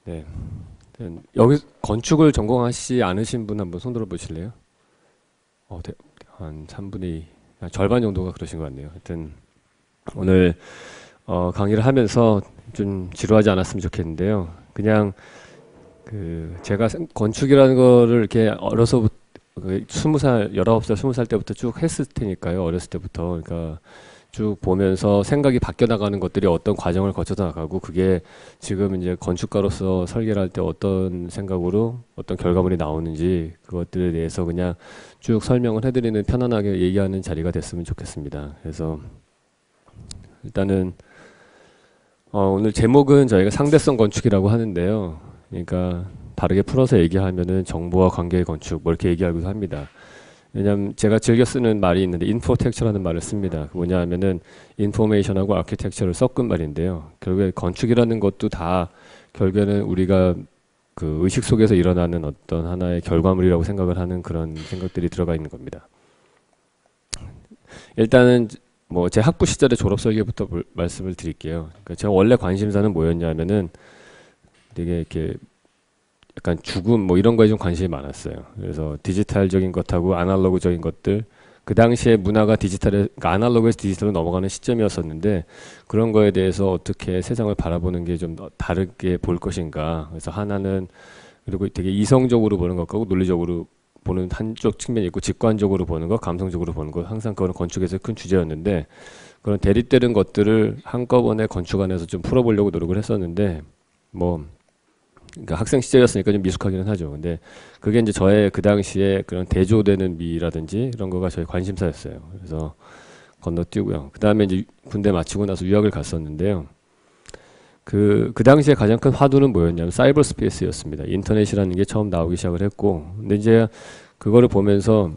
네. 여기 건축을 전공하시지 않으신 분 한번 손 들어 보실래요? 네. 한 3분의 한 절반 정도가 그러신 것 같네요. 하여튼 오늘 강의를 하면서 좀 지루하지 않았으면 좋겠는데요. 그냥 제가 건축이라는 거를 이렇게 어려서부터 20살, 19살, 20살 때부터 쭉 했을 테니까요. 어렸을 때부터. 그러니까 쭉 보면서 생각이 바뀌어 나가는 것들이 어떤 과정을 거쳐서 나가고 그게 지금 이제 건축가로서 설계를 할 때 어떤 생각으로 어떤 결과물이 나오는지 그것들에 대해서 그냥 쭉 설명을 해드리는 편안하게 얘기하는 자리가 됐으면 좋겠습니다. 그래서 일단은 오늘 제목은 저희가 상대성 건축이라고 하는데요. 그러니까 다르게 풀어서 얘기하면은 정보와 관계의 건축 뭐 이렇게 얘기하기도 합니다. 왜냐하면 제가 즐겨 쓰는 말이 있는데 인포텍처라는 말을 씁니다. 그 뭐냐 하면은 인포메이션하고 아키텍처를 섞은 말인데요. 결국에 건축이라는 것도 다 결국에는 우리가 그 의식 속에서 일어나는 어떤 하나의 결과물이라고 생각을 하는 그런 생각들이 들어가 있는 겁니다. 일단은 뭐 제 학부 시절의 졸업 설계부터 말씀을 드릴게요. 그러니까 제가 원래 관심사는 뭐였냐면은 되게 이렇게 약간 죽음 뭐 이런 거에 좀 관심이 많았어요. 그래서 디지털적인 것하고 아날로그적인 것들 그 당시에 문화가 그러니까 아날로그에서 디지털로 넘어가는 시점이었었는데 그런 거에 대해서 어떻게 세상을 바라보는 게 좀 다르게 볼 것인가. 그래서 하나는 그리고 되게 이성적으로 보는 것하고 논리적으로 보는 한쪽 측면이 있고 직관적으로 보는 것, 감성적으로 보는 것 항상 그거는 건축에서 큰 주제였는데 그런 대립되는 것들을 한꺼번에 건축 안에서 좀 풀어보려고 노력을 했었는데 뭐 그러니까 학생 시절이었으니까 좀 미숙하기는 하죠. 근데 그게 이제 저의 그 당시에 그런 대조되는 미라든지 이런 거가 저의 관심사였어요. 그래서 건너뛰고요. 그 다음에 이제 군대 마치고 나서 유학을 갔었는데요. 그 당시에 가장 큰 화두는 뭐였냐면 사이버 스페이스였습니다. 인터넷이라는 게 처음 나오기 시작을 했고. 근데 이제 그거를 보면서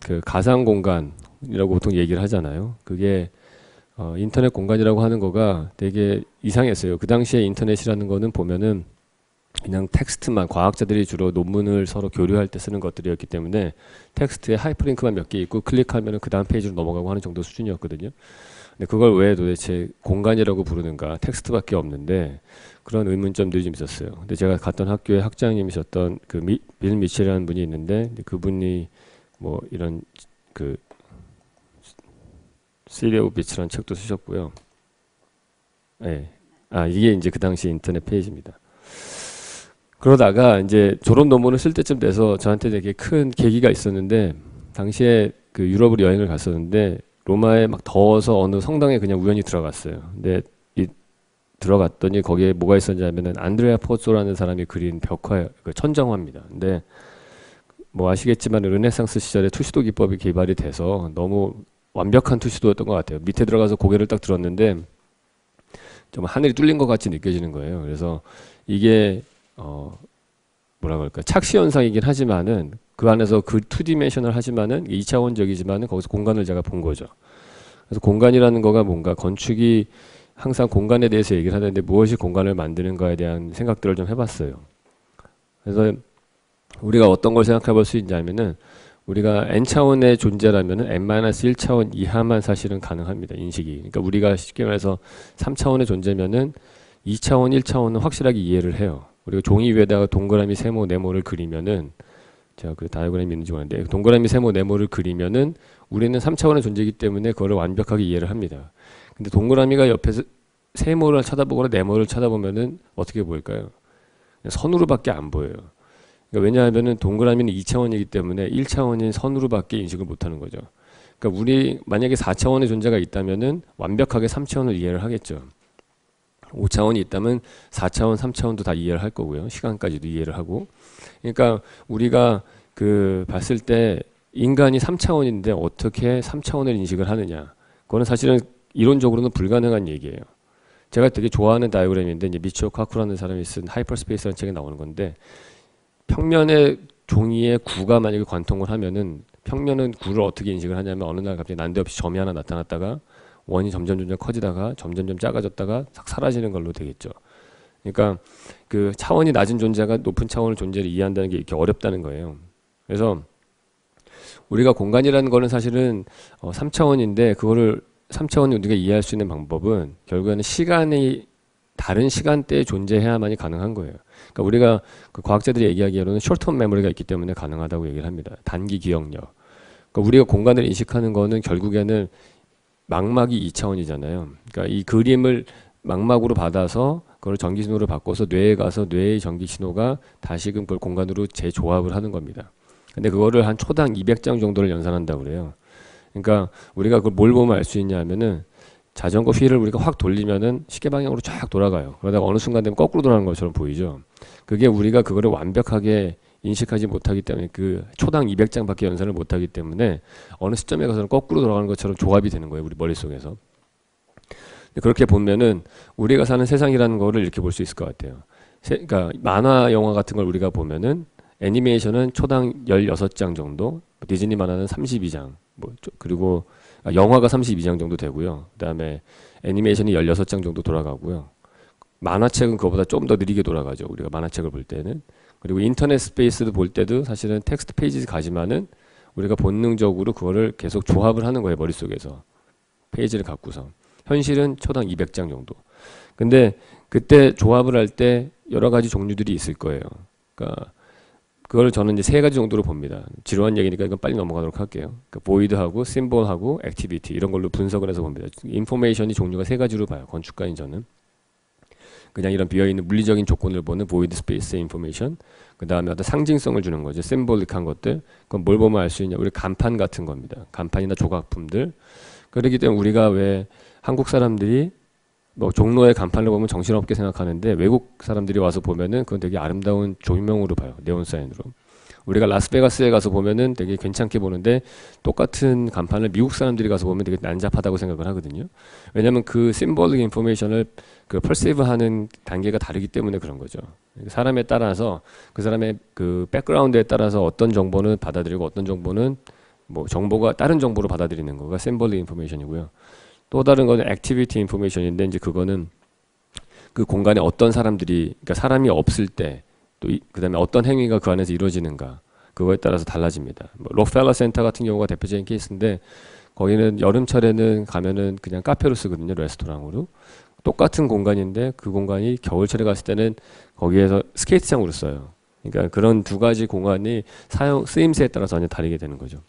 그 가상 공간이라고 보통 얘기를 하잖아요. 그게 인터넷 공간이라고 하는 거가 되게 이상했어요. 그 당시에 인터넷이라는 거는 보면은 그냥 텍스트만 과학자들이 주로 논문을 서로 교류할 때 쓰는 것들이었기 때문에 텍스트에 하이퍼링크만 몇 개 있고 클릭하면 그 다음 페이지로 넘어가고 하는 정도 수준이었거든요. 근데 그걸 왜 도대체 공간이라고 부르는가 텍스트밖에 없는데 그런 의문점들이 좀 있었어요. 근데 제가 갔던 학교에 학장님이셨던 빌 미첼이라는 분이 있는데 그분이 뭐 이런 그 시리 오브 비치라는 책도 쓰셨고요. 네. 이게 이제 그 당시 인터넷 페이지입니다. 그러다가 이제 졸업 논문을 쓸 때쯤 돼서 저한테 되게 큰 계기가 있었는데 당시에 그 유럽으로 여행을 갔었는데 로마에 막 더워서 어느 성당에 그냥 우연히 들어갔어요. 근데 들어갔더니 거기에 뭐가 있었냐면은 안드레아 포조라는 사람이 그린 벽화 그 천정화입니다. 근데 뭐 아시겠지만 르네상스 시절에 투시도 기법이 개발이 돼서 너무 완벽한 투시도였던 것 같아요. 밑에 들어가서 고개를 딱 들었는데 좀 하늘이 뚫린 것 같이 느껴지는 거예요. 그래서 이게 뭐라 그럴까 착시 현상이긴 하지만은 그 안에서 그 투디멘셔널 하지만은 2차원적이지만은 거기서 공간을 제가 본 거죠. 그래서 공간이라는 거가 뭔가 건축이 항상 공간에 대해서 얘기를 하는데 무엇이 공간을 만드는가에 대한 생각들을 좀 해봤어요. 그래서 우리가 어떤 걸 생각해 볼 수 있냐면은 우리가 n차원의 존재라면은 n-1차원 이하만 사실은 가능합니다. 인식이. 그러니까 우리가 쉽게 말해서 3차원의 존재면은 2차원, 1차원은 확실하게 이해를 해요. 그리고 종이 위에다가 동그라미, 세모, 네모를 그리면은 제가 그 다이어그램이 있는지 모르는데 동그라미, 세모, 네모를 그리면은 우리는 3차원의 존재이기 때문에 그거를 완벽하게 이해를 합니다. 근데 동그라미가 옆에서 세모를 쳐다보거나 네모를 쳐다보면은 어떻게 보일까요? 선으로밖에 안 보여요. 그러니까 왜냐하면은 동그라미는 2차원이기 때문에 1차원인 선으로밖에 인식을 못하는 거죠. 그러니까 우리 만약에 4차원의 존재가 있다면은 완벽하게 3차원을 이해를 하겠죠. 5차원이 있다면 4차원, 3차원도 다 이해를 할 거고요. 시간까지도 이해를 하고. 그러니까 우리가 그 봤을 때 인간이 3차원인데 어떻게 3차원을 인식을 하느냐. 그거는 사실은 이론적으로는 불가능한 얘기예요. 제가 되게 좋아하는 다이어그램인데 이제 미치오 카쿠라는 사람이 쓴 하이퍼스페이스라는 책에 나오는 건데 평면의 종이에 구가 만약에 관통을 하면은 평면은 구를 어떻게 인식을 하냐면 어느 날 갑자기 난데없이 점이 하나 나타났다가 원이 점점 커지다가 점점 작아졌다가 싹 사라지는 걸로 되겠죠. 그러니까 그 차원이 낮은 존재가 높은 차원의 존재를 이해한다는 게 이렇게 어렵다는 거예요. 그래서 우리가 공간이라는 거는 사실은 3차원인데 그거를 3차원이 우리가 이해할 수 있는 방법은 결국에는 시간이 다른 시간대에 존재해야만이 가능한 거예요. 그러니까 우리가 그 과학자들이 얘기하기로는 숏텀 메모리가 있기 때문에 가능하다고 얘기를 합니다. 단기 기억력. 그러니까 우리가 공간을 인식하는 거는 결국에는 망막이 2차원이잖아요. 그러니까 이 그림을 망막으로 받아서 그걸 전기신호로 바꿔서 뇌에 가서 뇌의 전기신호가 다시금 그걸 공간으로 재조합을 하는 겁니다. 근데 그거를 한 초당 200장 정도를 연산한다고 그래요. 그러니까 우리가 그걸 뭘 보면 알 수 있냐 하면은 자전거 휠을 우리가 확 돌리면은 시계 방향으로 쫙 돌아가요. 그러다가 어느 순간 되면 거꾸로 돌아가는 것처럼 보이죠. 그게 우리가 그거를 완벽하게 인식하지 못하기 때문에 그 초당 200장밖에 연산을 못하기 때문에 어느 시점에 가서는 거꾸로 돌아가는 것처럼 조합이 되는 거예요. 우리 머릿속에서. 그렇게 보면은 우리가 사는 세상이라는 거를 이렇게 볼 수 있을 것 같아요. 그러니까 만화 영화 같은 걸 우리가 보면은 애니메이션은 초당 16장 정도, 디즈니 만화는 32장, 그리고 영화가 32장 정도 되고요. 그다음에 애니메이션이 16장 정도 돌아가고요. 만화책은 그거보다 좀 더 느리게 돌아가죠. 우리가 만화책을 볼 때는. 그리고 인터넷 스페이스도 볼 때도 사실은 텍스트 페이지 가지만은 우리가 본능적으로 그거를 계속 조합을 하는 거예요. 머릿속에서. 페이지를 갖고서. 현실은 초당 200장 정도. 근데 그때 조합을 할 때 여러 가지 종류들이 있을 거예요. 그러니까 그걸 저는 이제 세 가지 정도로 봅니다. 지루한 얘기니까 이건 빨리 넘어가도록 할게요. 그러니까 보이드하고 심볼하고 액티비티 이런 걸로 분석을 해서 봅니다. 인포메이션이 종류가 세 가지로 봐요. 건축가인 저는. 그냥 이런 비어있는 물리적인 조건을 보는 보이드 스페이스 인포메이션. 그 다음에 어떤 상징성을 주는 거죠. 심볼릭한 것들. 그건 뭘 보면 알 수 있냐. 우리 간판 같은 겁니다. 간판이나 조각품들. 그렇기 때문에 우리가 왜 한국 사람들이 뭐 종로의 간판을 보면 정신없게 생각하는데 외국 사람들이 와서 보면은 그건 되게 아름다운 조명으로 봐요. 네온사인으로. 우리가 라스베가스에 가서 보면은 되게 괜찮게 보는데 똑같은 간판을 미국 사람들이 가서 보면 되게 난잡하다고 생각을 하거든요. 왜냐하면 그 심볼릭 인포메이션을 그 퍼시브하는 단계가 다르기 때문에 그런 거죠. 사람에 따라서 그 사람의 그 백그라운드에 따라서 어떤 정보는 받아들이고 어떤 정보는 뭐 정보가 다른 정보로 받아들이는 거가 심볼릭 인포메이션이고요. 또 다른 거는 액티비티 인포메이션인데 이제 그거는 그 공간에 어떤 사람들이 그러니까 사람이 없을 때 또 그다음에 어떤 행위가 그 안에서 이루어지는가 그거에 따라서 달라집니다. 뭐 록펠러 센터 같은 경우가 대표적인 케이스인데 거기는 여름철에는 가면은 그냥 카페로 쓰거든요. 레스토랑으로. 똑같은 공간인데 그 공간이 겨울철에 갔을 때는 거기에서 스케이트장으로 써요. 그러니까 그런 두 가지 공간이 쓰임새에 따라서 완전 다르게 되는 거죠.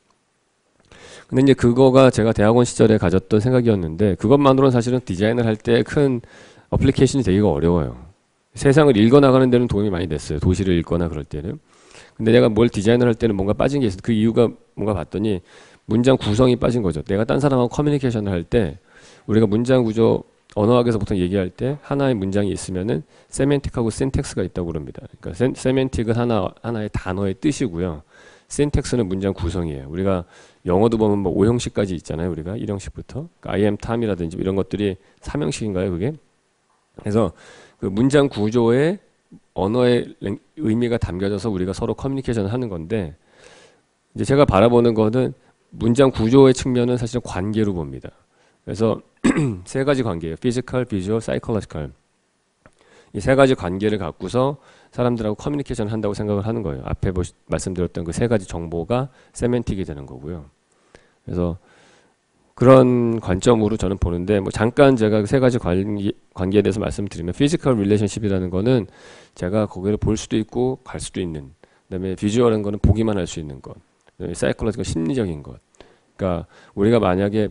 근데 이제 그거가 제가 대학원 시절에 가졌던 생각이었는데 그것만으로는 사실은 디자인을 할 때 큰 어플리케이션이 되기가 어려워요. 세상을 읽어나가는 데는 도움이 많이 됐어요. 도시를 읽거나 그럴 때는. 근데 내가 뭘 디자인을 할 때는 뭔가 빠진 게 있어요. 그 이유가 뭔가 봤더니 문장 구성이 빠진 거죠. 내가 딴 사람하고 커뮤니케이션을 할 때 우리가 문장 구조 언어학에서 보통 얘기할 때 하나의 문장이 있으면은 세멘틱하고 신텍스가 있다고 그럽니다. 그러니까 세멘틱은 하나의 단어의 뜻이고요. 신텍스는 문장 구성이에요. 우리가 영어도 보면 뭐 5형식까지 있잖아요. 우리가 1형식부터. 그러니까 I am Tom이라든지 이런 것들이 3형식인가요, 그게? 그래서 그 문장 구조에 언어의 의미가 담겨져서 우리가 서로 커뮤니케이션을 하는 건데 이제 제가 바라보는 거는 문장 구조의 측면은 사실은 관계로 봅니다. 그래서 세 가지 관계예요. 피지컬, 비주얼, 사이콜로지컬. 이 세 가지 관계를 갖고서 사람들하고 커뮤니케이션을 한다고 생각을 하는 거예요. 앞에 말씀드렸던 그 세 가지 정보가 세멘틱이 되는 거고요. 그래서 그런 관점으로 저는 보는데 뭐 잠깐 제가 세 가지 관계에 대해서 말씀드리면 피지컬 릴레이션십이라는 거는 제가 거기를 볼 수도 있고 갈 수도 있는 그다음에 비주얼한 거는 보기만 할 수 있는 것 그다음에 사이콜로지컬 심리적인 것 그러니까 우리가 만약에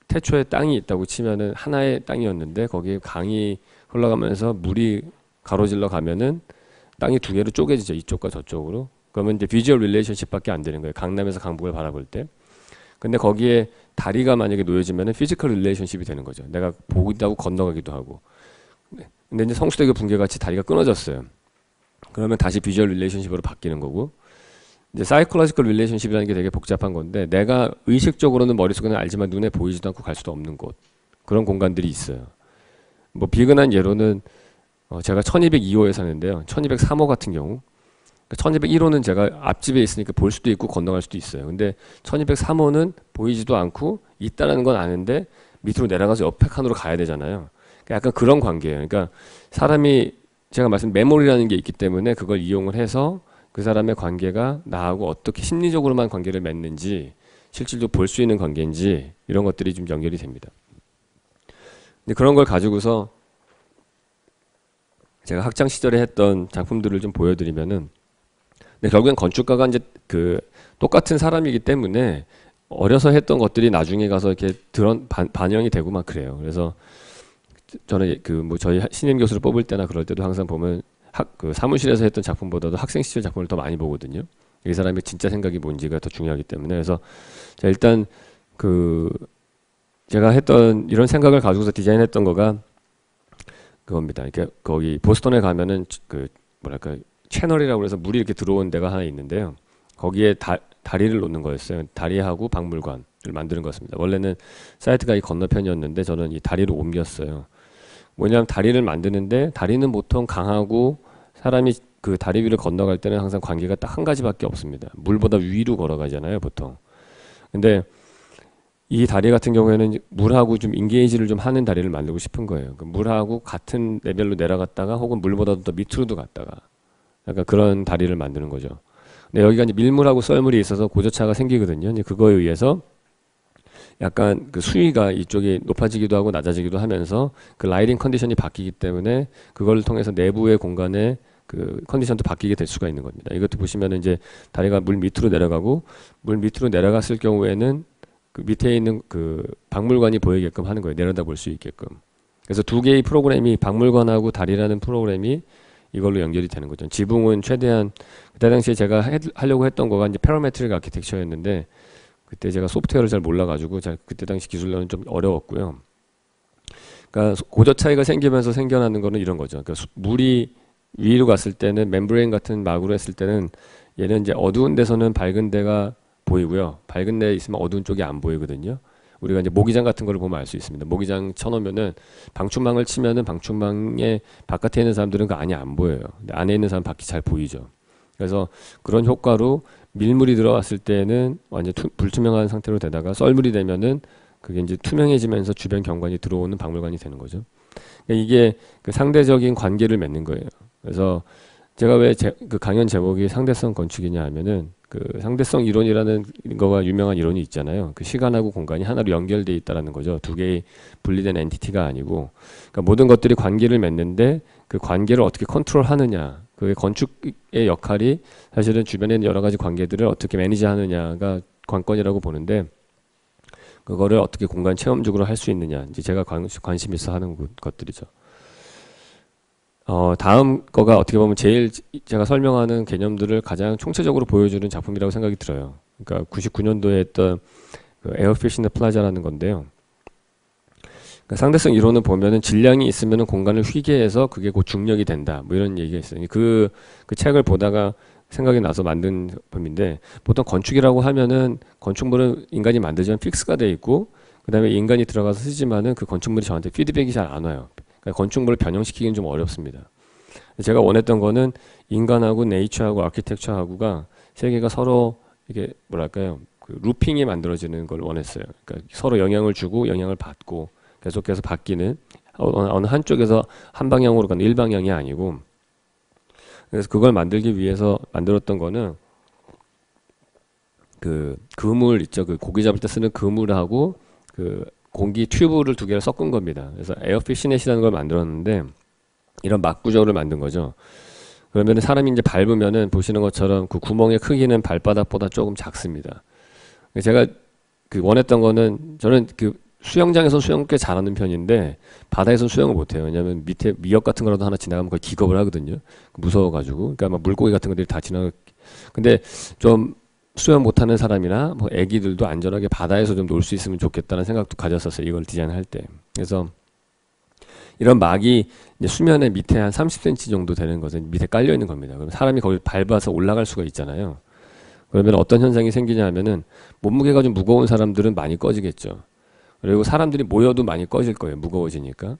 태초에 땅이 있다고 치면은 하나의 땅이었는데 거기에 강이 흘러가면서 물이 가로질러 가면은 땅이 두 개로 쪼개지죠. 이쪽과 저쪽으로. 그러면 이제 비주얼 릴레이션십밖에 안 되는 거예요. 강남에서 강북을 바라볼 때. 근데 거기에 다리가 만약에 놓여지면은 피지컬 릴레이션십이 되는 거죠. 내가 보기도 하고 건너가기도 하고. 근데 이제 성수대교 붕괴 같이 다리가 끊어졌어요. 그러면 다시 비주얼 릴레이션십으로 바뀌는 거고. 이제 사이콜로지컬 릴레이션십이라는 게 되게 복잡한 건데 내가 의식적으로는 머릿속에는 알지만 눈에 보이지도 않고 갈 수도 없는 곳. 그런 공간들이 있어요. 뭐 비근한 예로는 제가 1202호에 사는데요. 1203호 같은 경우 1201호는 제가 앞집에 있으니까 볼 수도 있고 건너갈 수도 있어요. 근데 1203호는 보이지도 않고 있다는 건 아는데 밑으로 내려가서 옆에 칸으로 가야 되잖아요. 그러니까 약간 그런 관계예요. 그러니까 사람이 제가 말씀 메모리라는 게 있기 때문에 그걸 이용을 해서 그 사람의 관계가 나하고 어떻게 심리적으로만 관계를 맺는지 실질적으로 볼 수 있는 관계인지 이런 것들이 좀 연결이 됩니다. 근데 그런 걸 가지고서 제가 학창 시절에 했던 작품들을 좀 보여드리면은, 근데 결국엔 건축가가 이제 그 똑같은 사람이기 때문에 어려서 했던 것들이 나중에 가서 이렇게 반영이 되고 막 그래요. 그래서 저는 그 뭐 저희 신임 교수를 뽑을 때나 그럴 때도 항상 보면 그 사무실에서 했던 작품보다도 학생 시절 작품을 더 많이 보거든요. 이 사람의 진짜 생각이 뭔지가 더 중요하기 때문에. 그래서 자, 일단 그 제가 했던 이런 생각을 가지고서 디자인했던 거가 그겁니다. 그러니까 거기 보스턴에 가면은 그 뭐랄까 채널이라고 해서 물이 이렇게 들어온 데가 하나 있는데요. 거기에 다리를 놓는 거였어요. 다리하고 박물관을 만드는 거였습니다. 원래는 사이트가 이 건너편이었는데 저는 이 다리를 옮겼어요. 뭐냐면 다리를 만드는데 다리는 보통 강하고 사람이 그 다리 위를 건너갈 때는 항상 관계가 딱 한 가지밖에 없습니다. 물보다 위로 걸어가잖아요, 보통. 근데 이 다리 같은 경우에는 물하고 좀 인게이지를 좀 하는 다리를 만들고 싶은 거예요. 그 물하고 같은 레벨로 내려갔다가 혹은 물보다도 더 밑으로도 갔다가 약간 그런 다리를 만드는 거죠. 근데 여기가 이제 밀물하고 썰물이 있어서 고저차가 생기거든요. 이제 그거에 의해서 약간 그 수위가 이쪽이 높아지기도 하고 낮아지기도 하면서 그 라이딩 컨디션이 바뀌기 때문에 그걸 통해서 내부의 공간에 그 컨디션도 바뀌게 될 수가 있는 겁니다. 이것도 보시면은 이제 다리가 물 밑으로 내려가고 물 밑으로 내려갔을 경우에는 그 밑에 있는 그 박물관이 보이게끔 하는 거예요. 내려다 볼 수 있게끔. 그래서 두 개의 프로그램이 박물관하고 다리라는 프로그램이 이걸로 연결이 되는 거죠. 지붕은 최대한 그때 당시에 제가 하려고 했던 거가 이제 패러메트릭 아키텍처였는데 그때 제가 소프트웨어를 잘 몰라가지고 그때 당시 기술로는 좀 어려웠고요. 그러니까 고저 차이가 생기면서 생겨나는 거는 이런 거죠. 그러니까 물이 위로 갔을 때는 멤브레인 같은 막으로 했을 때는 얘는 이제 어두운 데서는 밝은 데가 보이고요. 밝은 데 있으면 어두운 쪽이 안 보이거든요. 우리가 이제 모기장 같은 걸 보면 알 수 있습니다. 모기장 쳐놓으면은 방충망을 치면은 방충망에 바깥에 있는 사람들은 그 안이 안 보여요. 근데 안에 있는 사람 밖이 잘 보이죠. 그래서 그런 효과로 밀물이 들어왔을 때는 완전 불투명한 상태로 되다가 썰물이 되면은 그게 이제 투명해지면서 주변 경관이 들어오는 박물관이 되는 거죠. 그러니까 이게 그 상대적인 관계를 맺는 거예요. 그래서 제가 왜 그 강연 제목이 상대성 건축이냐 하면은 그 상대성 이론이라는 거가 유명한 이론이 있잖아요. 그 시간하고 공간이 하나로 연결돼 있다라는 거죠. 두 개의 분리된 엔티티가 아니고, 그러니까 모든 것들이 관계를 맺는데 그 관계를 어떻게 컨트롤하느냐, 그 건축의 역할이 사실은 주변에 있는 여러 가지 관계들을 어떻게 매니지하느냐가 관건이라고 보는데, 그거를 어떻게 공간 체험적으로 할 수 있느냐, 이제 제가 관심 있어 하는 것들이죠. 다음 거가 어떻게 보면 제일 제가 설명하는 개념들을 가장 총체적으로 보여주는 작품이라고 생각이 들어요. 그러니까 99년도에 했던 그 에어피쉬 인 더 플라자라는 건데요. 그러니까 상대성 이론을 보면은 질량이 있으면은 공간을 휘게 해서 그게 곧 중력이 된다. 뭐 이런 얘기가 있어요. 그 책을 보다가 생각이 나서 만든 작품인데, 보통 건축이라고 하면은 건축물은 인간이 만들지만 픽스가 돼 있고, 그 다음에 인간이 들어가서 쓰지만은 그 건축물이 저한테 피드백이 잘 안 와요. 건축물을 변형시키기는 좀 어렵습니다. 제가 원했던 거는 인간하고 네이처하고 아키텍처하고가 세 개가 서로 이게 뭐랄까요, 그 루핑이 만들어지는 걸 원했어요. 그러니까 서로 영향을 주고 영향을 받고 계속해서 바뀌는, 어느 한쪽에서 한 방향으로 가는 일방향이 아니고. 그래서 그걸 만들기 위해서 만들었던 거는 그 그물 있죠. 그 고기 잡을 때 쓰는 그물하고 그 공기 튜브를 두 개를 섞은 겁니다. 그래서 에어피시넷이라는 걸 만들었는데 이런 막 구조를 만든 거죠. 그러면 사람이 이제 밟으면은 보시는 것처럼 그 구멍의 크기는 발바닥보다 조금 작습니다. 제가 그 원했던 거는, 저는 그 수영장에서 수영 꽤 잘하는 편인데 바다에서 수영을 못해요. 왜냐하면 밑에 미역 같은 거라도 하나 지나가면 거의 기겁을 하거든요. 무서워가지고. 그러니까 막 물고기 같은 것들이 다 지나가. 근데 좀 수영 못하는 사람이나 뭐 애기들도 안전하게 바다에서 좀 놀 수 있으면 좋겠다는 생각도 가졌었어요. 이걸 디자인할 때. 그래서 이런 막이 이제 수면의 밑에 한 30cm 정도 되는 것은 밑에 깔려 있는 겁니다. 그럼 사람이 거기 밟아서 올라갈 수가 있잖아요. 그러면 어떤 현상이 생기냐 하면은 몸무게가 좀 무거운 사람들은 많이 꺼지겠죠. 그리고 사람들이 모여도 많이 꺼질 거예요. 무거워지니까.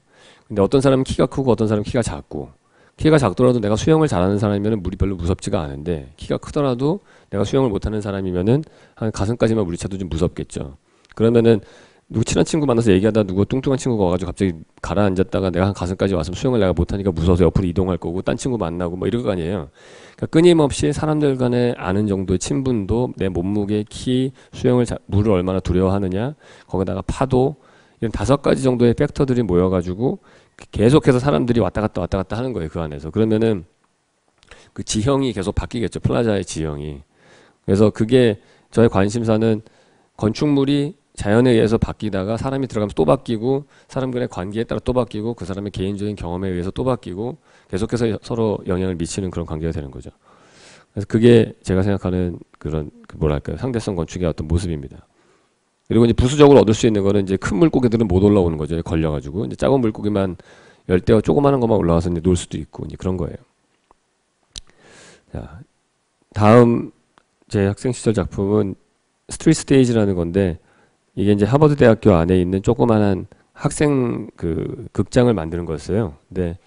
근데 어떤 사람은 키가 크고 어떤 사람은 키가 작고, 키가 작더라도 내가 수영을 잘하는 사람이면 물이 별로 무섭지가 않은데, 키가 크더라도 내가 수영을 못하는 사람이면은 한 가슴까지만 물이 차도 좀 무섭겠죠. 그러면은 누구 친한 친구 만나서 얘기하다 누구 뚱뚱한 친구가 와가지고 갑자기 가라앉았다가 내가 한 가슴까지 와서 수영을 내가 못하니까 무서워서 옆으로 이동할 거고, 딴 친구 만나고 뭐 이럴 거 아니에요. 그러니까 끊임없이 사람들 간에 아는 정도의 친분도, 내 몸무게, 키, 물을 얼마나 두려워하느냐, 거기다가 파도, 이런 5가지 정도의 팩터들이 모여가지고 계속해서 사람들이 왔다 갔다 하는 거예요. 그 안에서. 그러면은 그 지형이 계속 바뀌겠죠. 플라자의 지형이. 그래서 그게 저의 관심사는 건축물이 자연에 의해서 바뀌다가 사람이 들어가면서 또 바뀌고 사람 간의 관계에 따라 또 바뀌고 그 사람의 개인적인 경험에 의해서 또 바뀌고 계속해서 서로 영향을 미치는 그런 관계가 되는 거죠. 그래서 그게 제가 생각하는 그런 뭐랄까요, 상대성 건축의 어떤 모습입니다. 그리고 이제 부수적으로 얻을 수 있는 거는 이제 큰 물고기들은 못 올라오는 거죠. 걸려가지고 이제 작은 물고기만 열대어 조그마한 것만 올라와서 이제 놀 수도 있고 이제 그런 거예요. 자, 다음 제 학생 시절 작품은 스트리트 스테이지라는 건데 이게 이제 하버드 대학교 안에 있는 조그만한 학생 그 극장을 만드는 거였어요. 근데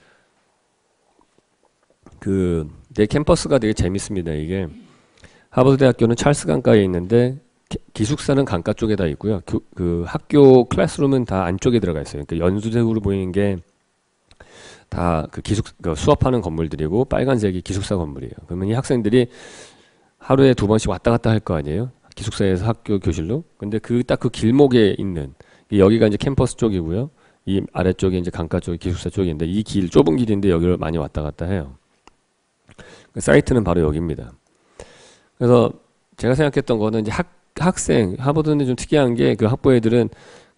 내 캠퍼스가 되게 재밌습니다. 이게 하버드 대학교는 찰스 강가에 있는데 기숙사는 강가 쪽에다 있고요. 그 학교 클래스룸은 다 안쪽에 들어가 있어요. 그러니까 연두색으로 보이는 게 다 그 수업하는 건물들이고 빨간색이 기숙사 건물이에요. 그러면 이 학생들이 하루에 2번씩 왔다 갔다 할 거 아니에요. 기숙사에서 학교 교실로. 근데 딱 그 길목에 있는 여기가 이제 캠퍼스 쪽이고요. 이 아래쪽에 이제 강가 쪽이 기숙사 쪽인데 이 좁은 길인데 여기를 많이 왔다 갔다 해요. 그 사이트는 바로 여기입니다. 그래서 제가 생각했던 거는 이제 학생 하버드는 좀 특이한 게 그 학부 애들은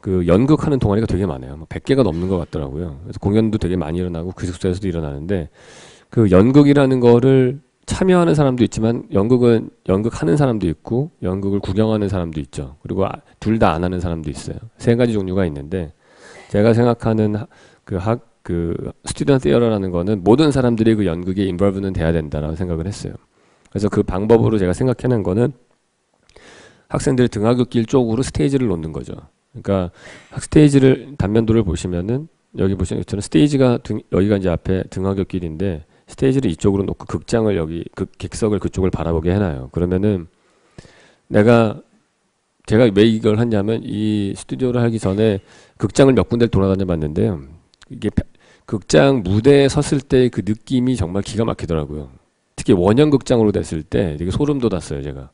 그 연극하는 동아리가 되게 많아요. 100개가 넘는 것 같더라고요. 그래서 공연도 되게 많이 일어나고 기숙사에서도 일어나는데 그 연극이라는 거를 참여하는 사람도 있지만 연극은 연극하는 사람도 있고 연극을 구경하는 사람도 있죠. 그리고 둘 다 안 하는 사람도 있어요. 3가지 종류가 있는데 제가 생각하는 그 스튜던트 티어터라는 거는 모든 사람들이 그 연극에 인볼브는 돼야 된다라고 생각을 했어요. 그래서 그 방법으로 제가 생각해낸 거는 학생들이 등하굣길 쪽으로 스테이지를 놓는 거죠. 그러니까 스테이지를 단면도를 보시면은 여기 보시는 것처럼 스테이지가 여기가 이제 앞에 등하굣길인데 스테이지를 이쪽으로 놓고 극장을 여기 객석을 그쪽을 바라보게 해놔요. 그러면은 제가 왜 이걸 했냐면 이 스튜디오를 하기 전에 극장을 몇 군데를 돌아다녀 봤는데요. 이게 극장 무대에 섰을 때 그 느낌이 정말 기가 막히더라고요. 특히 원형 극장으로 됐을 때 되게 소름 돋았어요, 제가.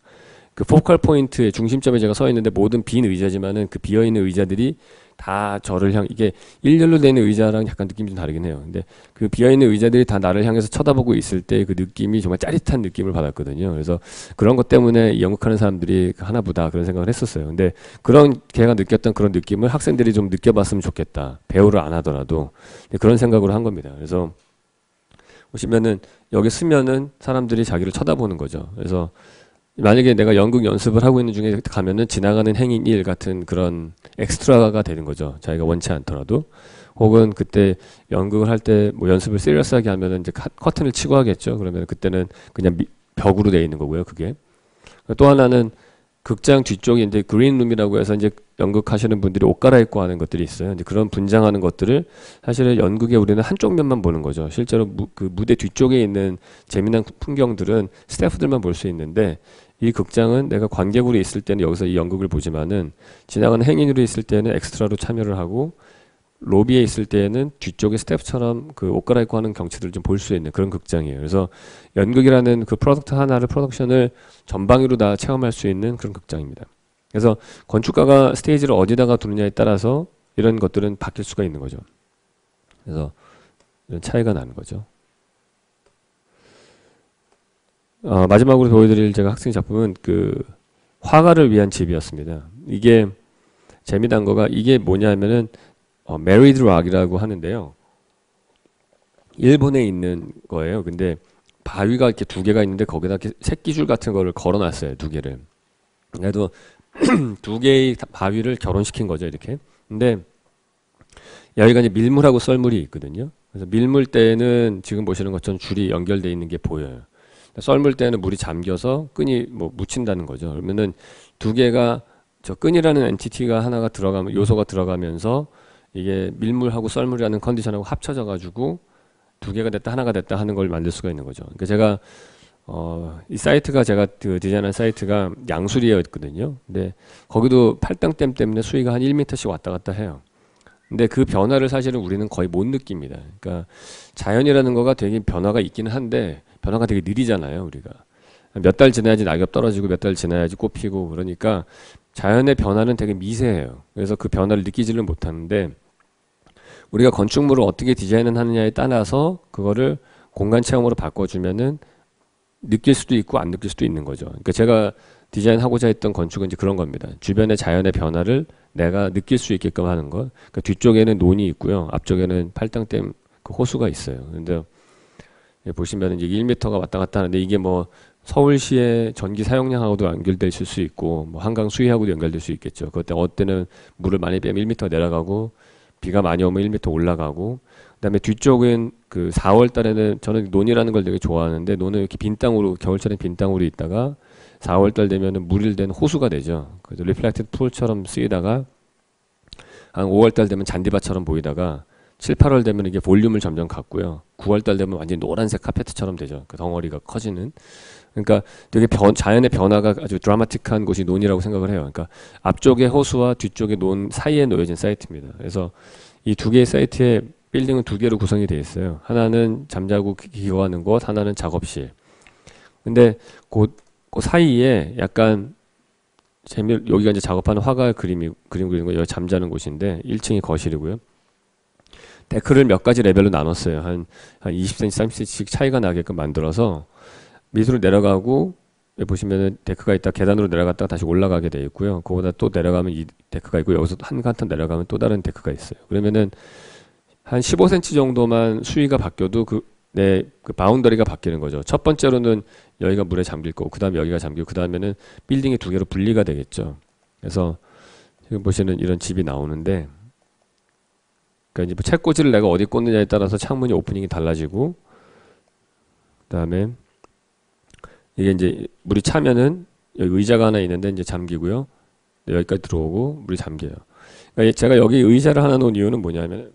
그 포컬 포인트의 중심점에 제가 서 있는데 모든 빈 의자지만은 그 비어 있는 의자들이 다 저를 이게 일렬로 되는 의자랑 약간 느낌이 좀 다르긴 해요. 근데 그 비어 있는 의자들이 다 나를 향해서 쳐다보고 있을 때 그 느낌이 정말 짜릿한 느낌을 받았거든요. 그래서 그런 것 때문에 연극하는 사람들이 하나보다 그런 생각을 했었어요. 근데 걔가 느꼈던 그런 느낌을 학생들이 좀 느껴봤으면 좋겠다. 배우를 안 하더라도 그런 생각으로 한 겁니다. 그래서 보시면은 여기 쓰면은 사람들이 자기를 쳐다보는 거죠. 그래서 만약에 내가 연극 연습을 하고 있는 중에 가면은 지나가는 행인 1 같은 그런 엑스트라가 되는 거죠. 자기가 원치 않더라도. 혹은 그때 연극을 할 때 뭐 연습을 시리어스하게 하면은 이제 커튼을 치고 하겠죠. 그러면 그때는 그냥 벽으로 되어 있는 거고요. 그게. 또 하나는 극장 뒤쪽에 이제 그린룸이라고 해서 이제 연극하시는 분들이 옷 갈아입고 하는 것들이 있어요. 이제 그런 분장하는 것들을 사실은 연극에 우리는 한쪽 면만 보는 거죠. 실제로 그 무대 뒤쪽에 있는 재미난 풍경들은 스태프들만 볼 수 있는데 이 극장은 내가 관객으로 있을 때는 여기서 이 연극을 보지만은 지나가는 행인으로 있을 때는 엑스트라로 참여를 하고 로비에 있을 때는 뒤쪽에 스태프처럼 그 옷 갈아입고 하는 경치들을 좀 볼 수 있는 그런 극장이에요. 그래서 연극이라는 그 프로덕션을 전방위로 다 체험할 수 있는 그런 극장입니다. 그래서 건축가가 스테이지를 어디다가 두느냐에 따라서 이런 것들은 바뀔 수가 있는 거죠. 그래서 이런 차이가 나는 거죠. 마지막으로 보여드릴 제가 학생 작품은 그 화가를 위한 집이었습니다. 이게 재미난 거가 이게 뭐냐면은 메리드 락이라고 하는데요. 일본에 있는 거예요. 근데 바위가 이렇게 2개가 있는데 거기다 이렇게 새끼줄 같은 거를 걸어놨어요. 2개를. 그래도 2개의 바위를 결혼시킨 거죠. 이렇게. 근데 여기가 이제 밀물하고 썰물이 있거든요. 그래서 밀물 때는 지금 보시는 것처럼 줄이 연결되어 있는 게 보여요. 썰물 때는 물이 잠겨서 끈이 뭐 묻힌다는 거죠. 그러면은 2개가 저 끈이라는 엔티티가 하나가 요소가 들어가면서 이게 밀물하고 썰물이라는 컨디션하고 합쳐져 가지고 2개가 됐다 하나가 됐다 하는 걸 만들 수가 있는 거죠. 그러니까 제가 이 사이트가 제가 그 디자인한 사이트가 양수리였거든요. 근데 거기도 팔당댐 때문에 수위가 한 1m씩 왔다 갔다 해요. 근데 그 변화를 사실은 우리는 거의 못 느낍니다. 그러니까 자연이라는 거가 되게 변화가 있기는 한데 변화가 되게 느리잖아요, 우리가. 몇 달 지나야지 낙엽 떨어지고 몇 달 지나야지 꽃 피고 그러니까 자연의 변화는 되게 미세해요. 그래서 그 변화를 느끼지를 못하는데 우리가 건축물을 어떻게 디자인을 하느냐에 따라서 그거를 공간 체험으로 바꿔주면은 느낄 수도 있고 안 느낄 수도 있는 거죠. 그러니까 제가 디자인하고자 했던 건축은 이제 그런 겁니다. 주변의 자연의 변화를 내가 느낄 수 있게끔 하는 것. 그러니까 뒤쪽에는 논이 있고요. 앞쪽에는 팔당댐 그 호수가 있어요. 근데 보시면 이제 1m가 왔다 갔다 하는데 이게 뭐 서울시의 전기 사용량하고도 연결될 수 있고 뭐 한강 수위하고도 연결될 수 있겠죠. 그때 어때는 물을 많이 빼면 1m 내려가고 비가 많이 오면 1m 올라가고 그다음에 뒤쪽은 그 4월 달에는 저는 논이라는 걸 되게 좋아하는데 논은 이렇게 빈 땅으로 겨울철엔 빈 땅으로 있다가 4월 달 되면은 물이 된 호수가 되죠. 그래서 리플렉티드 풀처럼 쓰이다가 한 5월 달 되면 잔디밭처럼 보이다가 7, 8월 되면 이게 볼륨을 점점 갖고요. 9월 달 되면 완전히 노란색 카페트처럼 되죠. 그 덩어리가 커지는. 그러니까 되게 자연의 변화가 아주 드라마틱한 곳이 논이라고 생각을 해요. 그러니까 앞쪽의 호수와 뒤쪽의 논 사이에 놓여진 사이트입니다. 그래서 이 두 개의 사이트에 빌딩은 두 개로 구성이 되어 있어요. 하나는 잠자고 기거하는 곳, 하나는 작업실. 근데 그 사이에 약간 여기가 이제 작업하는 화가 그림 그리는 거, 여기 잠자는 곳인데 1층이 거실이고요. 데크를 몇 가지 레벨로 나눴어요. 한 20cm, 30cm씩 차이가 나게끔 만들어서 밑으로 내려가고 여기 보시면은 데크가 있다 계단으로 내려갔다가 다시 올라가게 돼 있고요. 그거보다 또 내려가면 이 데크가 있고 여기서 한 칸 내려가면 또 다른 데크가 있어요. 그러면은 한 15cm 정도만 수위가 바뀌어도 그 바운더리가 바뀌는 거죠. 첫 번째로는 여기가 물에 잠길 거고 그 다음에 여기가 잠기고 그 다음에는 빌딩이 두 개로 분리가 되겠죠. 그래서 지금 보시는 이런 집이 나오는데 그러니까 이제 뭐 책꽂이를 내가 어디 꽂느냐에 따라서 창문이 오프닝이 달라지고 그 다음에 이게 이제 물이 차면은 여기 의자가 하나 있는데 이제 잠기고요. 여기까지 들어오고 물이 잠겨요. 그러니까 제가 여기 의자를 하나 놓은 이유는 뭐냐면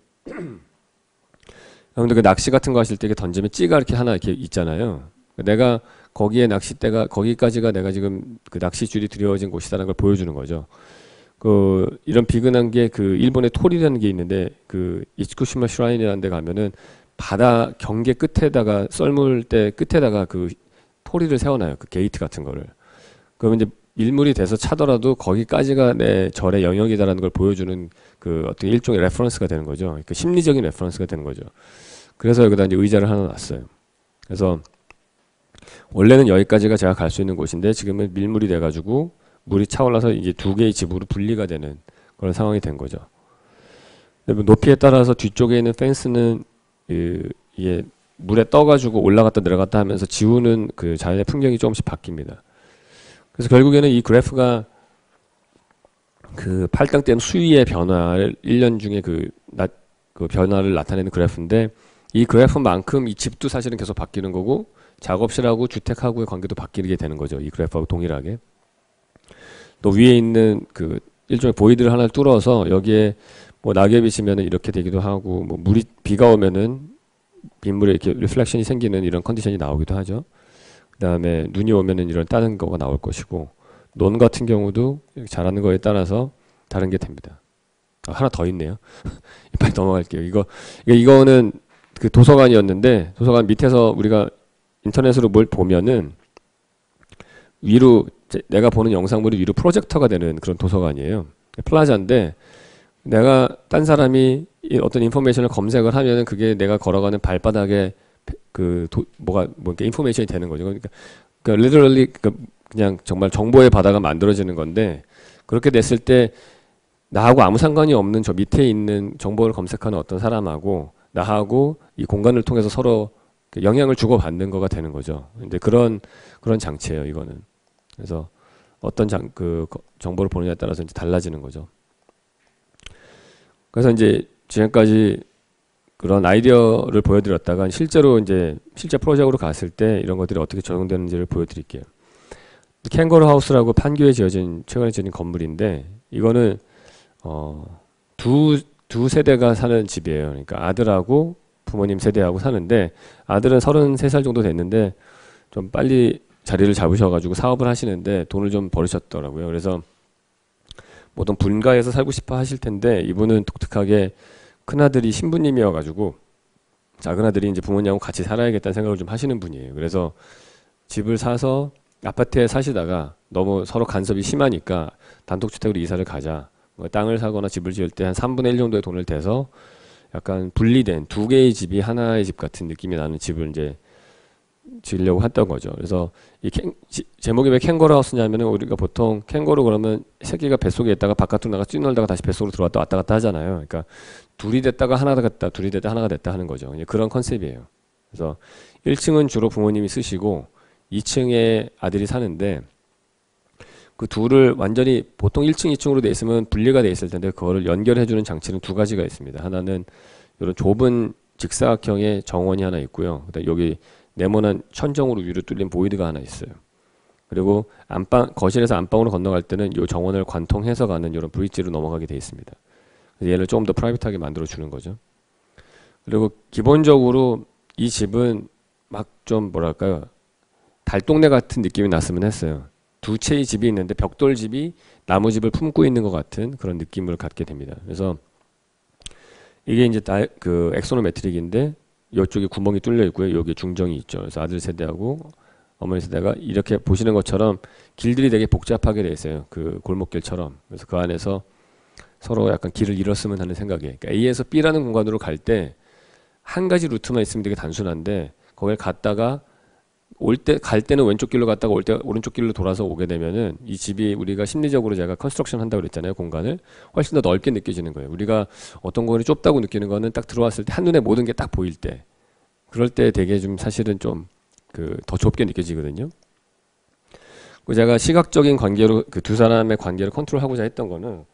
여러분들 그 낚시 같은 거 하실 때 이렇게 던지면 찌가 이렇게 하나 이렇게 있잖아요. 내가 거기에 낚싯대가 거기까지가 내가 지금 그 낚싯줄이 들여진 곳이다라는 걸 보여주는 거죠. 그 이런 비근한 게 그 일본의 토리라는 게 있는데 그 이츠쿠시마 슈라인이라는 데 가면은 바다 경계 끝에다가 썰물 때 끝에다가 그 토리를 세워놔요. 그 게이트 같은 거를. 그러면 이제 밀물이 돼서 차더라도 거기까지가 내 절의 영역이다라는 걸 보여주는 그 어떤 일종의 레퍼런스가 되는 거죠. 그 심리적인 레퍼런스가 되는 거죠. 그래서 여기다 이제 의자를 하나 놨어요. 그래서 원래는 여기까지가 제가 갈 수 있는 곳인데 지금은 밀물이 돼가지고 물이 차올라서 이제 두 개의 집으로 분리가 되는 그런 상황이 된 거죠. 근데 높이에 따라서 뒤쪽에 있는 펜스는 이게 물에 떠가지고 올라갔다 내려갔다 하면서 지우는 그 자연의 풍경이 조금씩 바뀝니다. 그래서 결국에는 이 그래프가 그 팔당댐 수위의 변화를 1년 중에 그 변화를 나타내는 그래프인데 이 그래프만큼 이 집도 사실은 계속 바뀌는 거고 작업실하고 주택하고의 관계도 바뀌게 되는 거죠. 이 그래프하고 동일하게. 또 위에 있는 그 일종의 보이드를 하나를 뚫어서 여기에 뭐 낙엽이 지면은 이렇게 되기도 하고 뭐 비가 오면은 빗물에 이렇게 리플렉션이 생기는 이런 컨디션이 나오기도 하죠. 그 다음에 눈이 오면은 이런 다른 거가 나올 것이고 논 같은 경우도 자라는 거에 따라서 다른 게 됩니다. 하나 더 있네요. 빨리 넘어갈게요. 이거는 그 도서관이었는데 도서관 밑에서 우리가 인터넷으로 뭘 보면은 위로 내가 보는 영상물이 위로 프로젝터가 되는 그런 도서관이에요. 플라자인데 내가 딴 사람이 어떤 인포메이션을 검색을 하면은 그게 내가 걸어가는 발바닥에 뭐 이렇게 인포메이션이 되는 거죠. 그러니까 literally 그냥 정말 정보의 바다가 만들어지는 건데 그렇게 됐을 때 나하고 아무 상관이 없는 저 밑에 있는 정보를 검색하는 어떤 사람하고 나하고 이 공간을 통해서 서로 영향을 주고받는 거가 되는 거죠. 근데 그런 장치예요, 이거는. 그래서 어떤 정보를 보느냐에 따라서 이제 달라지는 거죠. 그래서 이제 지금까지 그런 아이디어를 보여드렸다가 실제로 이제 실제 프로젝트로 갔을 때 이런 것들이 어떻게 적용되는지를 보여드릴게요. 캥거루 하우스라고 판교에 최근에 지어진 건물인데 이거는 두 세대가 사는 집이에요. 그러니까 아들하고 부모님 세대하고 사는데 아들은 33살 정도 됐는데 좀 빨리 자리를 잡으셔가지고 사업을 하시는데 돈을 좀 벌으셨더라고요. 그래서 모든 분가해서 살고 싶어 하실 텐데 이분은 독특하게 큰아들이 신부님이어가지고 작은아들이 이제 부모님하고 같이 살아야겠다는 생각을 좀 하시는 분이에요. 그래서 집을 사서 아파트에 사시다가 너무 서로 간섭이 심하니까 단독주택으로 이사를 가자. 뭐 땅을 사거나 집을 지을 때 한 3분의 1 정도의 돈을 대서 약간 분리된 두 개의 집이 하나의 집 같은 느낌이 나는 집을 이제 지으려고 했던 거죠. 그래서 제목이 왜 캥거루 하우스냐면은 우리가 보통 캥거루 그러면 새끼가 뱃속에 있다가 바깥으로 나가 뛰놀다가 다시 뱃속으로 들어왔다 왔다 갔다 하잖아요. 그러니까 둘이 됐다가 하나가 됐다, 둘이 됐다 하나가 됐다 하는 거죠. 그런 컨셉이에요. 그래서 1층은 주로 부모님이 쓰시고 2층에 아들이 사는데 그 둘을 완전히 보통 1층, 2층으로 돼 있으면 분리가 돼 있을 텐데 그거를 연결해 주는 장치는 두 가지가 있습니다. 하나는 이런 좁은 직사각형의 정원이 하나 있고요. 그다음에 여기 네모난 천정으로 위로 뚫린 보이드가 하나 있어요. 그리고 안방, 거실에서 안방으로 건너갈 때는 이 정원을 관통해서 가는 이런 브릿지로 넘어가게 돼 있습니다. 그래서 얘를 조금 더 프라이빗하게 만들어 주는 거죠. 그리고 기본적으로 이 집은 막 좀 뭐랄까요, 달동네 같은 느낌이 났으면 했어요. 두 채의 집이 있는데 벽돌집이 나무집을 품고 있는 것 같은 그런 느낌을 갖게 됩니다. 그래서 이게 이제 그 엑소노메트릭인데 이쪽에 구멍이 뚫려 있고요. 여기 중정이 있죠. 그래서 아들 세대하고 어머니 세대가 이렇게 보시는 것처럼 길들이 되게 복잡하게 돼 있어요. 그 골목길처럼. 그래서 그 안에서 서로 약간 길을 잃었으면 하는 생각이에요. 그러니까 A에서 B라는 공간으로 갈 때 한 가지 루트만 있으면 되게 단순한데 거길 갔다가 갈 때는 왼쪽 길로 갔다가 올 때 오른쪽 길로 돌아서 오게 되면은 이 집이 우리가 심리적으로 제가 컨스트럭션 한다고 그랬잖아요. 공간을 훨씬 더 넓게 느껴지는 거예요. 우리가 어떤 공간이 좁다고 느끼는 거는 딱 들어왔을 때 한눈에 모든 게 딱 보일 때, 그럴 때 되게 좀 사실은 좀 그 더 좁게 느껴지거든요. 그 제가 시각적인 관계로 그 두 사람의 관계를 컨트롤하고자 했던 거는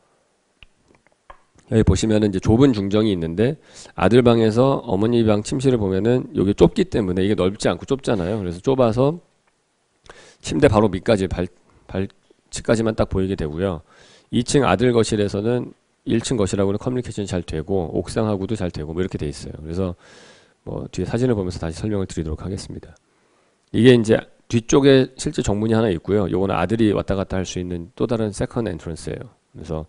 여기 보시면은 이제 좁은 중정이 있는데 아들 방에서 어머니 방 침실을 보면은 여기 좁기 때문에 이게 넓지 않고 좁잖아요. 그래서 좁아서 침대 바로 밑까지 발치까지만 딱 보이게 되고요. 2층 아들 거실에서는 1층 거실하고는 커뮤니케이션이 잘 되고 옥상하고도 잘 되고 뭐 이렇게 돼 있어요. 그래서 뭐 뒤에 사진을 보면서 다시 설명을 드리도록 하겠습니다. 이게 이제 뒤쪽에 실제 정문이 하나 있고요. 요거는 아들이 왔다 갔다 할 수 있는 또 다른 세컨 엔트런스예요. 그래서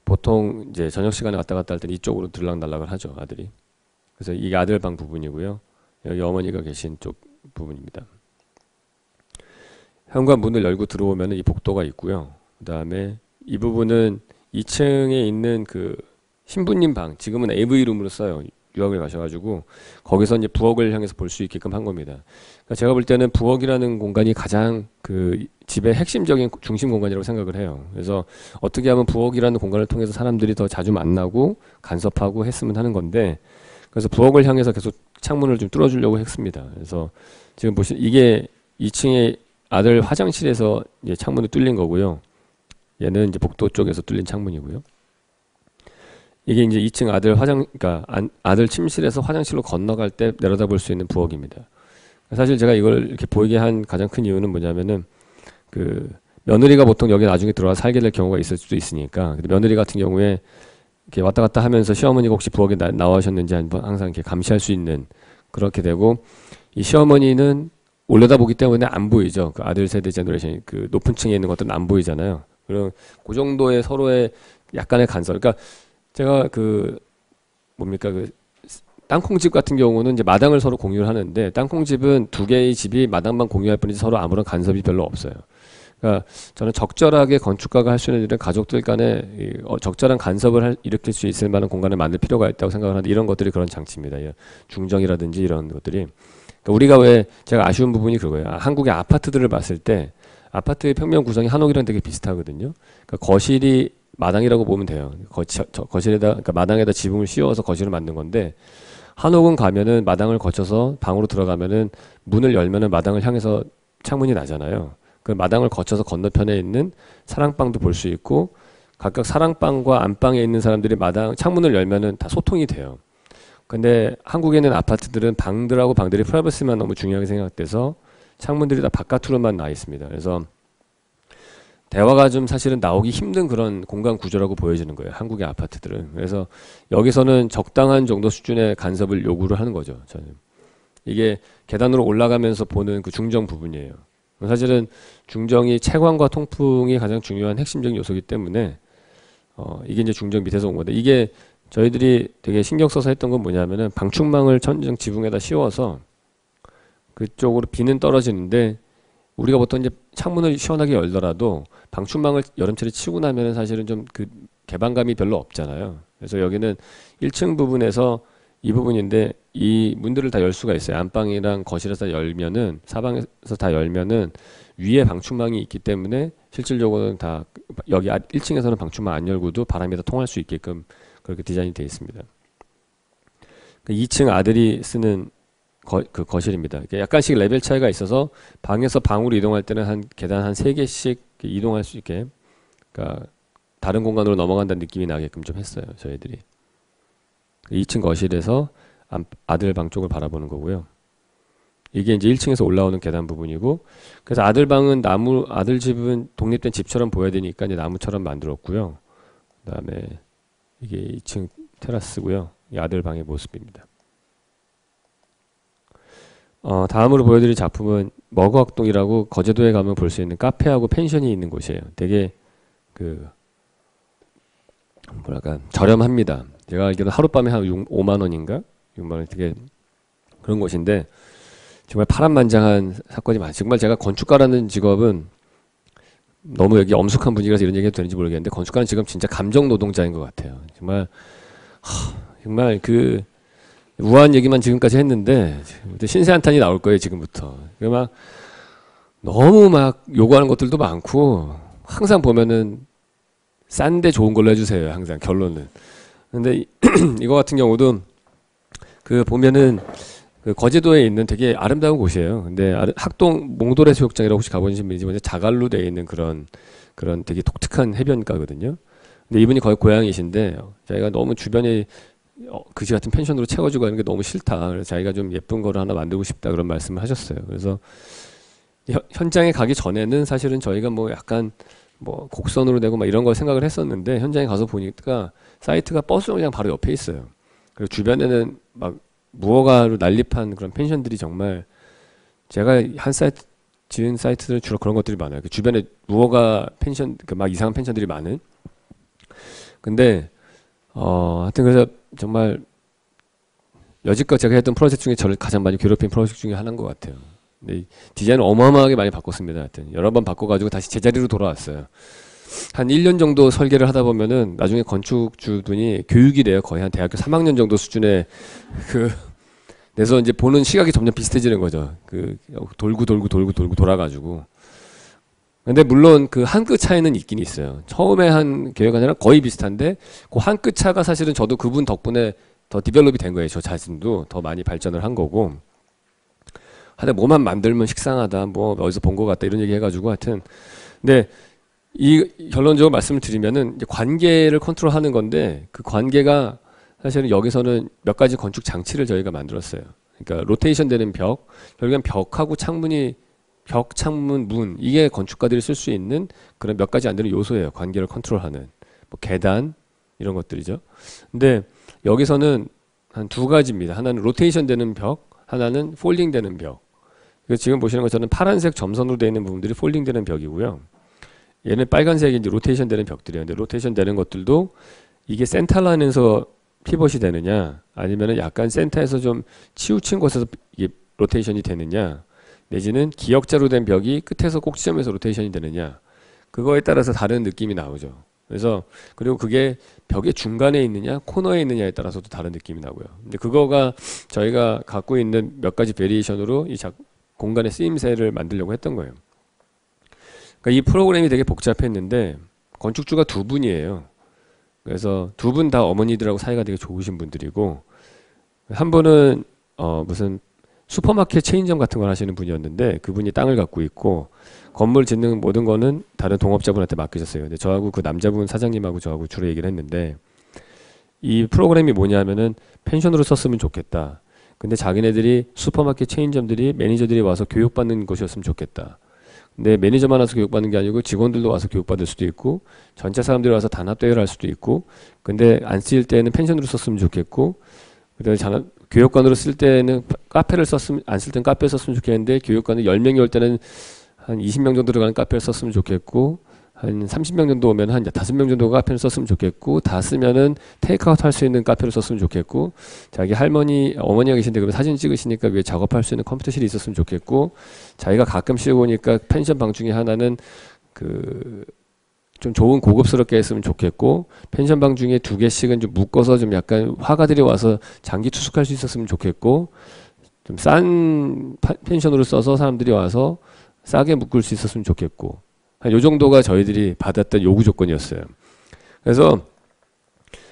보통 이제 저녁 시간에 왔다 갔다 할 때는 이쪽으로 들락날락을 하죠, 아들이. 그래서 이게 아들 방 부분이고요. 여기 어머니가 계신 쪽 부분입니다. 현관문을 열고 들어오면 이 복도가 있고요. 그 다음에 이 부분은 2층에 있는 그 신부님 방, 지금은 AV룸으로 써요. 유학을 가셔가지고 거기서 이제 부엌을 향해서 볼 수 있게끔 한 겁니다. 그러니까 제가 볼 때는 부엌이라는 공간이 가장 그 집의 핵심적인 중심 공간이라고 생각을 해요. 그래서 어떻게 하면 부엌이라는 공간을 통해서 사람들이 더 자주 만나고 간섭하고 했으면 하는 건데, 그래서 부엌을 향해서 계속 창문을 좀 뚫어주려고 했습니다. 그래서 지금 보시면 이게 2층에 아들 화장실에서 이제 창문이 뚫린 거고요. 얘는 이제 복도 쪽에서 뚫린 창문이고요. 이게 이제 2층 아들 그러니까 아들 침실에서 화장실로 건너갈 때 내려다볼 수 있는 부엌입니다. 사실 제가 이걸 이렇게 보이게 한 가장 큰 이유는 뭐냐면은 그 며느리가 보통 여기 나중에 들어와 살게 될 경우가 있을 수도 있으니까, 며느리 같은 경우에 이렇게 왔다 갔다 하면서 시어머니가 혹시 부엌에 나오셨는지 한번 항상 이렇게 감시할 수 있는, 그렇게 되고 이 시어머니는 올려다보기 때문에 안 보이죠. 그 아들 세대 제너레이션 그 높은 층에 있는 것들은 안 보이잖아요. 그럼 그 정도의 서로의 약간의 간섭. 그러니까 제가 그 뭡니까 그 땅콩집 같은 경우는 이제 마당을 서로 공유를 하는데, 땅콩집은 두 개의 집이 마당만 공유할 뿐이지 서로 아무런 간섭이 별로 없어요. 그러니까 저는 적절하게 건축가가 할 수 있는 일은 가족들 간에 적절한 간섭을 일으킬 수 있을 만한 공간을 만들 필요가 있다고 생각을 하는데, 이런 것들이 그런 장치입니다. 중정이라든지 이런 것들이. 그러니까 우리가 왜 제가 아쉬운 부분이 그거예요. 한국의 아파트들을 봤을 때 아파트의 평면 구성이 한옥이랑 되게 비슷하거든요. 그러니까 거실이 마당이라고 보면 돼요. 거실에다, 그러니까 마당에다 지붕을 씌워서 거실을 만든 건데, 한옥은 가면은 마당을 거쳐서 방으로 들어가면은 문을 열면은 마당을 향해서 창문이 나잖아요. 그 마당을 거쳐서 건너편에 있는 사랑방도 볼 수 있고, 각각 사랑방과 안방에 있는 사람들이 마당 창문을 열면은 다 소통이 돼요. 근데 한국에 있는 아파트들은 방들하고 방들이 프라이버시만 너무 중요하게 생각돼서 창문들이 다 바깥으로만 나 있습니다. 그래서 대화가 좀 사실은 나오기 힘든 그런 공간 구조라고 보여지는 거예요, 한국의 아파트들은. 그래서 여기서는 적당한 정도 수준의 간섭을 요구를 하는 거죠, 저는. 이게 계단으로 올라가면서 보는 그 중정 부분이에요. 사실은 중정이 채광과 통풍이 가장 중요한 핵심적인 요소이기 때문에 이게 이제 중정 밑에서 온 건데, 이게 저희들이 되게 신경 써서 했던 건 뭐냐면은 방충망을 천정 지붕에다 씌워서 그쪽으로 비는 떨어지는데 우리가 보통 이제 창문을 시원하게 열더라도 방충망을 여름철에 치고 나면은 사실은 좀 그 개방감이 별로 없잖아요. 그래서 여기는 1층 부분에서 이 부분인데 이 문들을 다 열 수가 있어요. 안방이랑 거실에서 열면은 사방에서 다 열면은 위에 방충망이 있기 때문에 실질적으로는 다 여기 1층에서는 방충망 안 열고도 바람이 다 통할 수 있게끔 그렇게 디자인이 되어 있습니다. 2층 아들이 쓰는 그 거실입니다. 약간씩 레벨 차이가 있어서 방에서 방으로 이동할 때는 한 계단 한 3개씩 이동할 수 있게, 그러니까 다른 공간으로 넘어간다는 느낌이 나게끔 좀 했어요. 저희들이 2층 거실에서 아들 방 쪽을 바라보는 거고요. 이게 이제 1층에서 올라오는 계단 부분이고, 그래서 아들 방은 아들 집은 독립된 집처럼 보여야 되니까 이제 나무처럼 만들었고요. 그다음에 이게 2층 테라스고요. 이 아들 방의 모습입니다. 다음으로 보여드릴 작품은 머그학동이라고 거제도에 가면 볼 수 있는 카페하고 펜션이 있는 곳이에요. 되게 그 뭐랄까 저렴합니다. 제가 알기로 하룻밤에 한 5만 원인가 6만 원, 되게 그런 곳인데 정말 파란만장한 사건이 많아요. 정말 제가 건축가라는 직업은 너무 여기 엄숙한 분위기라서 이런 얘기해도 되는지 모르겠는데, 건축가는 지금 진짜 감정 노동자인 것 같아요. 정말 그 우아한 얘기만 지금까지 했는데 신세 한탄이 나올 거예요, 지금부터. 막 너무 막 요구하는 것들도 많고, 항상 보면은 싼데 좋은 걸로 해주세요, 항상 결론은. 근데 이거 같은 경우도 그 보면은 그 거제도에 있는 되게 아름다운 곳이에요. 근데 학동 몽돌해수욕장이라고 혹시 가보신 분이지 먼저 자갈로 되어 있는 그런 되게 독특한 해변가거든요. 근데 이분이 거의 고향이신데 자기가 너무 주변에 그지 같은 펜션으로 채워주고 하는 게 너무 싫다. 그래서 자기가 좀 예쁜 거를 하나 만들고 싶다 그런 말씀을 하셨어요. 그래서 현장에 가기 전에는 사실은 저희가 뭐 약간 뭐 곡선으로 되고 막 이런 걸 생각을 했었는데, 현장에 가서 보니까 사이트가 버스 정류장 바로 옆에 있어요. 그리고 주변에는 막 무허가로 난립한 그런 펜션들이, 정말 제가 한 사이트 지은 사이트들은 주로 그런 것들이 많아요. 그 주변에 무허가 펜션, 그 막 이상한 펜션들이 많은. 근데 하여튼 그래서 정말 여지껏 제가 했던 프로젝트 중에 저를 가장 많이 괴롭힌 프로젝트 중에 하나인 것 같아요. 근데 디자인을 어마어마하게 많이 바꿨습니다. 하여튼 여러 번 바꿔가지고 다시 제자리로 돌아왔어요. 한 1년 정도 설계를 하다 보면은 나중에 건축주분이 교육이 돼요. 거의 한 대학교 3학년 정도 수준의 그래서 이제 보는 시각이 점점 비슷해지는 거죠. 그 돌고 돌아가지고. 근데 물론 그 한 끗 차이는 있긴 있어요. 처음에 한 계획안이랑 거의 비슷한데 그 한 끗 차가 사실은 저도 그분 덕분에 더 디벨롭이 된 거예요. 저 자신도 더 많이 발전을 한 거고. 하여튼 뭐만 만들면 식상하다, 뭐 어디서 본 것 같다 이런 얘기 해가지고 하여튼. 근데 이 결론적으로 말씀을 드리면은 이제 관계를 컨트롤하는 건데, 그 관계가 사실은 여기서는 몇 가지 건축 장치를 저희가 만들었어요. 그러니까 로테이션 되는 벽, 결국엔 벽하고 창문이, 벽, 창문, 문, 이게 건축가들이 쓸 수 있는 그런 몇 가지 안 되는 요소예요. 관계를 컨트롤하는. 뭐 계단 이런 것들이죠. 근데 여기서는 한 2가지입니다. 하나는 로테이션 되는 벽, 하나는 폴딩 되는 벽. 지금 보시는 것처럼 파란색 점선으로 되어 있는 부분들이 폴딩 되는 벽이고요. 얘는 빨간색이 이제 로테이션 되는 벽들이에요. 근데 로테이션 되는 것들도 이게 센터 라인에서 피벗이 되느냐, 아니면은 약간 센터에서 좀 치우친 곳에서 이게 로테이션이 되느냐, 내지는 기역자로 된 벽이 끝에서 꼭지점에서 로테이션이 되느냐, 그거에 따라서 다른 느낌이 나오죠. 그래서 그리고 그게 벽의 중간에 있느냐 코너에 있느냐에 따라서도 다른 느낌이 나고요. 근데 그거가 저희가 갖고 있는 몇 가지 베리에이션으로 이 공간의 쓰임새를 만들려고 했던 거예요. 그러니까 이 프로그램이 되게 복잡했는데 건축주가 2분이에요. 그래서 2분 다 어머니들하고 사이가 되게 좋으신 분들이고, 한 분은 무슨 슈퍼마켓 체인점 같은 걸 하시는 분이었는데 그분이 땅을 갖고 있고 건물 짓는 모든 거는 다른 동업자분한테 맡기셨어요. 근데 저하고 그 남자분 사장님하고 저하고 주로 얘기를 했는데, 이 프로그램이 뭐냐면은 펜션으로 썼으면 좋겠다. 근데 자기네들이 슈퍼마켓 체인점들이 매니저들이 와서 교육받는 곳이었으면 좋겠다. 근데 매니저만 와서 교육받는 게 아니고 직원들도 와서 교육받을 수도 있고 전체 사람들이 와서 단합대회를 할 수도 있고, 근데 안 쓰일 때는 펜션으로 썼으면 좋겠고, 그다음에 교육관으로 쓸 때는 카페를 썼으면, 안 쓸 때는 카페 썼으면 좋겠는데 교육관은 10명이 올 때는 한 20명 정도 들어가는 카페를 썼으면 좋겠고, 한 30명 정도 오면 한 5명 정도가 카페를 썼으면 좋겠고, 다 쓰면은 테이크아웃 할 수 있는 카페를 썼으면 좋겠고, 자기 할머니, 어머니가 계신데 그러면 사진 찍으시니까 위에 작업할 수 있는 컴퓨터실이 있었으면 좋겠고, 자기가 가끔씩 오니까 펜션 방 중에 하나는 그 좀 좋은 고급스럽게 했으면 좋겠고, 펜션 방 중에 2개씩은 좀 묶어서 좀 약간 화가들이 와서 장기 투숙할 수 있었으면 좋겠고, 좀 싼 펜션으로 써서 사람들이 와서 싸게 묶을 수 있었으면 좋겠고, 한 요 정도가 저희들이 받았던 요구 조건이었어요. 그래서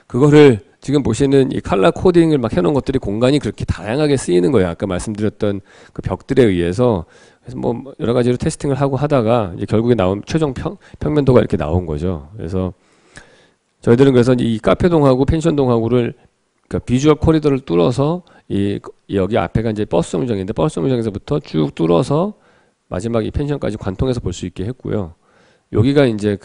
그거를 지금 보시는 이 칼라 코딩을 막 해놓은 것들이 공간이 그렇게 다양하게 쓰이는 거예요. 아까 말씀드렸던 그 벽들에 의해서. 그래서 뭐 여러 가지로 테스팅을 하고 하다가 이제 결국에 나온 최종 평면도가 이렇게 나온 거죠. 그래서 저희들은 그래서 이 카페동하고 펜션동하고를 그러니까 비주얼 코리도를 뚫어서 여기 앞에가 이제 버스 정류장인데 버스 정류장에서부터 쭉 뚫어서 마지막 이 펜션까지 관통해서 볼 수 있게 했고요. 여기가 이제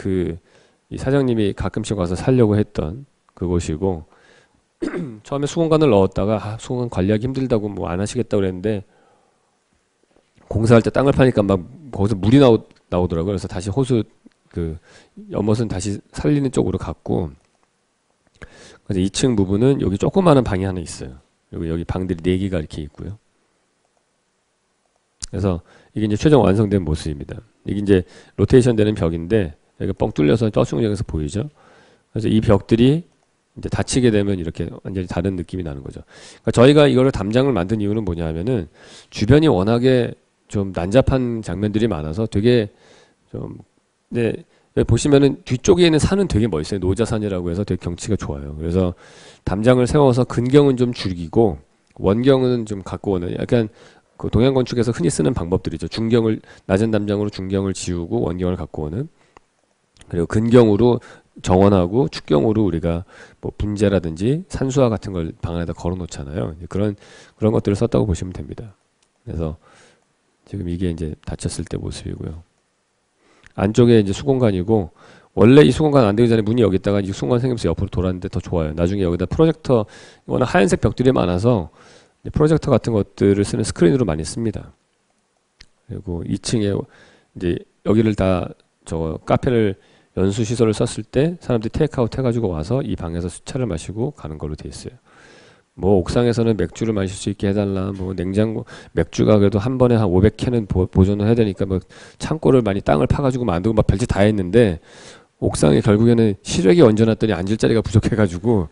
이 사장님이 가끔씩 와서 살려고 했던 그곳이고, 처음에 수공간을 넣었다가 수공간 관리하기 힘들다고 뭐 안 하시겠다고 그랬는데, 공사할 때 땅을 파니까 막 거기서 물이 나오더라고요. 그래서 다시 호수 연못은 다시 살리는 쪽으로 갔고, 그래서 2층 부분은 여기 조그마한 방이 하나 있어요. 여기 방들이 4개가 이렇게 있고요. 그래서 이게 이제 최종 완성된 모습입니다. 이게 이제 로테이션 되는 벽인데, 여기가 뻥 뚫려서 저승장에서 보이죠. 그래서 이 벽들이 이제 닫히게 되면 이렇게 완전히 다른 느낌이 나는 거죠. 그러니까 저희가 이거를 담장을 만든 이유는 뭐냐 하면은, 주변이 워낙에 좀 난잡한 장면들이 많아서 되게 좀, 네, 여기 보시면은 뒤쪽에 있는 산은 되게 멋있어요. 노자산이라고 해서 되게 경치가 좋아요. 그래서 담장을 세워서 근경은 좀 줄이고 원경은 좀 갖고 오는, 약간 그 동양 건축에서 흔히 쓰는 방법들이죠. 낮은 담장으로 중경을 지우고 원경을 갖고 오는, 그리고 근경으로 정원하고 축경으로 우리가 뭐 분재라든지 산수화 같은 걸 방 안에다 걸어 놓잖아요. 그런 것들을 썼다고 보시면 됩니다. 그래서 지금 이게 이제 닫혔을 때 모습이고요. 안쪽에 이제 수공간이고, 원래 이 수공간 안 되기 전에 문이 여기 있다가 이 수공간 생기면서 옆으로 돌았는데 더 좋아요. 나중에 여기다 프로젝터, 워낙 하얀색 벽들이 많아서 프로젝터 같은 것들을 쓰는 스크린으로 많이 씁니다. 그리고 2층에 이제 여기를 다 카페를 연수 시설을 썼을 때 사람들이 테이크아웃 해가지고 와서 이 방에서 차를 마시고 가는 걸로 돼 있어요. 뭐 옥상에서는 맥주를 마실 수 있게 해달라, 뭐 냉장고 맥주가 그래도 한 번에 한 500캔은 보존을 해야 되니까 뭐 창고를 많이 땅을 파가지고 만들고 막 별짓 다 했는데, 옥상에 결국에는 시래기 얹어놨더니 앉을 자리가 부족해가지고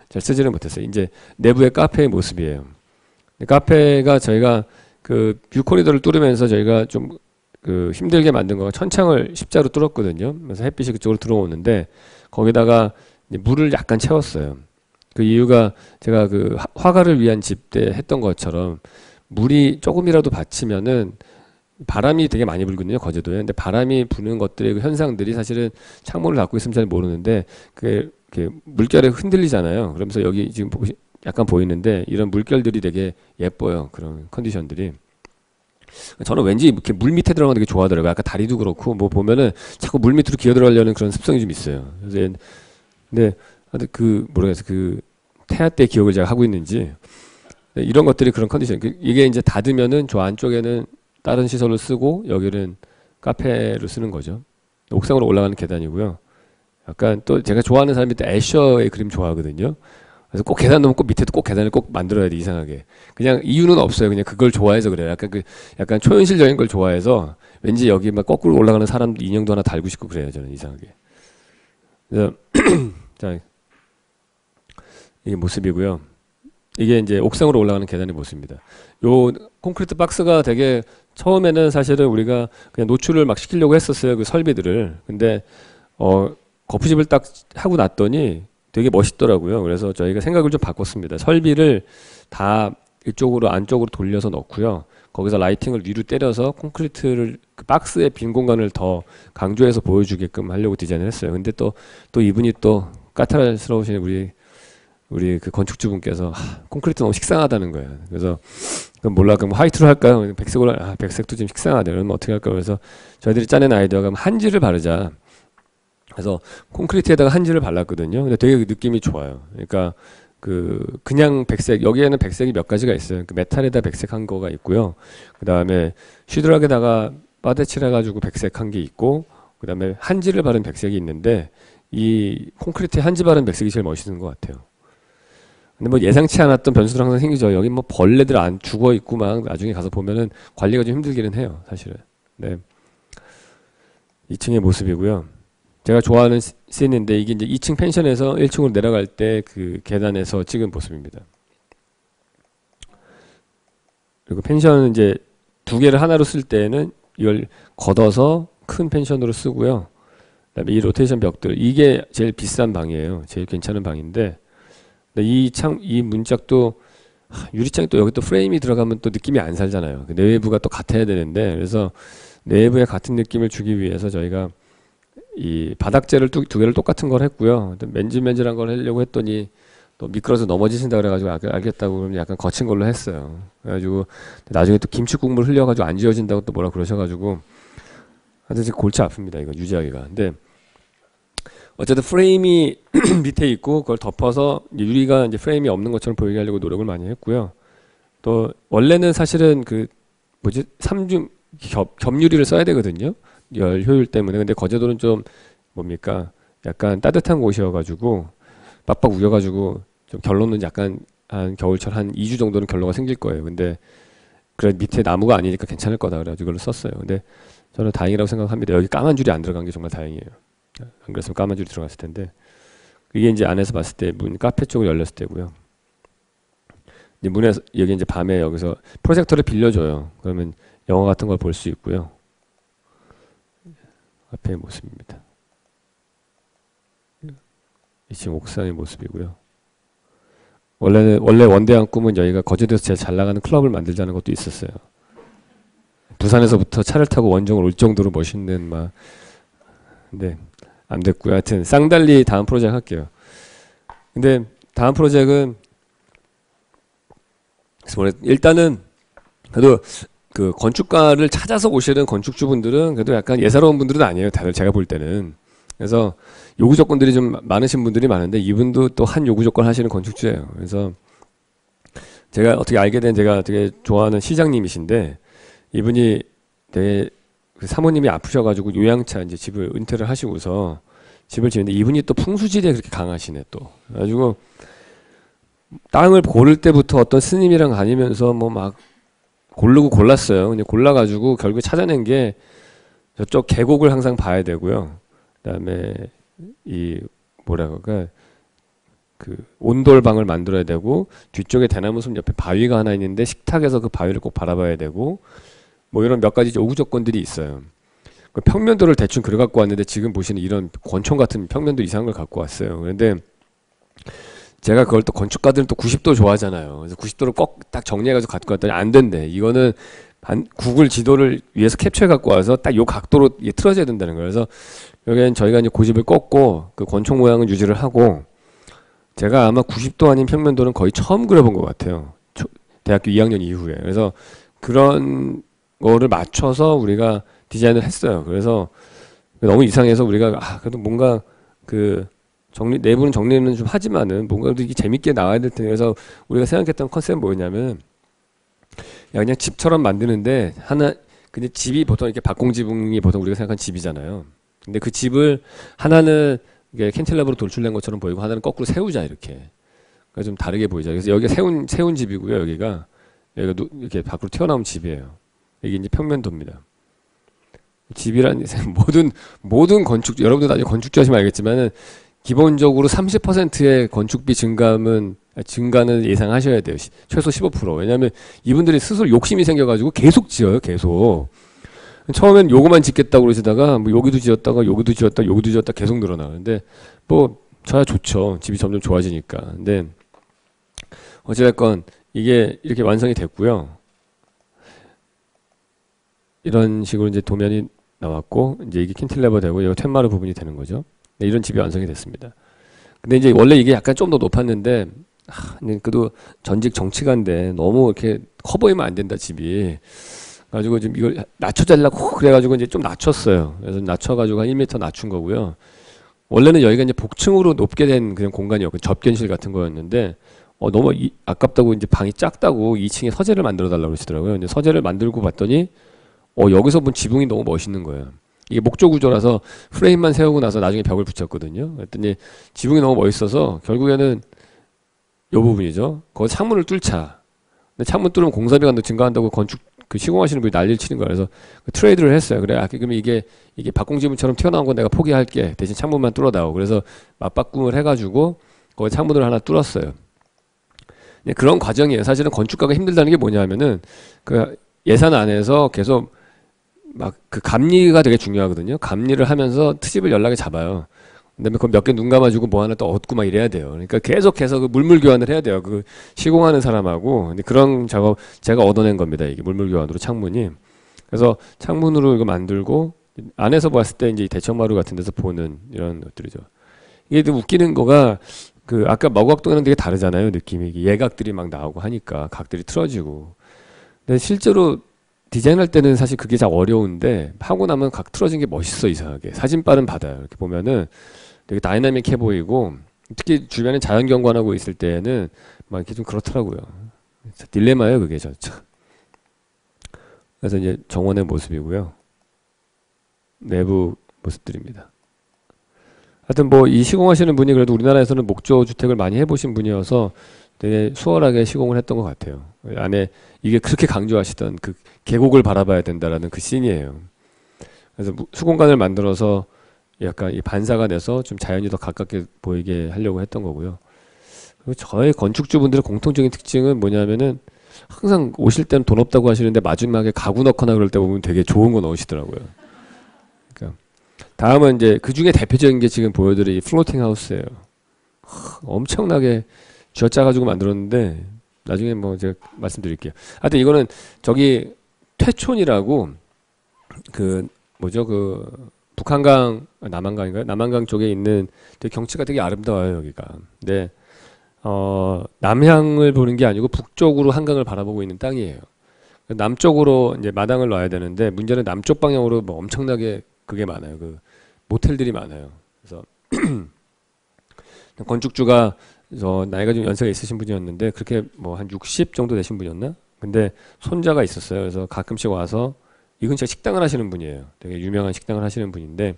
잘 쓰지를 못했어요. 이제 내부의 카페의 모습이에요. 카페가 저희가 그 뷰 코리도를 뚫으면서 저희가 좀 힘들게 만든 거가 천창을 십자로 뚫었거든요. 그래서 햇빛이 그쪽으로 들어오는데 거기다가 물을 약간 채웠어요. 그 이유가 제가 화가를 위한 집 때 했던 것처럼 물이 조금이라도 받치면은 바람이 되게 많이 불거든요, 거제도에. 근데 바람이 부는 것들의 그 현상들이 사실은 창문을 닫고 있으면 잘 모르는데 그게 물결에 흔들리잖아요. 그러면서 여기 지금 약간 보이는데 이런 물결들이 되게 예뻐요. 그런 컨디션들이. 저는 왠지 이렇게 물 밑에 들어가는 게 되게 좋아하더라고요. 아까 다리도 그렇고 뭐 보면은 자꾸 물 밑으로 기어 들어가려는 그런 습성이 좀 있어요. 그래서 근데 모르겠어요. 태아 때 기억을 제가 하고 있는지 이런 것들이 그런 컨디션. 이게 이제 닫으면은 저 안쪽에는 다른 시설을 쓰고 여기는 카페를 쓰는 거죠. 옥상으로 올라가는 계단이고요. 약간 또 제가 좋아하는 사람이 또 애셔의 그림 좋아하거든요. 그래서 꼭 계단 넘고 밑에도 꼭 계단을 꼭 만들어야 돼, 이상하게. 그냥 이유는 없어요. 그냥 그걸 좋아해서 그래요. 약간 초현실적인 걸 좋아해서 왠지 여기 막 거꾸로 올라가는 사람 인형도 하나 달고 싶고 그래요, 저는 이상하게. 그래서 자, 이게 모습이고요. 이게 이제 옥상으로 올라가는 계단의 모습입니다. 요 콘크리트 박스가 되게 처음에는 사실은 우리가 그냥 노출을 막 시키려고 했었어요, 그 설비들을. 근데 거푸집을 딱 하고 났더니 되게 멋있더라고요. 그래서 저희가 생각을 좀 바꿨습니다. 설비를 다 이쪽으로 안쪽으로 돌려서 넣고요. 거기서 라이팅을 위로 때려서 콘크리트를 그 박스의 빈 공간을 더 강조해서 보여주게끔 하려고 디자인을 했어요. 근데 또 이분이 또 까탈스러우신 우리 그 건축주분께서 콘크리트 너무 식상하다는 거예요. 그래서 그럼 몰라, 그럼 화이트로 할까요? 백색으로, 백색도 좀 식상하네. 그러면 어떻게 할까? 그래서 저희들이 짜낸 아이디어가 한지를 바르자. 그래서 콘크리트에다가 한지를 발랐거든요. 근데 되게 느낌이 좋아요. 그러니까 그냥 백색, 여기에는 백색이 몇 가지가 있어요. 그 메탈에다 백색한 거가 있고요. 그 다음에 쉬드락에다가 바데칠 해가지고 백색한 게 있고, 그다음에 한지를 바른 백색이 있는데 이 콘크리트에 한지 바른 백색이 제일 멋있는 것 같아요. 근데 뭐 예상치 않았던 변수들 항상 생기죠. 여기 뭐 벌레들 안 죽어 있고 막 나중에 가서 보면은 관리가 좀 힘들기는 해요, 사실은. 네. 2층의 모습이고요. 제가 좋아하는 씬인데 이게 이제 2층 펜션에서 1층으로 내려갈 때 그 계단에서 찍은 모습입니다. 그리고 펜션은 이제 두 개를 하나로 쓸 때는 이걸 걷어서 큰 펜션으로 쓰고요. 그다음에 이 로테이션 벽들 이게 제일 비싼 방이에요. 제일 괜찮은 방인데 이 문짝도 유리창이 또 여기 또 프레임이 들어가면 또 느낌이 안 살잖아요. 그 내부가 또 같아야 되는데 그래서 내부에 같은 느낌을 주기 위해서 저희가 이 바닥재를 두 개를 똑같은 걸 했고요. 맨질맨질한 걸 하려고 했더니 또 미끄러서 넘어지신다 그래가지고 알겠다고 그러면 약간 거친 걸로 했어요. 그래가지고 나중에 또 김치국물 흘려가지고 안 지워진다고 또 뭐라 그러셔가지고 하여튼 골치 아픕니다. 이거 유지하기가. 근데 어쨌든 프레임이 밑에 있고 그걸 덮어서 유리가 이제 프레임이 없는 것처럼 보이게 하려고 노력을 많이 했고요. 또 원래는 사실은 그 뭐지 삼중 겹유리를 써야 되거든요. 열 효율 때문에. 근데 거제도는 좀 뭡니까 약간 따뜻한 곳이어가지고 빡빡 우겨가지고 좀 결론은 약간 한 겨울철 한 2주 정도는 결로가 생길 거예요. 근데 그래 밑에 나무가 아니니까 괜찮을 거다 그래가지고 이걸로 썼어요. 근데 저는 다행이라고 생각합니다. 여기 까만 줄이 안 들어간 게 정말 다행이에요. 안 그랬으면 까만 줄이 들어갔을 텐데 이게 이제 안에서 봤을 때 문 카페 쪽으로 열렸을 때고요. 이제 문에서 여기 이제 밤에 여기서 프로젝터를 빌려줘요. 그러면 영화 같은 걸 볼 수 있고요. 앞의 모습입니다. 이 지금 옥상의 모습이고요. 원래 원대한 꿈은 여기가 거제도에서 제일 잘 나가는 클럽을 만들자는 것도 있었어요. 부산에서부터 차를 타고 원정을 올 정도로 멋있는 막 근데 안 됐고요. 하여튼 쌍달리 다음 프로젝트 할게요. 근데 다음 프로젝트는 일단은 그래도 그 건축가를 찾아서 오시는 건축주분들은 그래도 약간 예사로운 분들은 아니에요. 다들 제가 볼 때는. 그래서 요구 조건들이 좀 많으신 분들이 많은데 이분도 또 한 요구 조건 하시는 건축주예요. 그래서 제가 어떻게 알게 된 제가 되게 좋아하는 시장님이신데 이분이 되게 그 사모님이 아프셔가지고 요양차 이제 집을 은퇴를 하시고서 집을 지는데 이분이 또 풍수지리에 그렇게 강하시네 또. 그래가지고 땅을 고를 때부터 어떤 스님이랑 다니면서 뭐 막 고르고 골랐어요. 그냥 골라가지고 결국에 찾아낸 게 저쪽 계곡을 항상 봐야 되고요. 그다음에 이 뭐라 그럴까 그 온돌방을 만들어야 되고 뒤쪽에 대나무 숲 옆에 바위가 하나 있는데 식탁에서 그 바위를 꼭 바라봐야 되고 뭐 이런 몇 가지 요구 조건들이 있어요. 그 평면도를 대충 그려 갖고 왔는데 지금 보시는 이런 권총 같은 평면도 이상한 걸 갖고 왔어요. 그런데 제가 그걸 또 건축가들은 또 90도 좋아하잖아요. 그래서 90도를 꼭 딱 정리해가지고 갖고 왔더니 안 된대. 이거는 구글 지도를 위에서 캡처해 갖고 와서 딱 요 각도로 틀어져야 된다는 거예요. 그래서 여기는 저희가 이제 고집을 꺾고 그 권총 모양은 유지를 하고 제가 아마 90도 아닌 평면도는 거의 처음 그려본 것 같아요. 대학교 2학년 이후에. 그래서 그런 거를 맞춰서 우리가 디자인을 했어요. 그래서 너무 이상해서 우리가 그래도 뭔가 그 내부는 정리는 좀 하지만은 뭔가 이게 재밌게 나와야 될 텐데 그래서 우리가 생각했던 컨셉은 뭐였냐면 그냥 집처럼 만드는데 근데 집이 보통 이렇게 박공지붕이 보통 우리가 생각한 집이잖아요. 근데 그 집을 하나는 이게 캔틸러버로 돌출된 것처럼 보이고 하나는 거꾸로 세우자 이렇게. 그러니까 좀 다르게 보이죠. 그래서 여기가 세운 집이고요. 여기가 이렇게 밖으로 튀어나온 집이에요. 이게 이제 평면도입니다. 집이란 모든 건축 여러분들 나중에 건축주 하시면 알겠지만은 기본적으로 30%의 건축비 증가는 예상하셔야 돼요. 최소 15%. 왜냐하면 이분들이 스스로 욕심이 생겨가지고 계속 지어요. 계속. 처음엔 요거만 짓겠다고 그러시다가 뭐 여기도 지었다가 여기도 지었다 여기도 지었다 계속 늘어나는데 뭐 저야 좋죠. 집이 점점 좋아지니까. 근데 어찌됐건 이게 이렇게 완성이 됐고요. 이런 식으로 이제 도면이 나왔고 이제 이게 캔틸레버 되고 이거 텐마르 부분이 되는 거죠. 네, 이런 집이 완성이 됐습니다. 근데 이제 원래 이게 약간 좀 더 높았는데 그래도 전직 정치가인데 너무 이렇게 커 보이면 안 된다 집이. 가지고 지금 이걸 낮춰달라고 그래가지고 이제 좀 낮췄어요. 그래서 낮춰가지고 한 1m 낮춘 거고요. 원래는 여기가 이제 복층으로 높게 된 그냥 공간이었고 접견실 같은 거였는데 너무 아깝다고 이제 방이 작다고 2층에 서재를 만들어 달라고 그러시더라고요. 이제 서재를 만들고 봤더니 여기서 본 지붕이 너무 멋있는 거예요. 이게 목조 구조라서 프레임만 세우고 나서 나중에 벽을 붙였거든요. 그랬더니 지붕이 너무 멋있어서 결국에는 이 부분이죠. 거기 창문을 뚫자. 근데 창문 뚫으면 공사비가 증가한다고 건축 그 시공하시는 분이 난리를 치는 거예요. 그래서 트레이드를 했어요. 그래, 그러면 이게 박공지문처럼 튀어나온 건 내가 포기할게. 대신 창문만 뚫어다오. 그래서 맞바꿈을 해가지고 거기 창문을 하나 뚫었어요. 그런 과정이에요. 사실은 건축가가 힘들다는 게 뭐냐면은 그 예산 안에서 계속 막 그 감리가 되게 중요하거든요. 감리를 하면서 트집을 연락에 잡아요. 그다음에 그거 몇 개 눈 감아주고 뭐 하나 또 얻고 막 이래야 돼요. 그러니까 계속해서 그 물물 교환을 해야 돼요. 그 시공하는 사람하고. 근데 그런 작업 제가 얻어낸 겁니다. 이게 물물 교환으로 창문이. 그래서 창문으로 이거 만들고 안에서 봤을 때 이제 대청마루 같은 데서 보는 이런 것들이죠. 이게 좀 웃기는 거가 그 아까 마구각동이랑 되게 다르잖아요. 느낌이 예각들이 막 나오고 하니까 각들이 틀어지고. 근데 실제로 디자인할 때는 사실 그게 참 어려운데 하고 나면 각 틀어진 게 멋있어 이상하게. 사진빨은 받아요. 이렇게 보면은 되게 다이나믹해 보이고 특히 주변에 자연 경관하고 있을 때는 막 이렇게 좀 그렇더라고요. 딜레마예요 그게 진짜. 그래서 이제 정원의 모습이고요. 내부 모습들입니다. 하여튼 뭐 이 시공하시는 분이 그래도 우리나라에서는 목조 주택을 많이 해보신 분이어서 되게 수월하게 시공을 했던 것 같아요. 안에 이게 그렇게 강조하시던 그 계곡을 바라봐야 된다라는 그 씬이에요. 그래서 수공간을 만들어서 약간 이 반사가 돼서 좀 자연이 더 가깝게 보이게 하려고 했던 거고요. 그리고 저희 건축주분들의 공통적인 특징은 뭐냐면은 항상 오실 때는 돈 없다고 하시는데 마지막에 가구 넣거나 그럴 때 보면 되게 좋은 거 넣으시더라고요. 그러니까 다음은 이제 그 중에 대표적인 게 지금 보여드린 이 플로팅 하우스예요. 엄청나게 쥐어짜가지고 만들었는데 나중에 뭐 제가 말씀드릴게요. 하여튼 이거는 저기 퇴촌이라고 그 뭐죠 그 북한강 남한강인가요? 남한강 쪽에 있는 되게 경치가 되게 아름다워요 여기가. 근데 남향을 보는 게 아니고 북쪽으로 한강을 바라보고 있는 땅이에요. 남쪽으로 이제 마당을 놔야 되는데 문제는 남쪽 방향으로 뭐 엄청나게 그게 많아요. 그 모텔들이 많아요. 그래서 건축주가 나이가 좀 연세가 있으신 분이었는데 그렇게 뭐 한 60 정도 되신 분이었나? 근데 손자가 있었어요. 그래서 가끔씩 와서 이 근처에 식당을 하시는 분이에요. 되게 유명한 식당을 하시는 분인데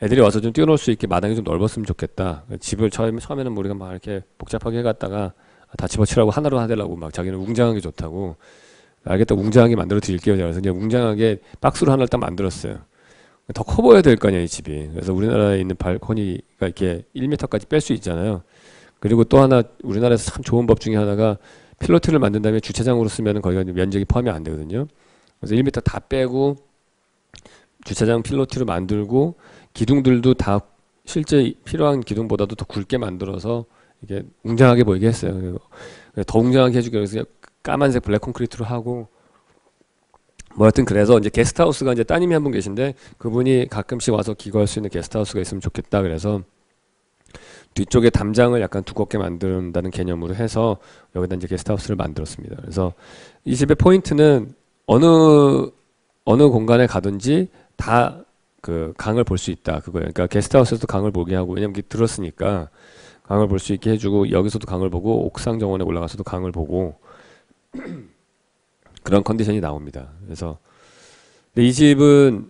애들이 와서 좀 뛰어놀 수 있게 마당이 좀 넓었으면 좋겠다. 집을 처음에는 우리가 막 이렇게 복잡하게 해갔다가 다 집어치라고 하나로 하려고 막 자기는 웅장한 게 좋다고. 알겠다, 웅장하게 만들어 드릴게요. 그래서 그냥 웅장하게 박스로 하나를 딱 만들었어요. 더 커 보여야 될 거 아니야 이 집이. 그래서 우리나라에 있는 발코니가 이렇게 1m까지 뺄 수 있잖아요. 그리고 또 하나 우리나라에서 참 좋은 법 중에 하나가 필로티를 만든 다음에 주차장으로 쓰면 거기가 면적이 포함이 안 되거든요. 그래서 1m 다 빼고 주차장 필로티로 만들고 기둥들도 다 실제 필요한 기둥보다도 더 굵게 만들어서 이게 웅장하게 보이게 했어요. 그리고 더 웅장하게 해주기 위해서 까만색 블랙 콘크리트로 하고 뭐 하여튼 그래서 이제 게스트하우스가 이제 따님이 한 분 계신데 그분이 가끔씩 와서 기거할 수 있는 게스트하우스가 있으면 좋겠다 그래서 뒤쪽에 담장을 약간 두껍게 만든다는 개념으로 해서 여기다 이제 게스트하우스를 만들었습니다. 그래서 이 집의 포인트는 어느 공간에 가든지 다 그 강을 볼 수 있다 그거예요. 그러니까 게스트하우스에서도 강을 보게 하고 왜냐면 들었으니까 강을 볼 수 있게 해주고 여기서도 강을 보고 옥상 정원에 올라가서도 강을 보고 그런 컨디션이 나옵니다. 그래서 근데 이 집은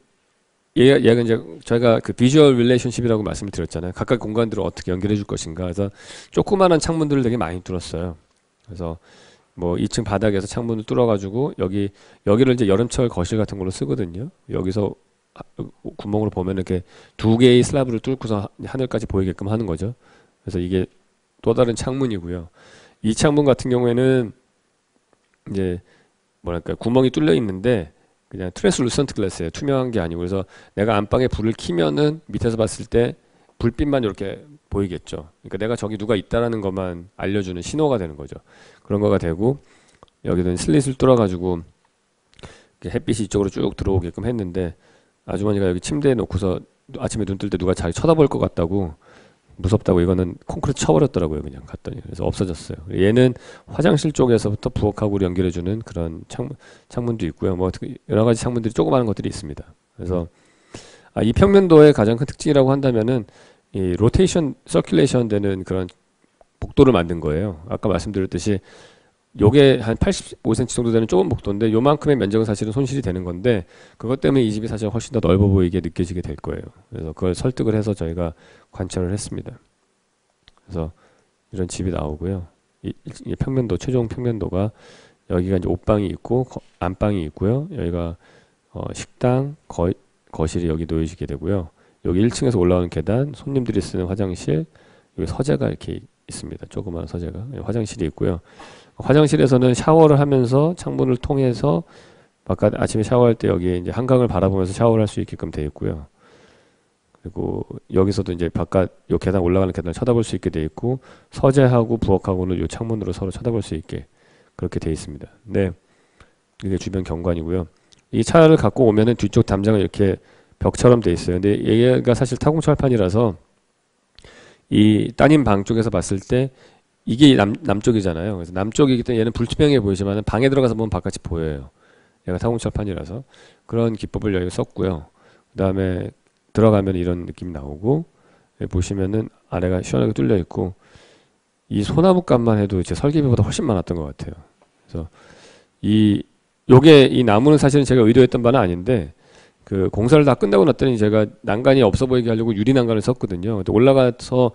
얘가 이제 저희가 그 비주얼 릴레이션십이라고 말씀을 드렸잖아요. 각각 공간들을 어떻게 연결해 줄 것인가. 그래서 조그마한 창문들을 되게 많이 뚫었어요. 그래서 뭐 2층 바닥에서 창문을 뚫어가지고 여기를 이제 여름철 거실 같은 걸로 쓰거든요. 여기서 구멍으로 보면 이렇게 두 개의 슬라브를 뚫고서 하늘까지 보이게끔 하는 거죠. 그래서 이게 또 다른 창문이고요. 이 창문 같은 경우에는 이제 뭐랄까 구멍이 뚫려 있는데 그냥 트랜스루센트 글라스예요. 투명한 게 아니고 그래서 내가 안방에 불을 켜면은 밑에서 봤을 때 불빛만 이렇게 보이겠죠. 그러니까 내가 저기 누가 있다라는 것만 알려주는 신호가 되는 거죠. 그런 거가 되고 여기는 슬릿을 뚫어가지고 햇빛이 이쪽으로 쭉 들어오게끔 했는데 아주머니가 여기 침대에 놓고서 아침에 눈 뜰 때 누가 자기 쳐다볼 것 같다고 무섭다고 이거는 콘크리트 쳐버렸더라고요. 그냥 갔더니 그래서 없어졌어요. 얘는 화장실 쪽에서부터 부엌하고 연결해주는 그런 창문도 있고요. 뭐 여러 가지 창문들이 조그마한 것들이 있습니다. 그래서 이 평면도의 가장 큰 특징이라고 한다면은 이 로테이션, 서큘레이션 되는 그런 복도를 만든 거예요. 아까 말씀드렸듯이 요게 한 85cm 정도 되는 좁은 복도인데 요만큼의 면적은 사실은 손실이 되는 건데 그것 때문에 이 집이 사실 훨씬 더 넓어 보이게 느껴지게 될 거예요. 그래서 그걸 설득을 해서 저희가 관철을 했습니다. 그래서 이런 집이 나오고요. 이 평면도 최종 평면도가 여기가 이제 옷방이 있고 안방이 있고요. 여기가 식당, 거실이 여기 놓여지게 되고요. 여기 1층에서 올라오는 계단, 손님들이 쓰는 화장실, 여기 서재가 이렇게 있습니다. 조그마한 서재가 화장실이 있고요. 화장실에서는 샤워를 하면서 창문을 통해서 바깥 아침에 샤워할 때 여기에 이제 한강을 바라보면서 샤워를 할 수 있게끔 되어 있고요. 그리고 여기서도 이제 바깥 요 계단 올라가는 계단을 쳐다볼 수 있게 되어 있고 서재하고 부엌하고는 요 창문으로 서로 쳐다볼 수 있게 그렇게 되어 있습니다. 네, 이게 주변 경관이고요. 이 차를 갖고 오면은 뒤쪽 담장은 이렇게 벽처럼 되어 있어요. 근데 얘가 사실 타공철판이라서 이 따님 방 쪽에서 봤을 때 이게 남쪽이잖아요. 그래서 남쪽이기 때문에 얘는 불투명해 보이지만 방에 들어가서 보면 바깥이 보여요. 얘가 타공철판이라서 그런 기법을 여기 썼고요. 그 다음에 들어가면 이런 느낌이 나오고 여기 보시면은 아래가 시원하게 뚫려 있고 이 소나무값만 해도 제 설계비보다 훨씬 많았던 것 같아요. 그래서 요게 이 나무는 사실은 제가 의도했던 바는 아닌데 그 공사를 다 끝나고 났더니 제가 난간이 없어 보이게 하려고 유리 난간을 썼거든요. 근데 올라가서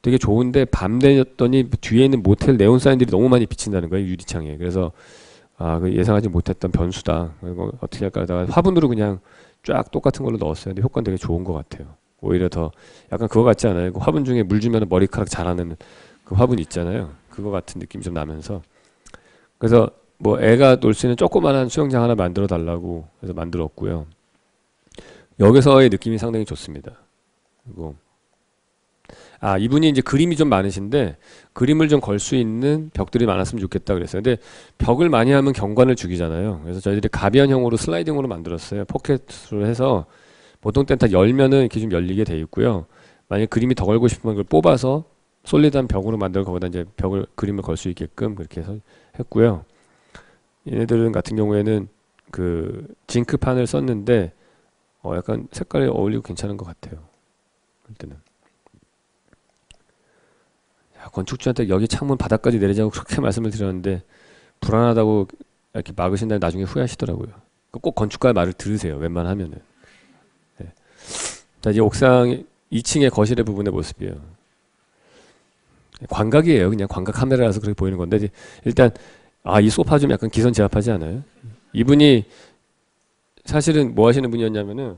되게 좋은데 밤 되었더니 뒤에 있는 모텔 네온 사인들이 너무 많이 비친다는 거예요, 유리창에. 그래서 그 예상하지 못했던 변수다. 그리고 어떻게 할까 하다가 화분으로 그냥 쫙 똑같은 걸로 넣었어요. 근데 효과는 되게 좋은 것 같아요. 오히려 더 약간 그거 같지 않아요? 그 화분 중에 물 주면 머리카락 자라는 그 화분 있잖아요. 그거 같은 느낌이 좀 나면서 그래서 뭐 애가 놀 수 있는 조그만한 수영장 하나 만들어 달라고 해서 만들었고요. 여기서의 느낌이 상당히 좋습니다. 그리고 이분이 이제 그림이 좀 많으신데 그림을 좀 걸 수 있는 벽들이 많았으면 좋겠다 그랬어요. 근데 벽을 많이 하면 경관을 죽이잖아요. 그래서 저희들이 가변형으로 슬라이딩으로 만들었어요. 포켓으로 해서 보통 때는 다 열면은 이렇게 좀 열리게 돼 있고요. 만약에 그림이 더 걸고 싶으면 그걸 뽑아서 솔리드한 벽으로 만들어 거기다 이제 그림을 걸 수 있게끔 그렇게 해서 했고요. 얘네들은 같은 경우에는 그 징크판을 썼는데 약간 색깔이 어울리고 괜찮은 것 같아요. 그때는 건축주한테 여기 창문 바닥까지 내리자고 그렇게 말씀을 드렸는데 불안하다고 이렇게 막으신다니 나중에 후회하시더라고요. 꼭 건축가의 말을 들으세요. 웬만하면은. 네. 자, 이제 옥상 2층의 거실의 부분의 모습이에요. 광각이에요. 그냥 광각 카메라라서 그렇게 보이는 건데 일단 이 소파 좀 약간 기선제압하지 않아요? 이분이 사실은 뭐 하시는 분이었냐면은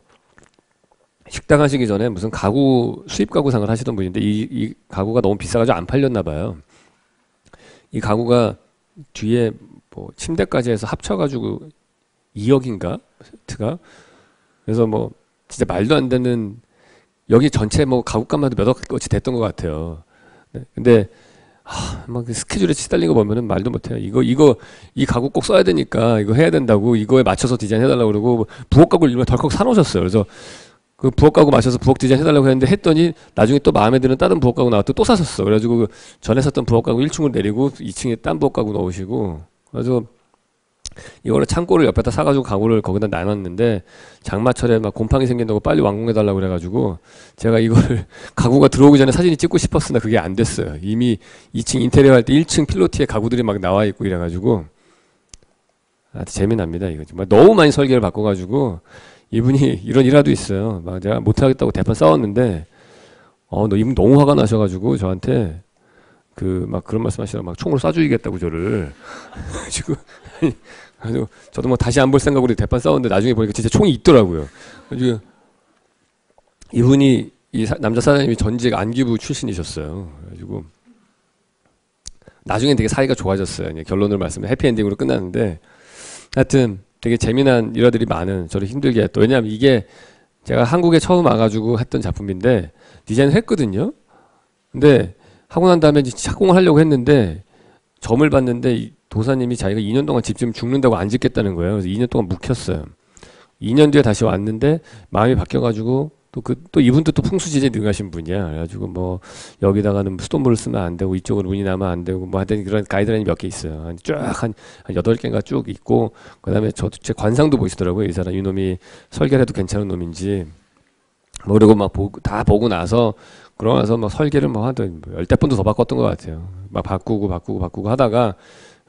식당 하시기 전에 무슨 가구 수입 가구상을 하시던 분인데 이 가구가 너무 비싸가지고 안 팔렸나 봐요. 이 가구가 뒤에 뭐 침대까지 해서 합쳐가지고 2억인가 세트가. 그래서 뭐 진짜 말도 안 되는 여기 전체 뭐 가구값만 해도 몇 억어치 됐던 것 같아요. 네. 근데 막 스케줄에 시달린 거 보면은 말도 못해요. 이 가구 꼭 써야 되니까 이거 해야 된다고 이거에 맞춰서 디자인 해달라고 그러고 부엌 가구를 일부러 덜컥 사놓으셨어요. 그래서 그 부엌 가구 맞춰서 부엌 디자인 해달라고 했더니 나중에 또 마음에 드는 다른 부엌 가구 나왔더니 또 사셨어. 그래가지고 그 전에 샀던 부엌 가구 1층으로 내리고 2층에 딴 부엌 가구 넣으시고 그래서 이거를 창고를 옆에다 사가지고 가구를 거기다 나눴는데 장마철에 막 곰팡이 생긴다고 빨리 완공해달라고 그래가지고 제가 이거를 가구가 들어오기 전에 사진이 찍고 싶었으나 그게 안 됐어요. 이미 2층 인테리어 할 때 1층 필로티에 가구들이 막 나와 있고 이래가지고 재미납니다. 이거 정말 너무 많이 설계를 바꿔가지고 이분이 이런 일화도 있어요. 막 제가 못하겠다고 대판 싸웠는데 이분 너무 화가 나셔가지고 저한테 막 그런 말씀하시라고 막 총으로 쏴주겠다고 저를 지금 그래서 저도 뭐 다시 안 볼 생각으로 대판 싸웠는데 나중에 보니까 진짜 총이 있더라고요. 그래서 이분이 남자 사장님이 전직 안기부 출신이셨어요. 그래가지고 나중엔 되게 사이가 좋아졌어요. 결론을 말씀해 해피엔딩으로 끝났는데 하여튼 되게 재미난 일화들이 많은 저를 힘들게 했던 왜냐하면 이게 제가 한국에 처음 와가지고 했던 작품인데 디자인을 했거든요. 근데 하고 난 다음에 착공을 하려고 했는데 점을 봤는데 이 도사님이 자기가 2년 동안 집 지으면 죽는다고 안 짓겠다는 거예요. 그래서 2년 동안 묵혔어요. 2년 뒤에 다시 왔는데 마음이 바뀌어가지고 또 이분도 또 풍수지리에 능하신 분이야. 그래가지고 뭐 여기다가는 수돗물을 쓰면 안 되고 이쪽으로 문이 나면 안 되고 뭐 하여튼 그런 가이드라인이 몇 개 있어요. 쫙 한 8개인가 쭉 있고 그다음에 제 관상도 보시더라고요. 이 사람 이놈이 설계를 해도 괜찮은 놈인지 뭐 그리고 막 다 보고 나서 그러고 나서 막 설계를 뭐 하던 10번도 더 바꿨던 것 같아요. 막 바꾸고 하다가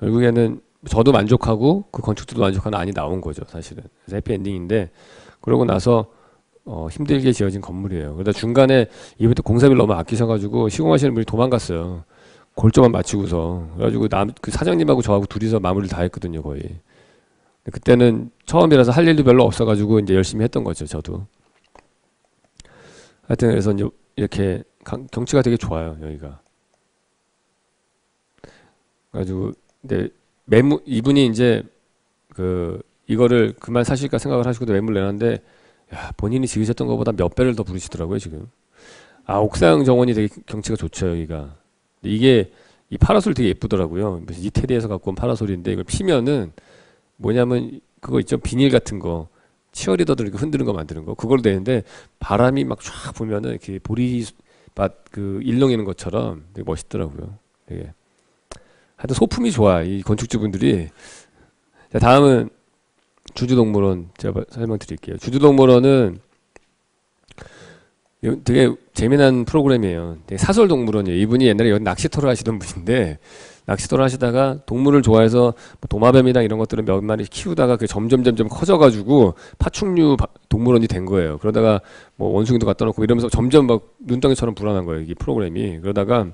결국에는 저도 만족하고 그 건축주도 만족하는 안이 나온 거죠, 사실은. 그래서 해피엔딩인데 그러고 나서 힘들게 지어진 건물이에요. 그러다 중간에 이번에 공사비를 너무 아끼셔가지고 시공하시는 분이 도망갔어요. 골조만 맞추고서. 그래가지고 그 사장님하고 저하고 둘이서 마무리를 다 했거든요, 거의. 그때는 처음이라서 할 일도 별로 없어가지고 이제 열심히 했던 거죠, 저도. 하여튼 그래서 이제 이렇게 경치가 되게 좋아요, 여기가. 그래가지고 근데 이분이 이제 이거를 그만 사실까 생각을 하시고 매물 내놨는데 야, 본인이 지으셨던 것보다 몇 배를 더 부르시더라고요, 지금. 옥상 정원이 되게 경치가 좋죠, 여기가. 근데 이게 이 파라솔 되게 예쁘더라고요. 이태리에서 갖고 온 파라솔인데 이걸 피면은 뭐냐면 그거 있죠, 비닐 같은 거 치어리더들 이렇게 흔드는 거 만드는 거 그걸로 되는데 바람이 막 쫙 불면은 이렇게 보리밭 그 일렁이는 것처럼 되게 멋있더라고요. 되게 하여튼 소품이 좋아, 이 건축주분들이. 자, 다음은 주주동물원 제가 설명드릴게요. 주주동물원은 되게 재미난 프로그램이에요. 되게 사설동물원이에요. 이분이 옛날에 여기 낚시터를 하시던 분인데 낚시터를 하시다가 동물을 좋아해서 뭐 도마뱀이나 이런 것들을 몇 마리 키우다가 그 점점 커져가지고 파충류 동물원이 된 거예요. 그러다가 뭐 원숭이도 갖다 놓고 이러면서 점점 막 눈덩이처럼 불어난 거예요, 이 프로그램이. 그러다가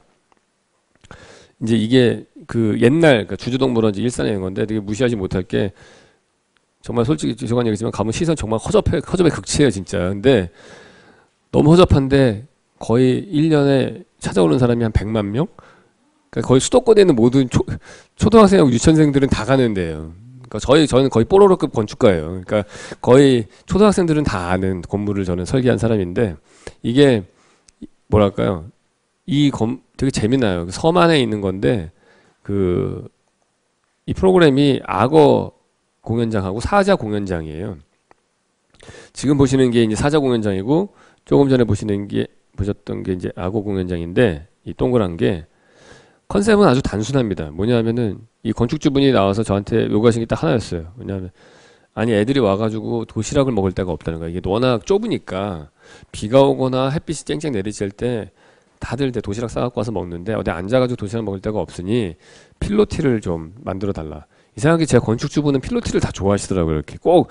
이제 이게 그 옛날 주주동물원 일산에 있는 건데 되게 무시하지 못할 게 정말 솔직히 죄송한 얘기지만 가면 시선 정말 허접의 극치예요, 진짜. 근데 너무 허접한데 거의 1년에 찾아오는 사람이 한 100만 명? 그러니까 거의 수도권에 있는 모든 초등학생하고 유치원생들은 다 가는 데예요. 그러니까 저는 거의 뽀로로급 건축가예요. 그러니까 거의 초등학생들은 다 아는 건물을 저는 설계한 사람인데 이게 뭐랄까요? 되게 재미나요. 섬 안에 있는 건데 이 프로그램이 악어 공연장하고 사자 공연장이에요. 지금 보시는 게 이제 사자 공연장이고 조금 전에 보셨던 게 이제 악어 공연장인데 이 동그란 게 컨셉은 아주 단순합니다. 뭐냐면은 이 건축주분이 나와서 저한테 요구하신 게 딱 하나였어요. 왜냐하면 아니 애들이 와가지고 도시락을 먹을 데가 없다는 거야. 이게 워낙 좁으니까 비가 오거나 햇빛이 쨍쨍 내리칠 때 다들 이제 도시락 싸갖고 와서 먹는데 어디 앉아가지고 도시락 먹을 데가 없으니 필로티를 좀 만들어 달라. 이상하게 제 건축주분은 필로티를 다 좋아하시더라고요. 이렇게 꼭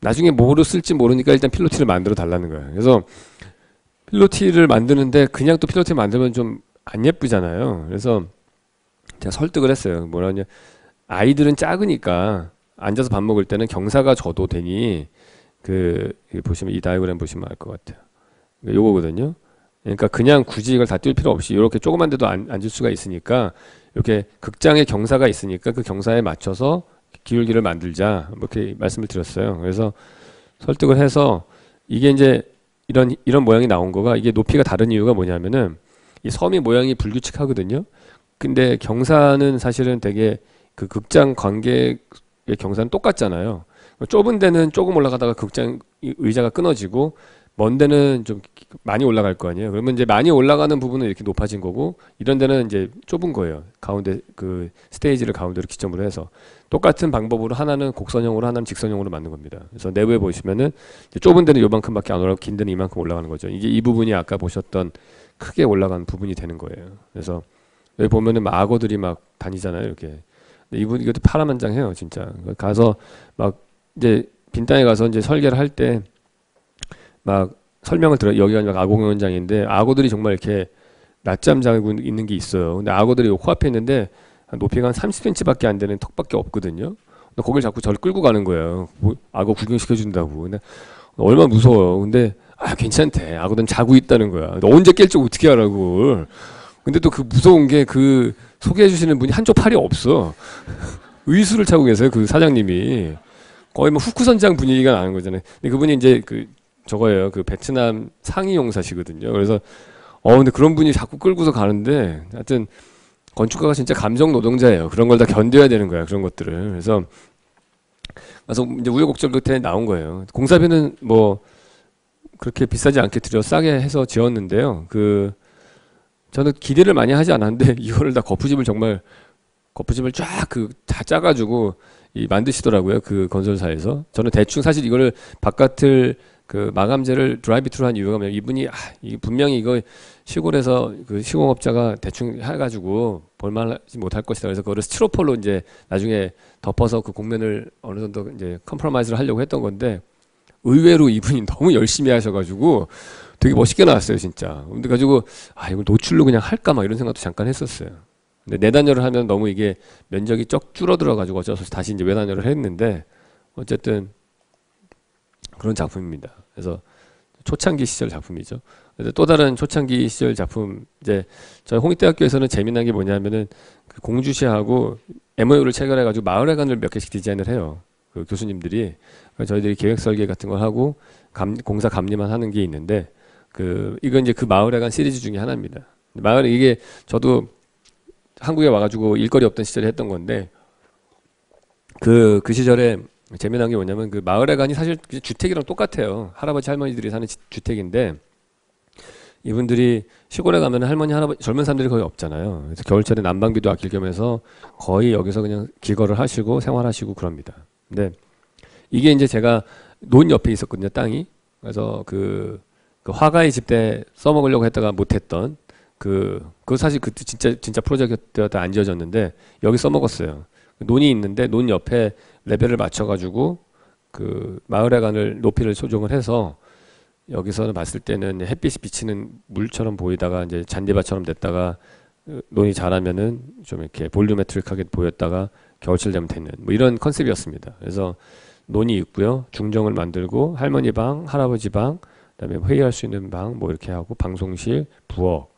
나중에 뭐로 쓸지 모르니까 일단 필로티를 만들어 달라는 거예요. 그래서 필로티를 만드는데 그냥 또 필로티 만들면 좀 안 예쁘잖아요. 그래서 제가 설득을 했어요. 뭐라냐, 아이들은 작으니까 앉아서 밥 먹을 때는 경사가 져도 되니 보시면 이 다이어그램 보시면 알 것 같아요. 요거거든요. 그러니까 그냥 굳이 이걸 다 뛸 필요 없이 이렇게 조그만 데도 앉을 수가 있으니까 이렇게 극장의 경사가 있으니까 그 경사에 맞춰서 기울기를 만들자, 이렇게 말씀을 드렸어요. 그래서 설득을 해서 이게 이제 이런 모양이 나온 거가, 이게 높이가 다른 이유가 뭐냐면은 이 섬이 모양이 불규칙하거든요. 근데 경사는 사실은 되게 그 극장 관객의 경사는 똑같잖아요. 좁은 데는 조금 올라가다가 극장 의자가 끊어지고 먼 데는 좀 많이 올라갈 거 아니에요. 그러면 이제 많이 올라가는 부분은 이렇게 높아진 거고 이런 데는 이제 좁은 거예요. 가운데 그 스테이지를 가운데로 기점으로 해서 똑같은 방법으로 하나는 곡선형으로 하나는 직선형으로 만든 겁니다. 그래서 내부에 보시면은 좁은 데는 요만큼밖에 안 올라가고 긴 데는 이만큼 올라가는 거죠. 이게 이 부분이 아까 보셨던 크게 올라간 부분이 되는 거예요. 그래서 여기 보면은 막 악어들이 막 다니잖아요, 이렇게. 근데 이것도 파란만장해요, 진짜. 가서 막 이제 빈 땅에 가서 이제 설계를 할 때 막 설명을 들어. 여기가 막 악어 공연장인데 악어들이 정말 이렇게 낮잠 자고 있는 게 있어요. 근데 악어들이 코앞에 있는데 높이가 한 30cm밖에 안 되는 턱밖에 없거든요. 근데 거길 자꾸 저를 끌고 가는 거예요. 악어 구경시켜 준다고. 근데 얼마나 무서워요. 근데 괜찮대. 악어들은 자고 있다는 거야. 너 언제 깰지 어떻게 하라고. 근데 또 그 무서운 게 그 소개해 주시는 분이 한쪽 팔이 없어. 의수를 차고 계세요, 그 사장님이. 거의 뭐 후쿠선장 분위기가 나는 거잖아요. 근데 그분이 이제 저거예요. 그 베트남 상위 용사시거든요. 그래서 근데 그런 분이 자꾸 끌고서 가는데, 하여튼 건축가가 진짜 감정 노동자예요. 그런 걸 다 견뎌야 되는 거야, 그런 것들을. 그래서 이제 우여곡절 끝에 나온 거예요. 공사비는 뭐 그렇게 비싸지 않게 들여 싸게 해서 지었는데요. 저는 기대를 많이 하지 않았는데 이거를 다 거푸집을 쫙 다 짜가지고 만드시더라고요. 그 건설사에서. 저는 대충 사실 이거를 바깥을 그 마감재를 드라이브-트루 한 이유가 뭐냐면 이분이 이게 분명히 이거 시골에서 그 시공업자가 대충 해가지고 볼만하지 못할 것이다. 그래서 그거를 스티로폴로 이제 나중에 덮어서 그 곡면을 어느 정도 이제 컴프로마이즈를 하려고 했던 건데 의외로 이분이 너무 열심히 하셔가지고 되게 멋있게 나왔어요, 진짜. 근데 가지고 이걸 노출로 그냥 할까 막 이런 생각도 잠깐 했었어요. 근데 내단열을 하면 너무 이게 면적이 쩍 줄어들어가지고 어쩔 수 없이 다시 이제 외단열을 했는데 어쨌든 그런 작품입니다. 그래서 초창기 시절 작품이죠. 그래서 또 다른 초창기 시절 작품 이제 저희 홍익대학교에서는 재미난 게 뭐냐면은 그 공주시하고 MOU를 체결해가지고 마을회관을 몇 개씩 디자인을 해요. 그 교수님들이 저희들이 계획 설계 같은 걸 하고 공사 감리만 하는 게 있는데 이건 이제 그 마을회관 시리즈 중에 하나입니다. 이게 저도 한국에 와가지고 일거리 없던 시절에 했던 건데 그 시절에 재미난 게 뭐냐면 그 마을회관이 사실 주택이랑 똑같아요. 할아버지 할머니들이 사는 주택인데 이분들이 시골에 가면 할머니 할아버지 젊은 사람들이 거의 없잖아요. 그래서 겨울철에 난방비도 아낄 겸해서 거의 여기서 그냥 길거를 하시고 생활하시고 그럽니다. 근데 이게 이제 제가 논 옆에 있었거든요, 땅이. 그래서 그 화가의 집 때 써먹으려고 했다가 못했던 그거 사실 그때 진짜 프로젝트였다 안 지어졌는데 여기 써먹었어요. 논이 있는데 논 옆에 레벨을 맞춰가지고 그 마을회관을 높이를 조정을 해서 여기서는 봤을 때는 햇빛이 비치는 물처럼 보이다가 이제 잔디밭처럼 됐다가 논이 자라면은 좀 이렇게 볼륨메트릭하게 보였다가 겨울철 되면 되는 뭐 이런 컨셉이었습니다. 그래서 논이 있고요, 중정을 만들고 할머니 방, 할아버지 방, 그다음에 회의할 수 있는 방 뭐 이렇게 하고 방송실, 부엌,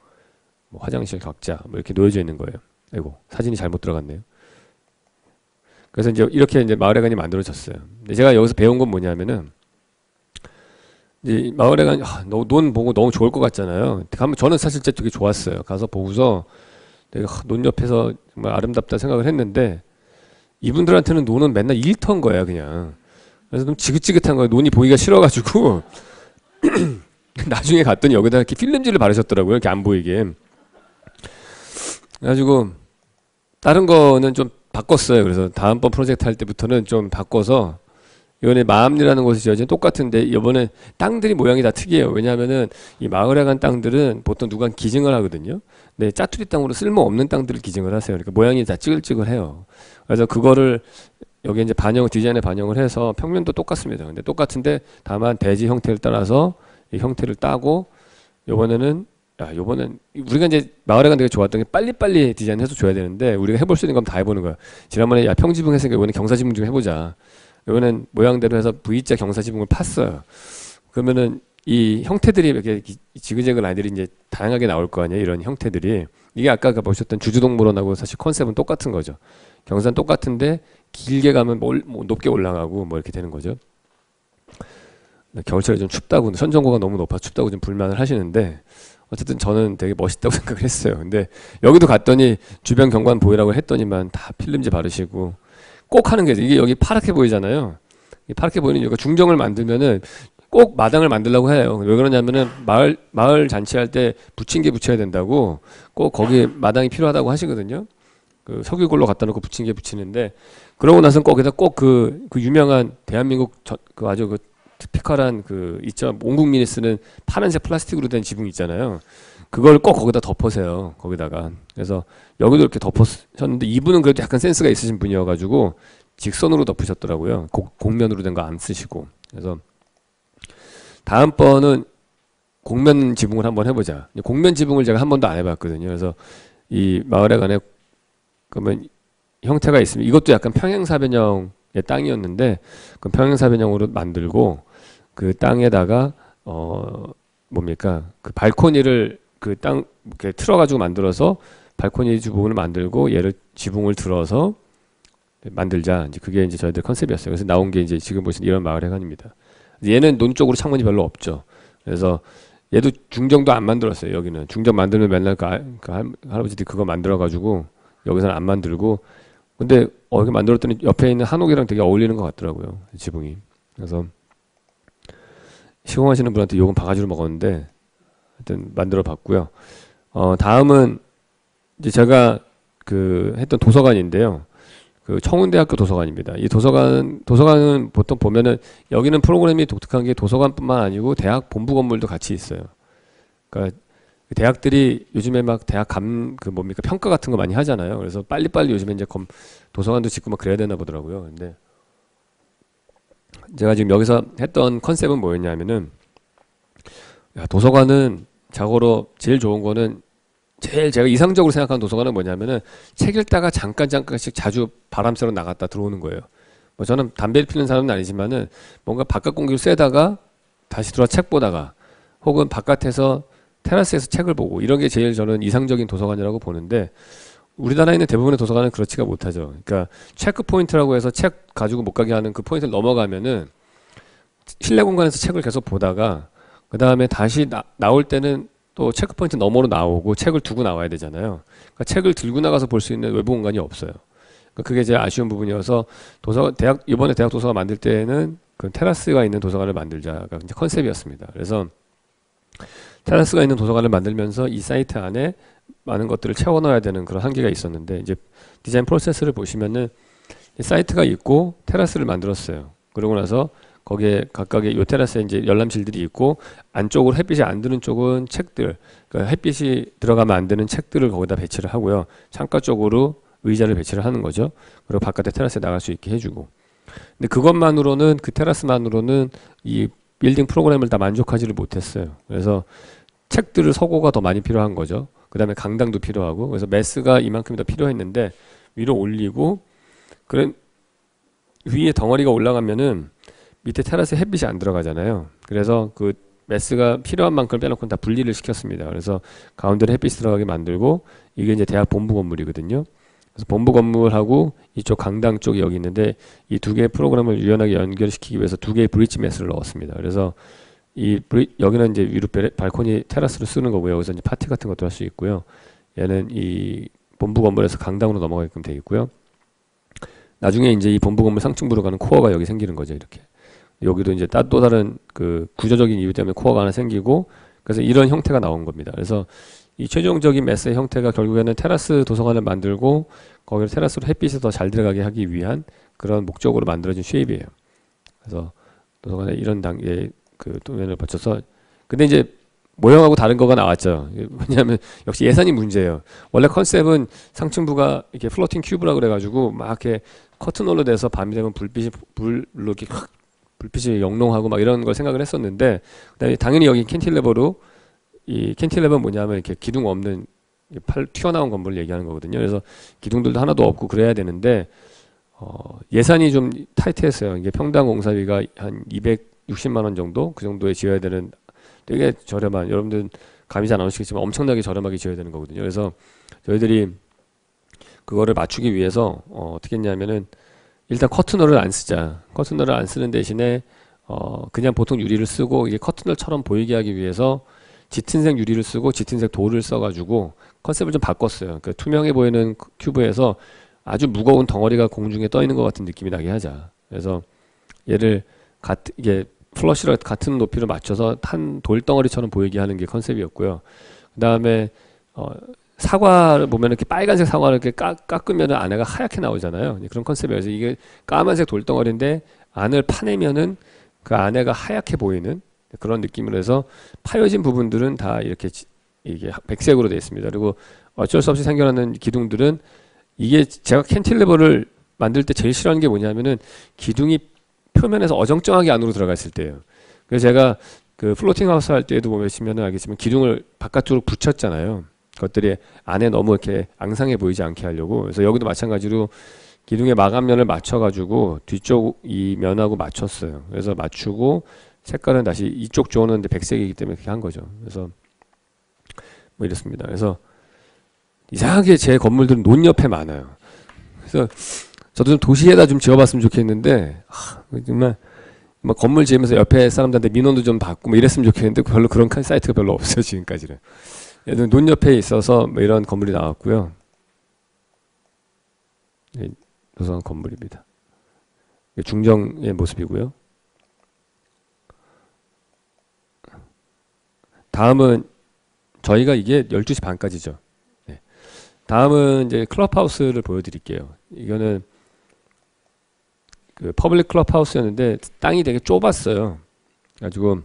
뭐 화장실 각자 뭐 이렇게 놓여져 있는 거예요. 아이고 사진이 잘못 들어갔네요. 그래서 이제 이렇게 이제 마을회관이 만들어졌어요. 근데 제가 여기서 배운 건 뭐냐면은 이제 마을회관 논 보고 너무 좋을 것 같잖아요. 저는 사실 진짜 되게 좋았어요. 가서 보고서 내가 논 옆에서 정말 아름답다 생각을 했는데 이분들한테는 논은 맨날 일터인 거야 그냥. 그래서 좀 지긋지긋한 거예요. 논이 보기가 싫어가지고 나중에 갔더니 여기다 이렇게 필름지를 바르셨더라고요. 이렇게 안 보이게. 그래가지고 다른 거는 좀 바꿨어요. 그래서 다음번 프로젝트 할 때부터는 좀 바꿔서 이번에 마암리라는 곳이 지어진 똑같은데 이번에 땅들이 모양이 다 특이해요. 왜냐하면은 이 마을회관 땅들은 보통 누가 기증을 하거든요. 근데 짜투리 땅으로 쓸모없는 땅들을 기증을 하세요. 그러니까 모양이 다 찌글찌글해요. 그래서 그거를 여기 이제 디자인에 반영을 해서 평면도 똑같습니다. 근데 똑같은데 다만 대지 형태를 따라서 이 형태를 따고 요번에는 우리가 이제 마을회관 되게 좋았던 게 빨리빨리 디자인해서 줘야 되는데 우리가 해볼 수 있는 건 다 해보는 거야. 지난번에 평지붕 했으니까 이번에 경사지붕 좀 해보자. 이번엔 모양대로 해서 V자 경사지붕을 팠어요. 그러면은 이 형태들이 이렇게 지그재그 라인들이 이제 다양하게 나올 거 아니에요. 이런 형태들이. 이게 아까 보셨던 주주동물원하고 사실 컨셉은 똑같은 거죠. 경사는 똑같은데 길게 가면 뭐 높게 올라가고 뭐 이렇게 되는 거죠. 겨울철에 좀 춥다고, 선전고가 너무 높아 춥다고 좀 불만을 하시는데 어쨌든 저는 되게 멋있다고 생각을 했어요. 근데 여기도 갔더니 주변 경관 보이라고 했더니만 다 필름지 바르시고 꼭 하는 게 이게 여기 파랗게 보이잖아요. 이 파랗게 보이는 이유가 중정을 만들면은 꼭 마당을 만들려고 해요. 왜 그러냐면은 마을 잔치할 때 부침개 붙여야 된다고 꼭 거기 마당이 필요하다고 하시거든요. 그 석유골로 갖다 놓고 부침개 붙이는데 그러고 나서 거기다 꼭 그 유명한 대한민국 그 아주 그 티피컬한 그 있죠. 온 국민이 쓰는 파란색 플라스틱으로 된 지붕 있잖아요. 그걸 꼭 거기다 덮으세요. 거기다가. 그래서 여기도 이렇게 덮으셨는데 이분은 그래도 약간 센스가 있으신 분이어가지고 직선으로 덮으셨더라고요. 곡면으로 된 거 안 쓰시고. 그래서 다음번은 곡면 지붕을 한번 해보자. 곡면 지붕을 제가 한 번도 안 해봤거든요. 그래서 이 마을회관에 그러면 형태가 있으면 이것도 약간 평행사변형의 땅이었는데 그 평행사변형으로 만들고 그 땅에다가 뭡니까 그 발코니를 그 땅 이렇게 틀어가지고 만들어서 발코니 부분을 만들고 얘를 지붕을 들어서 만들자. 이제 그게 이제 저희들 컨셉이었어요. 그래서 나온 게 이제 지금 보시는 이런 마을회관입니다. 얘는 논 쪽으로 창문이 별로 없죠. 그래서 얘도 중정도 안 만들었어요. 여기는 중정 만들면 맨날 그 할아버지들이 그거 만들어가지고 여기서는 안 만들고 근데 이렇게 만들었더니 옆에 있는 한옥이랑 되게 어울리는 것 같더라고요. 지붕이. 그래서 시공하시는 분한테 요금 바가지로 먹었는데 하여튼 만들어 봤고요. 다음은 이제 제가 그 했던 도서관인데요. 그 청운대학교 도서관입니다. 이 도서관은 보통 보면은 여기는 프로그램이 독특한 게 도서관뿐만 아니고 대학 본부 건물도 같이 있어요. 그러니까 대학들이 요즘에 막 대학 그 뭡니까 평가 같은 거 많이 하잖아요. 그래서 빨리빨리 요즘에 이제 도서관도 짓고 막 그래야 되나 보더라고요. 근데 제가 지금 여기서 했던 컨셉은 뭐였냐면은 야, 도서관은 자고로 제일 좋은 거는 제일 제가 이상적으로 생각하는 도서관은 뭐냐면은 책 읽다가 잠깐씩 자주 바람 쐬러 나갔다 들어오는 거예요. 뭐 저는 담배를 피는 사람은 아니지만은 뭔가 바깥 공기를 쐬다가 다시 들어와 책 보다가 혹은 바깥에서 테라스에서 책을 보고 이런 게 제일 저는 이상적인 도서관이라고 보는데 우리나라에 있는 대부분의 도서관은 그렇지가 못하죠. 그러니까 체크 포인트라고 해서 책 가지고 못 가게 하는 그 포인트를 넘어가면은 실내 공간에서 책을 계속 보다가 그 다음에 다시 나올 때는 또 체크포인트 너머로 나오고 책을 두고 나와야 되잖아요. 그러니까 책을 들고 나가서 볼 수 있는 외부 공간이 없어요. 그러니까 그게 제일 아쉬운 부분이어서 이번에 대학 도서관 만들 때는 그 테라스가 있는 도서관을 만들자가 이제 컨셉이었습니다. 그래서 테라스가 있는 도서관을 만들면서 이 사이트 안에 많은 것들을 채워 넣어야 되는 그런 한계가 있었는데 이제 디자인 프로세스를 보시면은 사이트가 있고 테라스를 만들었어요. 그러고 나서 거기에 각각의 요 테라스에 이제 열람실들이 있고 안쪽으로 햇빛이 안 드는 쪽은 책들, 그러니까 햇빛이 들어가면 안 되는 책들을 거기다 배치를 하고요. 창가 쪽으로 의자를 배치를 하는 거죠. 그리고 바깥에 테라스에 나갈 수 있게 해주고. 근데 그것만으로는 그 테라스만으로는 이 빌딩 프로그램을 다 만족하지를 못했어요. 그래서 책들을 서고가 더 많이 필요한 거죠. 그 다음에 강당도 필요하고 그래서 매스가 이만큼 더 필요했는데 위로 올리고 그런 위에 덩어리가 올라가면은 밑에 테라스에 햇빛이 안 들어가잖아요. 그래서 그 매스가 필요한 만큼 빼놓고 다 분리를 시켰습니다. 그래서 가운데로 햇빛이 들어가게 만들고 이게 이제 대학 본부 건물이거든요. 그래서 본부 건물하고 이쪽 강당 쪽이 여기 있는데 이 두 개의 프로그램을 유연하게 연결시키기 위해서 두 개의 브릿지 매스를 넣었습니다. 그래서 여기는 이제 위로 발코니 테라스를 쓰는 거고요. 여기서 이제 파티 같은 것도 할 수 있고요. 얘는 이 본부 건물에서 강당으로 넘어가게끔 되어 있고요. 나중에 이제 이 본부 건물 상층부로 가는 코어가 여기 생기는 거죠. 이렇게. 여기도 이제 또 다른 그 구조적인 이유 때문에 코어가 하나 생기고 그래서 이런 형태가 나온 겁니다. 그래서 이 최종적인 매스의 형태가 결국에는 테라스 도서관을 만들고 거기를 테라스로 햇빛이 더 잘 들어가게 하기 위한 그런 목적으로 만들어진 쉐입이에요. 그래서 도서관에 이런 단계의 그 도면을 받쳐서 근데 이제 모형하고 다른 거가 나왔죠. 왜냐하면 역시 예산이 문제예요. 원래 컨셉은 상층부가 이렇게 플로팅 큐브라 그래가지고 막 이렇게 커튼홀로 돼서 밤이 되면 불로 이렇게 확 불빛이 영롱하고 막 이런 걸 생각을 했었는데 그다음에 당연히 여기 캔틸레버로 이 캔틸레버는 뭐냐면 이렇게 기둥 없는 튀어나온 건물을 얘기하는 거거든요. 그래서 기둥들도 하나도 없고 그래야 되는데 예산이 좀 타이트했어요. 이게 평당 공사비가 한 260만 원 정도 그 정도에 지어야 되는 되게 저렴한 여러분들 감이 잘 안 오시겠지만 엄청나게 저렴하게 지어야 되는 거거든요. 그래서 저희들이 그거를 맞추기 위해서 어떻게 했냐면은 일단 커튼홀을 안 쓰자. 커튼홀을 안 쓰는 대신에 그냥 보통 유리를 쓰고 이게 커튼홀처럼 보이게 하기 위해서 짙은색 유리를 쓰고 짙은색 돌을 써가지고 컨셉을 좀 바꿨어요. 그 투명해 보이는 큐브에서 아주 무거운 덩어리가 공중에 떠 있는 것 같은 느낌이 나게 하자. 그래서 얘를 이게 플러시를 같은 높이로 맞춰서 탄 돌덩어리처럼 보이게 하는 게 컨셉이었고요. 그 다음에 사과를 보면 이렇게 빨간색 사과를 이렇게 깎으면 안에가 하얗게 나오잖아요. 그런 컨셉이어서 이게 까만색 돌덩어리인데 안을 파내면은 그 안에가 하얗게 보이는 그런 느낌으로 해서 파여진 부분들은 다 이게 백색으로 되어 있습니다. 그리고 어쩔 수 없이 생겨나는 기둥들은 이게 제가 캔틸레버를 만들 때 제일 싫어하는 게 뭐냐면은 기둥이 표면에서 어정쩡하게 안으로 들어가 있을 때예요. 그래서 제가 그 플로팅 하우스 할 때에도 보시면은 알겠지만 기둥을 바깥쪽으로 붙였잖아요. 그것들이 안에 너무 이렇게 앙상해 보이지 않게 하려고. 그래서 여기도 마찬가지로 기둥의 마감면을 맞춰가지고 뒤쪽 이 면하고 맞췄어요. 그래서 맞추고 색깔은 다시 이쪽 조는 백색이기 때문에 그렇게 한 거죠. 그래서 뭐 이렇습니다. 그래서 이상하게 제 건물들은 논 옆에 많아요. 그래서 저도 좀 도시에다 좀 지어봤으면 좋겠는데 정말 뭐 건물 지으면서 옆에 사람들한테 민원도 좀 받고 뭐 이랬으면 좋겠는데 별로 그런 사이트가 별로 없어요 지금까지는. 얘는 논 옆에 있어서 뭐 이런 건물이 나왔고요. 도서관 건물입니다. 중정의 모습이고요. 다음은 저희가 이게 12시 반까지죠. 네. 다음은 이제 클럽하우스를 보여드릴게요. 이거는 그 퍼블릭 클럽하우스였는데 땅이 되게 좁았어요. 그래가지고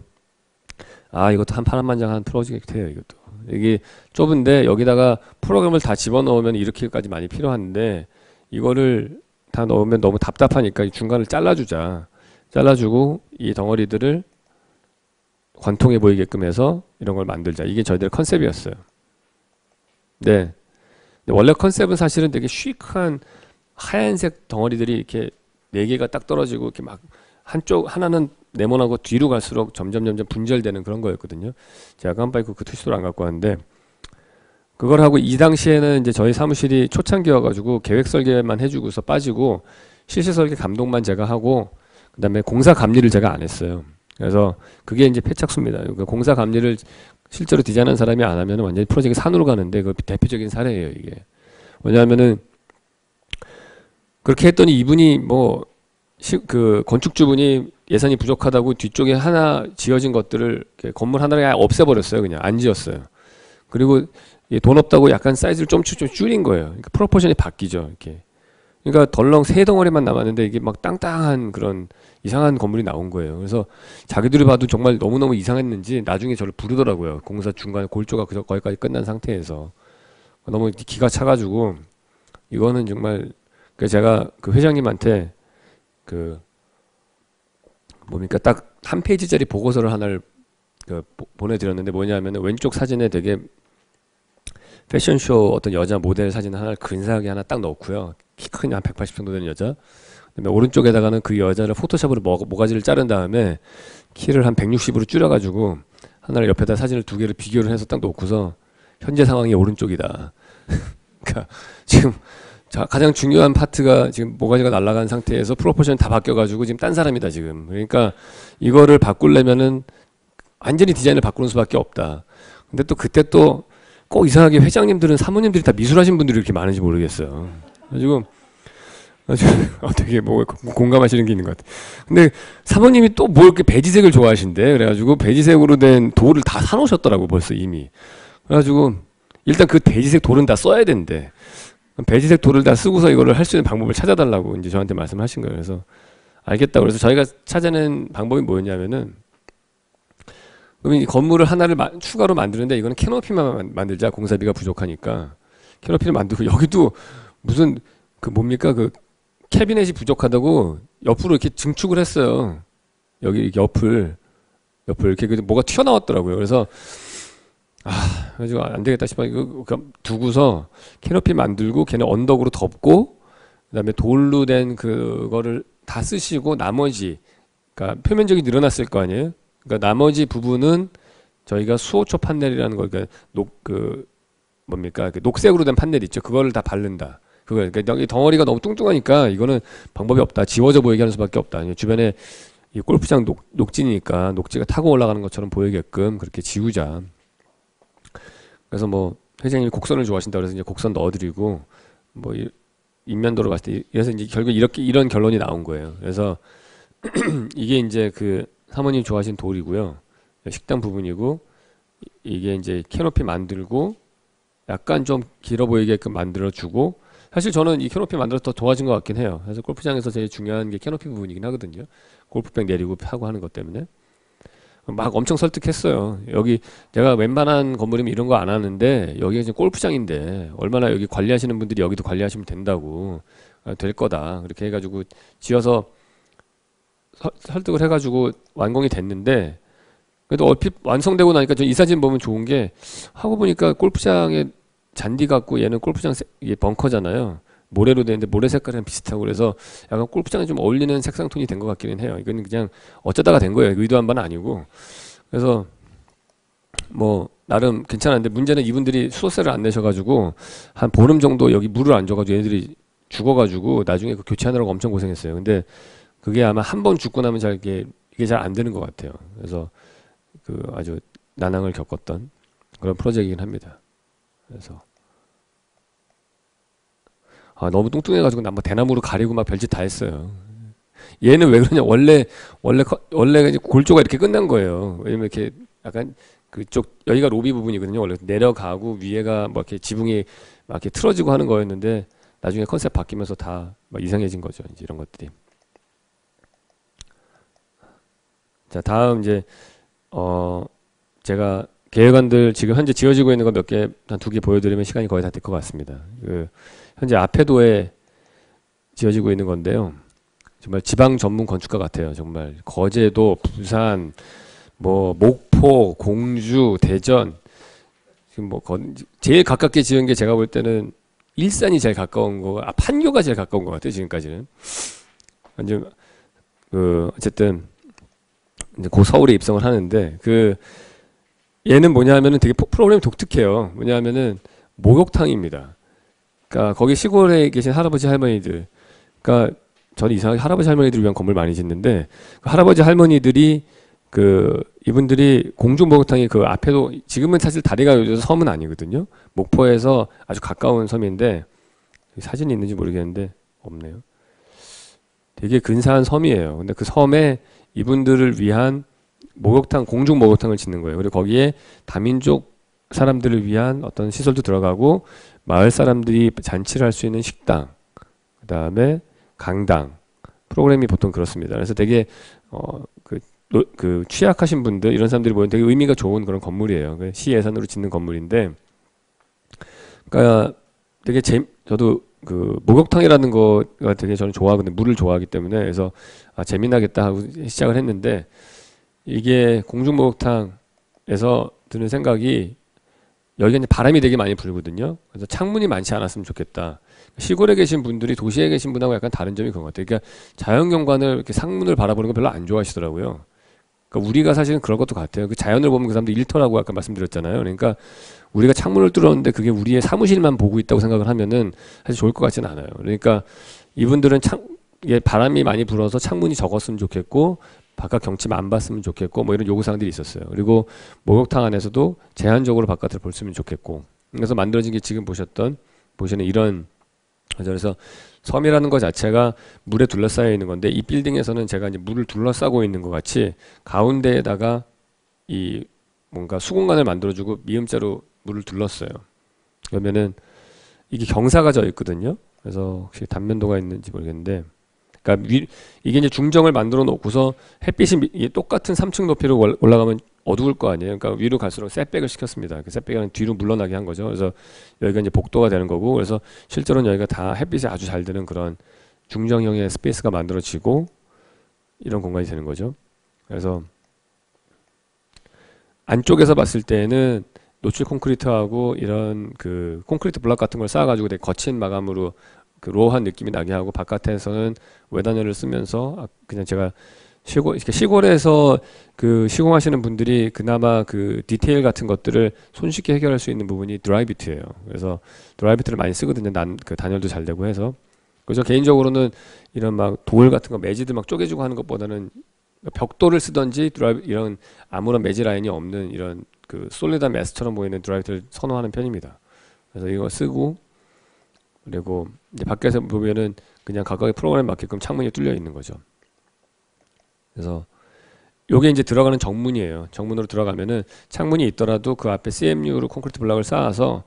아 이것도 한 파란만장한 프로젝트예요. 이것도 이게 좁은데 여기다가 프로그램을 다 집어넣으면 이렇게까지 많이 필요한데 이거를 다 넣으면 너무 답답하니까 이 중간을 잘라주고 이 덩어리들을 관통해 보이게끔 해서 이런 걸 만들자. 이게 저희들의 컨셉이었어요. 네. 원래 컨셉은 사실은 되게 쉬크한 하얀색 덩어리들이 이렇게 네 개가 딱 떨어지고 이렇게 막 한쪽 하나는 네모나고 뒤로 갈수록 점점 분절되는 그런 거였거든요. 제가 깜빡이 그 투시도를 안 갖고 왔는데 그걸 하고 이 당시에는 이제 저희 사무실이 초창기여가지고 계획 설계만 해주고서 빠지고 실시 설계 감독만 제가 하고 그다음에 공사 감리를 제가 안 했어요. 그래서 그게 이제 패착수입니다. 공사 감리를 실제로 디자인한 사람이 안 하면 완전히 프로젝트 산으로 가는데 그 대표적인 사례예요, 이게. 왜냐하면은 그렇게 했더니 이분이 뭐 그 건축주분이 예산이 부족하다고 뒤쪽에 하나 지어진 것들을 건물 하나를 아예 없애버렸어요. 그냥 안 지었어요. 그리고 돈 없다고 약간 사이즈를 좀 줄인 거예요. 그러니까 프로포션이 바뀌죠, 이렇게. 그러니까 덜렁 세 덩어리만 남았는데 이게 막 땅땅한 그런 이상한 건물이 나온 거예요. 그래서 자기들이 봐도 정말 너무너무 이상했는지 나중에 저를 부르더라고요. 공사 중간에 골조가 거기까지 끝난 상태에서 너무 기가 차가지고 이거는 정말 제가 그 회장님한테 그 뭡니까 딱 한 페이지짜리 보고서를 하나를 보내드렸는데 뭐냐면은 왼쪽 사진에 되게 패션쇼 어떤 여자 모델 사진 하나를 근사하게 하나 딱 넣고요. 키 큰 한 180 정도 되는 여자. 그다음에 오른쪽에다가는 그 여자를 포토샵으로 모가지를 자른 다음에 키를 한 160으로 줄여가지고 하나를 옆에다 사진을 두 개를 비교를 해서 딱 놓고서 현재 상황이 오른쪽이다. 그러니까 지금 가장 중요한 파트가 지금 모가지가 날아간 상태에서 프로포션이 다 바뀌어가지고 지금 딴 사람이다 지금. 그러니까 이거를 바꾸려면은 완전히 디자인을 바꾸는 수밖에 없다. 근데 또 그때 또 꼭 이상하게 회장님들은 사모님들이 다 미술하신 분들이 이렇게 많은지 모르겠어요. 그래가지고 되게 뭐 공감하시는 게 있는 것 같아요. 근데 사모님이 또 뭐 이렇게 베지색을 좋아하신대. 그래가지고 베지색으로 된 돌을 다 사놓으셨더라고 벌써 이미. 그래가지고 일단 그 베지색 돌은 다 써야 된대. 베지색 돌을 다 쓰고서 이거를 할 수 있는 방법을 찾아달라고 이제 저한테 말씀하신 거예요. 그래서 알겠다고 그래서 저희가 찾아낸 방법이 뭐였냐면은 그러면 이 건물을 하나를 추가로 만드는데 이거는 캐노피만 만들자. 공사비가 부족하니까 캐노피를 만들고 여기도 무슨 그 뭡니까 그 캐비넷이 부족하다고 옆으로 이렇게 증축을 했어요. 여기 옆을 이렇게 뭐가 튀어나왔더라고요. 그래서 그래가지고 안 되겠다 싶어 이거 두고서 캐노피 만들고 걔는 언덕으로 덮고 그다음에 돌로 된 그거를 다 쓰시고 나머지 그러니까 표면적이 늘어났을 거 아니에요. 그러니까 나머지 부분은 저희가 수호초 판넬이라는 거 그러니까 뭡니까 그 녹색으로 된 판넬 있죠. 그거를 다 바른다. 그러니까 여기 덩어리가 너무 뚱뚱하니까 이거는 방법이 없다. 지워져 보이게 하는 수밖에 없다. 주변에 이 골프장 녹지니까 녹지가 타고 올라가는 것처럼 보이게끔 그렇게 지우자. 그래서 뭐 회장님이 곡선을 좋아하신다 그래서 이제 곡선 넣어드리고 뭐 인면도로 봤을 때 그래서 이제 결국 이런 결론이 나온 거예요. 그래서 이게 이제 그 사모님 좋아하시는 돌이고요. 식당 부분이고 이게 이제 캐노피 만들고 약간 좀 길어 보이게끔 만들어주고 사실 저는 이 캐노피 만들어서 더 좋아진 것 같긴 해요. 그래서 골프장에서 제일 중요한 게 캐노피 부분이긴 하거든요. 골프백 내리고 하고 하는 것 때문에 막 엄청 설득했어요. 여기 내가 웬만한 건물이면 이런 거 안 하는데 여기가 지금 골프장인데 얼마나 여기 관리하시는 분들이 여기도 관리하시면 된다고 될 거다. 그렇게 해가지고 지어서 설득을 해가지고 완공이 됐는데 그래도 얼핏 완성되고 나니까 이 사진 보면 좋은 게 하고 보니까 골프장에 잔디 같고 얘는 골프장 이게 벙커잖아요. 모래로 되는데 모래 색깔이랑 비슷하고 그래서 약간 골프장에 좀 어울리는 색상 톤이 된 것 같기는 해요. 이건 그냥 어쩌다가 된 거예요. 의도한 바는 아니고. 그래서 뭐 나름 괜찮았는데 문제는 이분들이 수도세를 안 내셔가지고 한 보름 정도 여기 물을 안 줘가지고 얘네들이 죽어가지고 나중에 그 교체하느라고 엄청 고생했어요. 근데 그게 아마 한 번 죽고 나면 이게 잘 안 되는 것 같아요. 그래서 그 아주 난항을 겪었던 그런 프로젝트이긴 합니다. 그래서 너무 뚱뚱해가지고 나 뭐 대나무로 가리고 막 별짓 다 했어요. 얘는 왜 그러냐? 원래 이제 골조가 이렇게 끝난 거예요. 왜냐면 이렇게 약간 그쪽 여기가 로비 부분이거든요. 원래 내려가고 위에가 뭐 이렇게 지붕이 막 이렇게 틀어지고 하는 거였는데 나중에 컨셉 바뀌면서 다 막 이상해진 거죠. 이제 이런 것들이. 자, 다음 이제 제가 계획안들 지금 현재 지어지고 있는 거 몇 개, 한 두 개 보여드리면 시간이 거의 다 될 것 같습니다. 현재 아페도에 지어지고 있는 건데요. 정말 지방 전문 건축가 같아요. 정말 거제도, 부산, 뭐 목포, 공주, 대전 지금 뭐 제일 가깝게 지은 게 제가 볼 때는 일산이 제일 가까운 거, 판교가 제일 가까운 것 같아요. 지금까지는. 이제 어쨌든 이제 곧 서울에 입성을 하는데 얘는 뭐냐면은 되게 프로그램이 독특해요. 뭐냐면은 목욕탕입니다. 그러니까 거기 시골에 계신 할아버지 할머니들, 그러니까 저는 이상하게 할아버지 할머니들을 위한 건물 많이 짓는데 그 할아버지 할머니들이 이분들이 공주 목욕탕이 그 앞에도 지금은 사실 다리가 요즘 섬은 아니거든요. 목포에서 아주 가까운 섬인데 사진이 있는지 모르겠는데 없네요. 되게 근사한 섬이에요. 근데 그 섬에 이분들을 위한 목욕탕, 공중 목욕탕을 짓는 거예요. 그리고 거기에 다민족 사람들을 위한 어떤 시설도 들어가고 마을 사람들이 잔치를 할 수 있는 식당, 그 다음에 강당 프로그램이 보통 그렇습니다. 그래서 되게 그 취약하신 분들 이런 사람들이 모이는 되게 의미가 좋은 그런 건물이에요. 시 예산으로 짓는 건물인데, 그러니까 되게 저도 그 목욕탕이라는 거가 되게 저는 좋아하거든요. 물을 좋아하기 때문에. 그래서 재미나겠다 하고 시작을 했는데 이게 공중 목욕탕에서 드는 생각이 여기가 이제 바람이 되게 많이 불거든요. 그래서 창문이 많지 않았으면 좋겠다. 시골에 계신 분들이 도시에 계신 분하고 약간 다른 점이 그런 것 같아요. 그러니까 자연경관을 이렇게 상문을 바라보는 거 별로 안 좋아하시더라고요. 그러니까 우리가 사실은 그런 것도 같아요. 그 자연을 보면 그 사람들 일터라고 아까 말씀드렸잖아요. 그러니까 우리가 창문을 뚫었는데 그게 우리의 사무실만 보고 있다고 생각을 하면은 사실 좋을 것 같지는 않아요. 그러니까 이분들은 이게 바람이 많이 불어서 창문이 적었으면 좋겠고 바깥 경치만 안 봤으면 좋겠고 뭐 이런 요구사항들이 있었어요. 그리고 목욕탕 안에서도 제한적으로 바깥을 볼수면 좋겠고, 그래서 만들어진 게 지금 보시는 이런, 그래서 섬이라는 것 자체가 물에 둘러싸여 있는 건데 이 빌딩에서는 제가 이제 물을 둘러싸고 있는 것 같이 가운데에다가 이 뭔가 수공간을 만들어주고 미음자로 물을 둘렀어요. 그러면은 이게 경사가 져 있거든요. 그래서 혹시 단면도가 있는지 모르겠는데, 그러니까 이게 이제 중정을 만들어 놓고서 햇빛이 똑같은 3층 높이로 올라가면 어두울 거 아니에요. 그러니까 위로 갈수록 셋백을 시켰습니다. 그 셋백은 뒤로 물러나게 한 거죠. 그래서 여기가 이제 복도가 되는 거고, 그래서 실제로는 여기가 다 햇빛이 아주 잘 드는 그런 중정형의 스페이스가 만들어지고 이런 공간이 되는 거죠. 그래서 안쪽에서 봤을 때는 노출 콘크리트하고 이런 그 콘크리트 블럭 같은 걸 쌓아가지고 되게 거친 마감으로 그 로우한 느낌이 나게 하고, 바깥에서는 외단열을 쓰면서 그냥 제가 시골에서 그 시공하시는 분들이 그나마 그 디테일 같은 것들을 손쉽게 해결할 수 있는 부분이 드라이비트예요. 그래서 드라이비트를 많이 쓰거든요. 그 단열도 잘 되고 해서. 그래서 개인적으로는 이런 막 돌 같은 거 매지들 막 쪼개주고 하는 것보다는 벽돌을 쓰던지 이런 아무런 매지 라인이 없는 이런 그 솔리드한 매스처럼 보이는 드라이비트를 선호하는 편입니다. 그래서 이거 쓰고, 그리고 이제 밖에서 보면은 그냥 각각의 프로그램 맞게끔 창문이 뚫려 있는 거죠. 그래서 요게 이제 들어가는 정문이에요. 정문으로 들어가면은 창문이 있더라도 그 앞에 CMU로 콘크리트 블럭을 쌓아서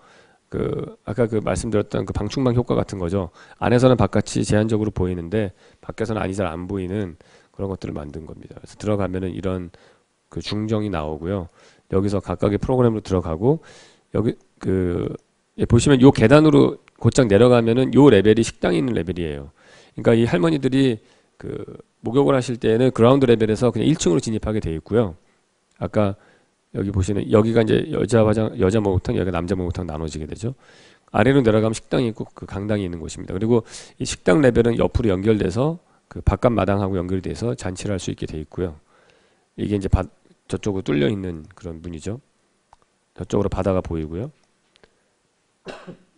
그 아까 그 말씀드렸던 그 방충망 효과 같은 거죠. 안에서는 바깥이 제한적으로 보이는데 밖에서는 안이 잘 안 보이는 그런 것들을 만든 겁니다. 그래서 들어가면은 이런 그 중정이 나오고요. 여기서 각각의 프로그램으로 들어가고, 여기 보시면 요 계단으로 곧장 내려가면은 요 레벨이 식당이 있는 레벨이에요. 그러니까 이 할머니들이 그 목욕을 하실 때는 그라운드 레벨에서 그냥 1층으로 진입하게 돼 있고요. 아까 여기 보시는 여기가 이제 여자 목욕탕, 여기가 남자 목욕탕 나눠지게 되죠. 아래로 내려가면 식당이 있고 그 강당이 있는 곳입니다. 그리고 이 식당 레벨은 옆으로 연결돼서 그 바깥 마당하고 연결돼서 잔치를 할 수 있게 돼 있고요. 이게 이제 저쪽으로 뚫려 있는 그런 문이죠. 저쪽으로 바다가 보이고요.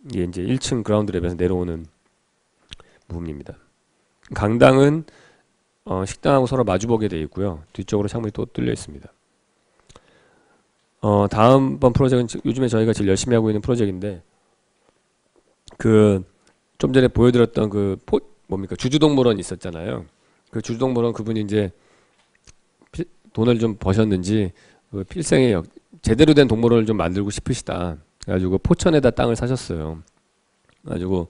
이게 이제 1층 그라운드 레벨에서 내려오는 부분입니다. 강당은 식당하고 서로 마주보게 되어 있고요. 뒤쪽으로 창문이 또 뚫려 있습니다. 다음번 프로젝트는 요즘에 저희가 제일 열심히 하고 있는 프로젝트인데, 그 좀 전에 보여드렸던 그 뭡니까 주주동물원 있었잖아요. 그 주주동물원 그분이 이제 돈을 좀 버셨는지 그 필생에 제대로 된 동물원을 좀 만들고 싶으시다. 그래가지고 포천에다 땅을 사셨어요. 그래가지고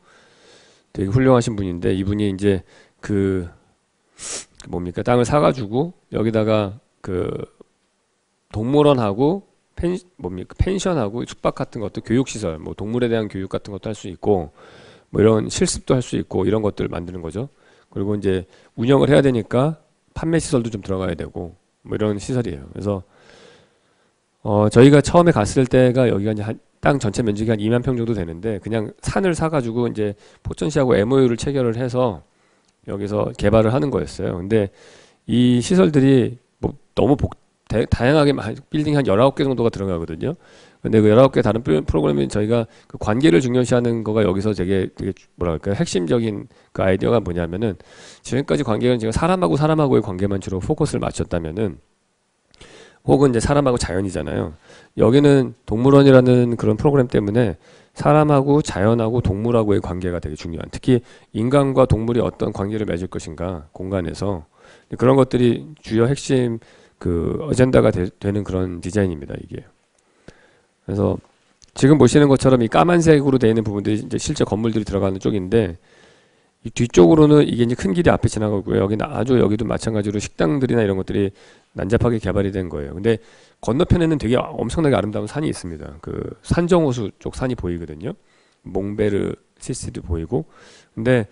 되게 훌륭하신 분인데, 이분이 이제 뭡니까 땅을 사가지고 여기다가 그 동물원하고 펜션하고 숙박 같은 것도 교육시설, 뭐 동물에 대한 교육 같은 것도 할 수 있고, 뭐 이런 실습도 할 수 있고 이런 것들을 만드는 거죠. 그리고 이제 운영을 해야 되니까 판매 시설도 좀 들어가야 되고 뭐 이런 시설이에요. 그래서 저희가 처음에 갔을 때가 여기가 이제 땅 전체 면적이 한 2만 평 정도 되는데 그냥 산을 사가지고 이제 포천시하고 MOU를 체결을 해서 여기서 개발을 하는 거였어요. 근데 이 시설들이 뭐 너무 다양하게 빌딩 한 19개 정도가 들어가거든요. 근데 그 19개 다른 프로그램은 저희가 그 관계를 중요시하는 거가 여기서 되게 뭐랄까요, 핵심적인 그 아이디어가 뭐냐면은 지금까지 관계는 지금 사람하고 사람하고의 관계만 주로 포커스를 맞췄다면은 혹은 이제 사람하고 자연이잖아요. 여기는 동물원이라는 그런 프로그램 때문에 사람하고 자연하고 동물하고의 관계가 되게 중요한, 특히 인간과 동물이 어떤 관계를 맺을 것인가 공간에서 그런 것들이 주요 핵심 그 어젠다가 되는 그런 디자인입니다, 이게. 그래서 지금 보시는 것처럼 이 까만색으로 되어 있는 부분들이 이제 실제 건물들이 들어가는 쪽인데, 이 뒤쪽으로는 이게 이제 큰 길이 앞에 지나가고요. 여기도 마찬가지로 식당들이나 이런 것들이 난잡하게 개발이 된 거예요. 근데 건너편에는 되게 엄청나게 아름다운 산이 있습니다. 그 산정호수 쪽 산이 보이거든요. 몽베르 시스도 보이고. 근데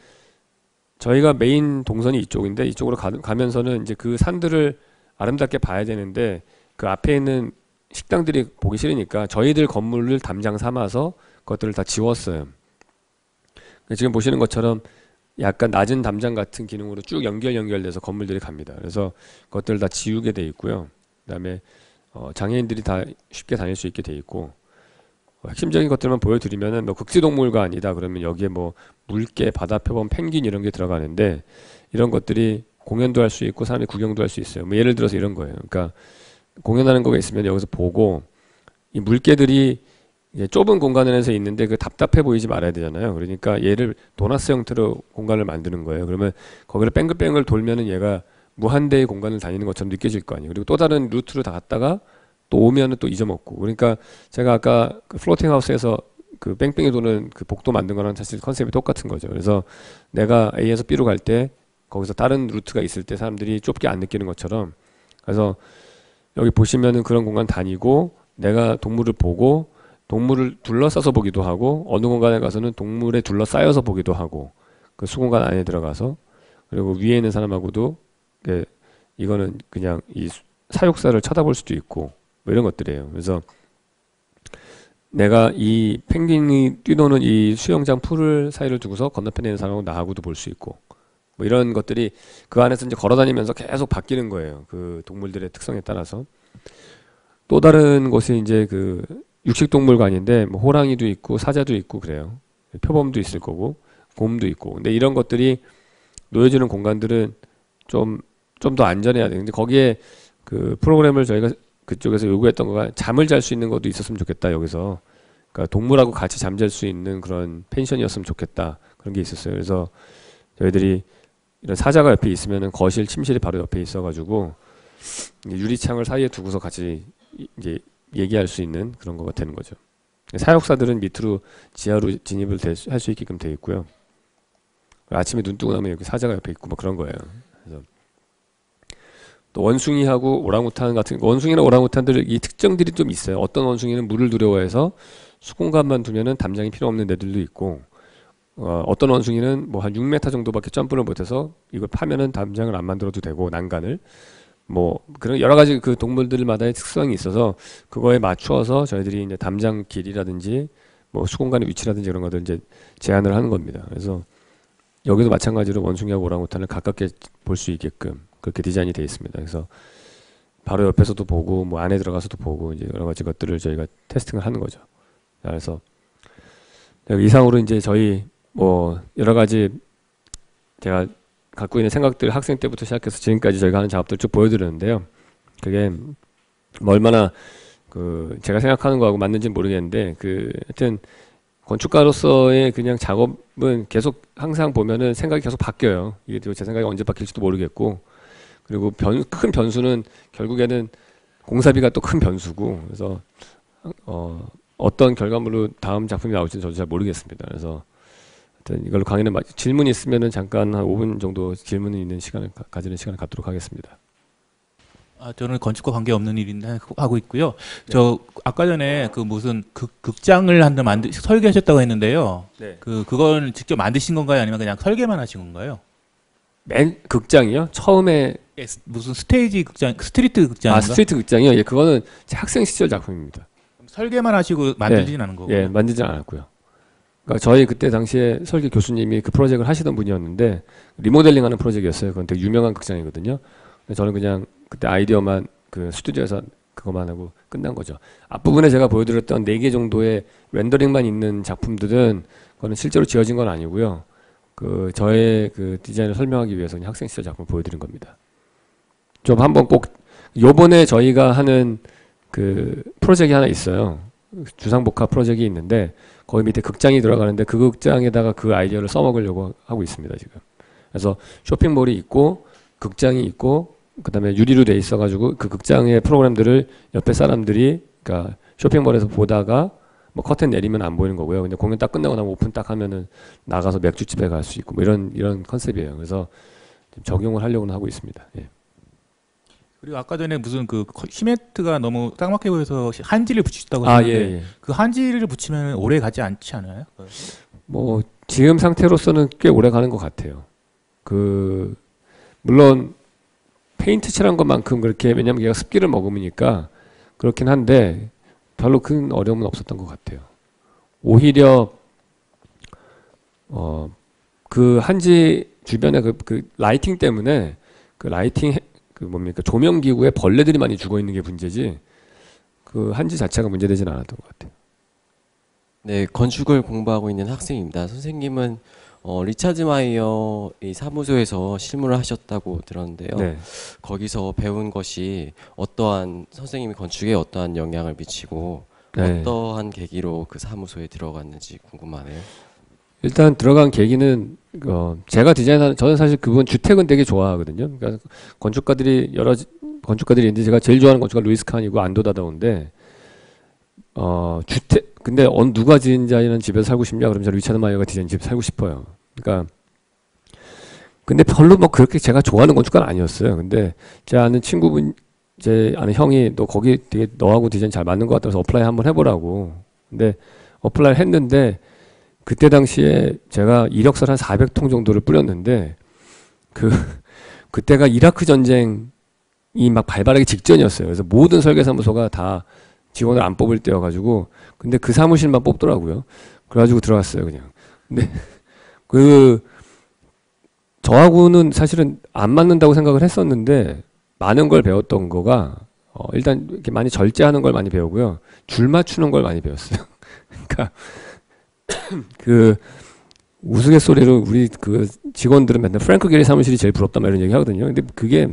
저희가 메인 동선이 이쪽인데 이쪽으로 가면서는 이제 그 산들을 아름답게 봐야 되는데 그 앞에 있는 식당들이 보기 싫으니까 저희들 건물을 담장 삼아서 그것들을 다 지웠어요. 지금 보시는 것처럼 약간 낮은 담장 같은 기능으로 쭉 연결돼서 건물들이 갑니다. 그래서 그것들을 다 지우게 돼 있고요. 그다음에 장애인들이 다 쉽게 다닐 수 있게 돼 있고, 핵심적인 것들만 보여드리면은 뭐 극지동물관이다 그러면 여기에 뭐 물개, 바다표범, 펭귄 이런 게 들어가는데 이런 것들이 공연도 할 수 있고 사람이 구경도 할 수 있어요. 뭐 예를 들어서 이런 거예요. 그러니까 공연하는 거가 있으면 여기서 보고 이 물개들이 이제 좁은 공간에서 있는데 그 답답해 보이지 말아야 되잖아요. 그러니까 얘를 도너스 형태로 공간을 만드는 거예요. 그러면 거기를 뺑글뺑글 돌면은 얘가 무한대의 공간을 다니는 것처럼 느껴질 거 아니에요. 그리고 또 다른 루트로 다 갔다가 또 오면은 또 잊어먹고. 그러니까 제가 아까 그 플로팅 하우스에서 그 뺑뺑이 도는 그 복도 만든 거랑 사실 컨셉이 똑같은 거죠. 그래서 내가 A에서 B로 갈 때 거기서 다른 루트가 있을 때 사람들이 좁게 안 느끼는 것처럼, 그래서 여기 보시면은 그런 공간 다니고 내가 동물을 보고 동물을 둘러싸서 보기도 하고 어느 공간에 가서는 동물에 둘러싸여서 보기도 하고 그 수공간 안에 들어가서, 그리고 위에 있는 사람하고도 이거는 그냥 이 사육사를 쳐다볼 수도 있고 뭐 이런 것들이에요. 그래서 내가 이 펭귄이 뛰노는 이 수영장 풀을 사이를 두고서 건너편에 있는 사람하고 나하고도 볼 수 있고 뭐 이런 것들이 그 안에서 이제 걸어다니면서 계속 바뀌는 거예요. 그 동물들의 특성에 따라서. 또 다른 곳이 이제 그 육식동물관인데 뭐 호랑이도 있고 사자도 있고 그래요. 표범도 있을 거고 곰도 있고. 근데 이런 것들이 놓여지는 공간들은 좀 더 안전해야 돼요. 근데 거기에 그 프로그램을 저희가 그쪽에서 요구했던 거가 잠을 잘 수 있는 것도 있었으면 좋겠다, 여기서. 그러니까 동물하고 같이 잠잘 수 있는 그런 펜션이었으면 좋겠다, 그런 게 있었어요. 그래서 저희들이 이런 사자가 옆에 있으면은 거실, 침실이 바로 옆에 있어가지고 유리창을 사이에 두고서 같이 이제 얘기할 수 있는 그런 거가 되는 거죠. 사육사들은 밑으로 지하로 진입을 할 수 있게끔 되어 있고요. 아침에 눈 뜨고 나면 여기 사자가 옆에 있고 뭐 그런 거예요. 그래서 또 원숭이하고 오랑우탄 같은, 원숭이나 오랑우탄들 이 특징들이 좀 있어요. 어떤 원숭이는 물을 두려워해서 수공간만 두면은 담장이 필요 없는 애들도 있고, 어떤 원숭이는 뭐 한 6m 정도밖에 점프를 못해서 이걸 파면은 담장을 안 만들어도 되고, 난간을 뭐 그런 여러 가지 그 동물들마다의 특성이 있어서 그거에 맞추어서 저희들이 이제 담장 길이라든지 뭐 수공간의 위치라든지 이런 것들 이제 제한을 하는 겁니다. 그래서 여기도 마찬가지로 원숭이하고 오랑우탄을 가깝게 볼 수 있게끔 그렇게 디자인이 되어 있습니다. 그래서 바로 옆에서도 보고 뭐 안에 들어가서도 보고 이제 여러 가지 것들을 저희가 테스팅을 하는 거죠. 그래서 이상으로 이제 저희 뭐 여러 가지 제가 갖고 있는 생각들 학생 때부터 시작해서 지금까지 저희가 하는 작업들 쭉 보여드렸는데요. 그게 뭐 얼마나 그 제가 생각하는 거하고 맞는지는 모르겠는데 그 하여튼 건축가로서의 그냥 작업은 계속 항상 보면은 생각이 계속 바뀌어요. 이게 제 생각이 언제 바뀔지도 모르겠고, 그리고 큰 변수는 결국에는 공사비가 또 큰 변수고, 그래서 어떤 결과물로 다음 작품이 나올지는 저도 잘 모르겠습니다. 그래서 하여튼 이걸로 강의는 질문이 있으면은 잠깐 한 5분 정도 질문이 있는 시간을 가지는 시간을 갖도록 하겠습니다. 저는 건축과 관계없는 일인데 하고 있고요. 저 아까 전에 그 무슨 극장을 한번 설계하셨다고 했는데요. 네. 그걸 직접 만드신 건가요? 아니면 그냥 설계만 하신 건가요? 맨 극장이요? 처음에 무슨 스테이지 극장, 스트리트 극장인가? 스트리트 극장이요? 예, 그거는 제 학생 시절 작품입니다. 설계만 하시고 만들지는 않은 거고요. 예, 만들진 않았고요. 그러니까 저희 그때 당시에 설계 교수님이 그 프로젝트를 하시던 분이었는데 리모델링하는 프로젝트였어요. 그건 되게 유명한 극장이거든요. 저는 그냥 그때 아이디어만 그 스튜디오에서 그것만 하고 끝난 거죠. 앞부분에 제가 보여드렸던 4개 정도의 렌더링만 있는 작품들은 그거는 실제로 지어진 건 아니고요. 그 저의 그 디자인을 설명하기 위해서 그냥 학생 시절 작품을 보여드린 겁니다. 좀 한번 꼭 요번에 저희가 하는 그 프로젝트가 하나 있어요. 주상복합 프로젝트가 있는데 거기 밑에 극장이 들어가는데 그 극장에다가 그 아이디어를 써먹으려고 하고 있습니다 지금. 그래서 쇼핑몰이 있고 극장이 있고 그다음에 유리로 돼 있어가지고 그 극장의 프로그램들을 옆에 사람들이 그러니까 쇼핑몰에서 보다가 뭐 커튼 내리면 안 보이는 거고요. 근데 공연 딱 끝나고 나면 오픈 딱 하면은 나가서 맥주집에 갈 수 있고 뭐 이런 컨셉이에요. 그래서 좀 적용을 하려고는 하고 있습니다. 예. 그리고 아까 전에 무슨 그 시멘트가 너무 딱 막혀 보여서 한지를 붙이셨다고 예, 하셨는데 예. 그 한지를 붙이면 오래 가지 않지 않아요? 뭐 지금 상태로서는 꽤 오래 가는 것 같아요. 그 물론 페인트 칠한 것만큼 그렇게 왜냐면 얘가 습기를 머금으니까 그렇긴 한데 별로 큰 어려움은 없었던 것 같아요. 오히려 그 한지 주변에 그 라이팅 때문에 그 라이팅 그 뭡니까 조명 기구에 벌레들이 많이 죽어 있는 게 문제지 그 한지 자체가 문제되지는 않았던 것 같아요. 네, 건축을 공부하고 있는 학생입니다. 선생님은 리차드 마이어 이 사무소에서 실무를 하셨다고 들었는데요. 네. 거기서 배운 것이 어떠한 선생님이 건축에 어떠한 영향을 미치고 네. 어떠한 계기로 그 사무소에 들어갔는지 궁금하네요. 일단 들어간 계기는 제가 디자인하는 저는 사실 그분 주택은 되게 좋아하거든요. 그러니까 건축가들이 여러 건축가들이 있는데 제가 제일 좋아하는 건축가 루이스 칸이고 안도 다다오인데 주택 근데 누가 디자인한 집에서 살고 싶냐 그러면 저 리차드 마이어가 디자인 집 살고 싶어요. 그러니까 근데 별로 뭐 그렇게 제가 좋아하는 건축가는 아니었어요. 근데 제 아는 친구분 제 아는 형이 너 거기 되게 너하고 디자인 잘 맞는 것 같아서 어플라이 한번 해보라고. 근데 어플라이 했는데 그때 당시에 제가 이력서를 한 400통 정도를 뿌렸는데 그때가 이라크 전쟁이 막 발발하기 직전이었어요. 그래서 모든 설계사무소가 다 직원을 안 뽑을 때여가지고 근데 그 사무실만 뽑더라고요. 그래가지고 들어갔어요 그냥. 근데 저하고는 사실은 안 맞는다고 생각을 했었는데 많은 걸 배웠던 거가 일단 이렇게 많이 절제하는 걸 많이 배우고요. 줄 맞추는 걸 많이 배웠어요. 그러니까 그 우스갯소리로 우리 그 직원들은 맨날 프랭크 게리 사무실이 제일 부럽다 막 이런 얘기 하거든요. 근데 그게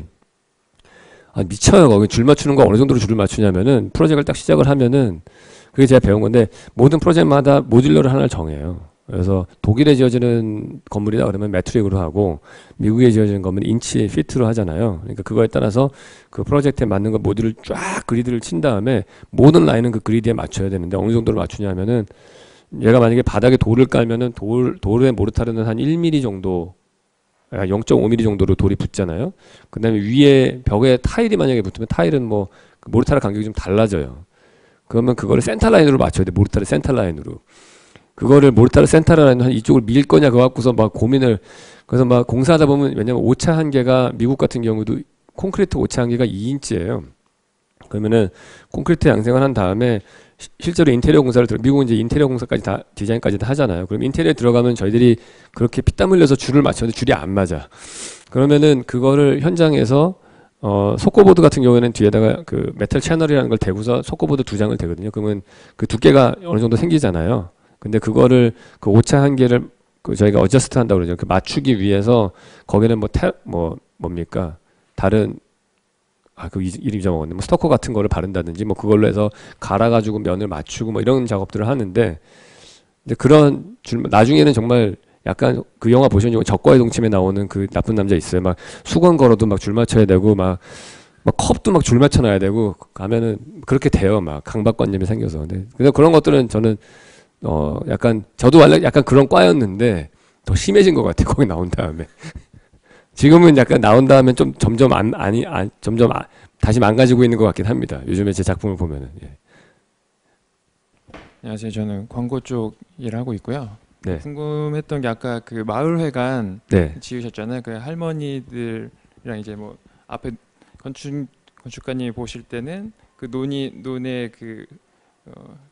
미쳐요. 거기 줄 맞추는 거 어느 정도로 줄을 맞추냐면은 프로젝트를 딱 시작을 하면은 그게 제가 배운 건데 모든 프로젝트마다 모듈러를 하나를 정해요. 그래서 독일에 지어지는 건물이다 그러면 매트릭으로 하고 미국에 지어지는 건물은 인치 피트로 하잖아요. 그러니까 그거에 따라서 그 프로젝트에 맞는 거 모듈을 쫙 그리드를 친 다음에 모든 라인은 그 그리드에 맞춰야 되는데 어느 정도로 맞추냐면은 얘가 만약에 바닥에 돌을 깔면은 돌의 모르타르는 한 1mm 정도 0.5mm 정도로 돌이 붙잖아요. 그 다음에 위에 벽에 타일이 만약에 붙으면 타일은 뭐 모르타르 간격이 좀 달라져요. 그러면 그거를 센터 라인으로 맞춰야 돼. 모르타르 센터 라인으로. 그거를 모르타르 센터 라인으로 한 이쪽을 밀 거냐 그거 갖고서 막 고민을 그래서 막 공사하다 보면 왜냐면 오차 한계가 미국 같은 경우도 콘크리트 오차 한계가 2인치예요. 그러면은 콘크리트 양생을 한 다음에 실제로 인테리어 공사를 미국은 이제 인테리어 공사까지 다 디자인까지 다 하잖아요. 그럼 인테리어에 들어가면 저희들이 그렇게 피땀 흘려서 줄을 맞췄는데 줄이 안 맞아. 그러면은 그거를 현장에서 속고보드 같은 경우에는 뒤에다가 그 메탈 채널이라는 걸 대고서 속고보드 2장을 대거든요. 그러면 그 두께가 어느 정도 생기잖아요. 근데 그거를 그 오차 한계를 저희가 어저스트 한다고 그러죠. 그 맞추기 위해서 거기는 뭡니까 다른 그 이름 잊어먹었네. 뭐 스토커 같은 거를 바른다든지 뭐 그걸로 해서 갈아가지고 면을 맞추고 뭐 이런 작업들을 하는데 이제 그런 나중에는 정말 약간 그 영화 보시면 적과의 동침에 나오는 그 나쁜 남자 있어요. 막 수건 걸어도 막 줄 맞춰야 되고 막 컵도 막 줄 맞춰놔야 되고 가면은 그렇게 돼요. 막 강박관념이 생겨서. 근데 그런 것들은 저는 약간 저도 원래 약간 그런 과였는데 더 심해진 것 같아요. 거기 나온 다음에. 지금은 약간 나온 다음에 좀 점점 다시 망가지고 있는 것 같긴 합니다. 요즘에 제 작품을 보면은. 예. 안녕하세요. 저는 광고 쪽 일을 하고 있고요. 네. 궁금했던 게 아까 그 마을회관 네. 지으셨잖아요. 그 할머니들이랑 이제 뭐 앞에 건축가님이 보실 때는 그 논의 그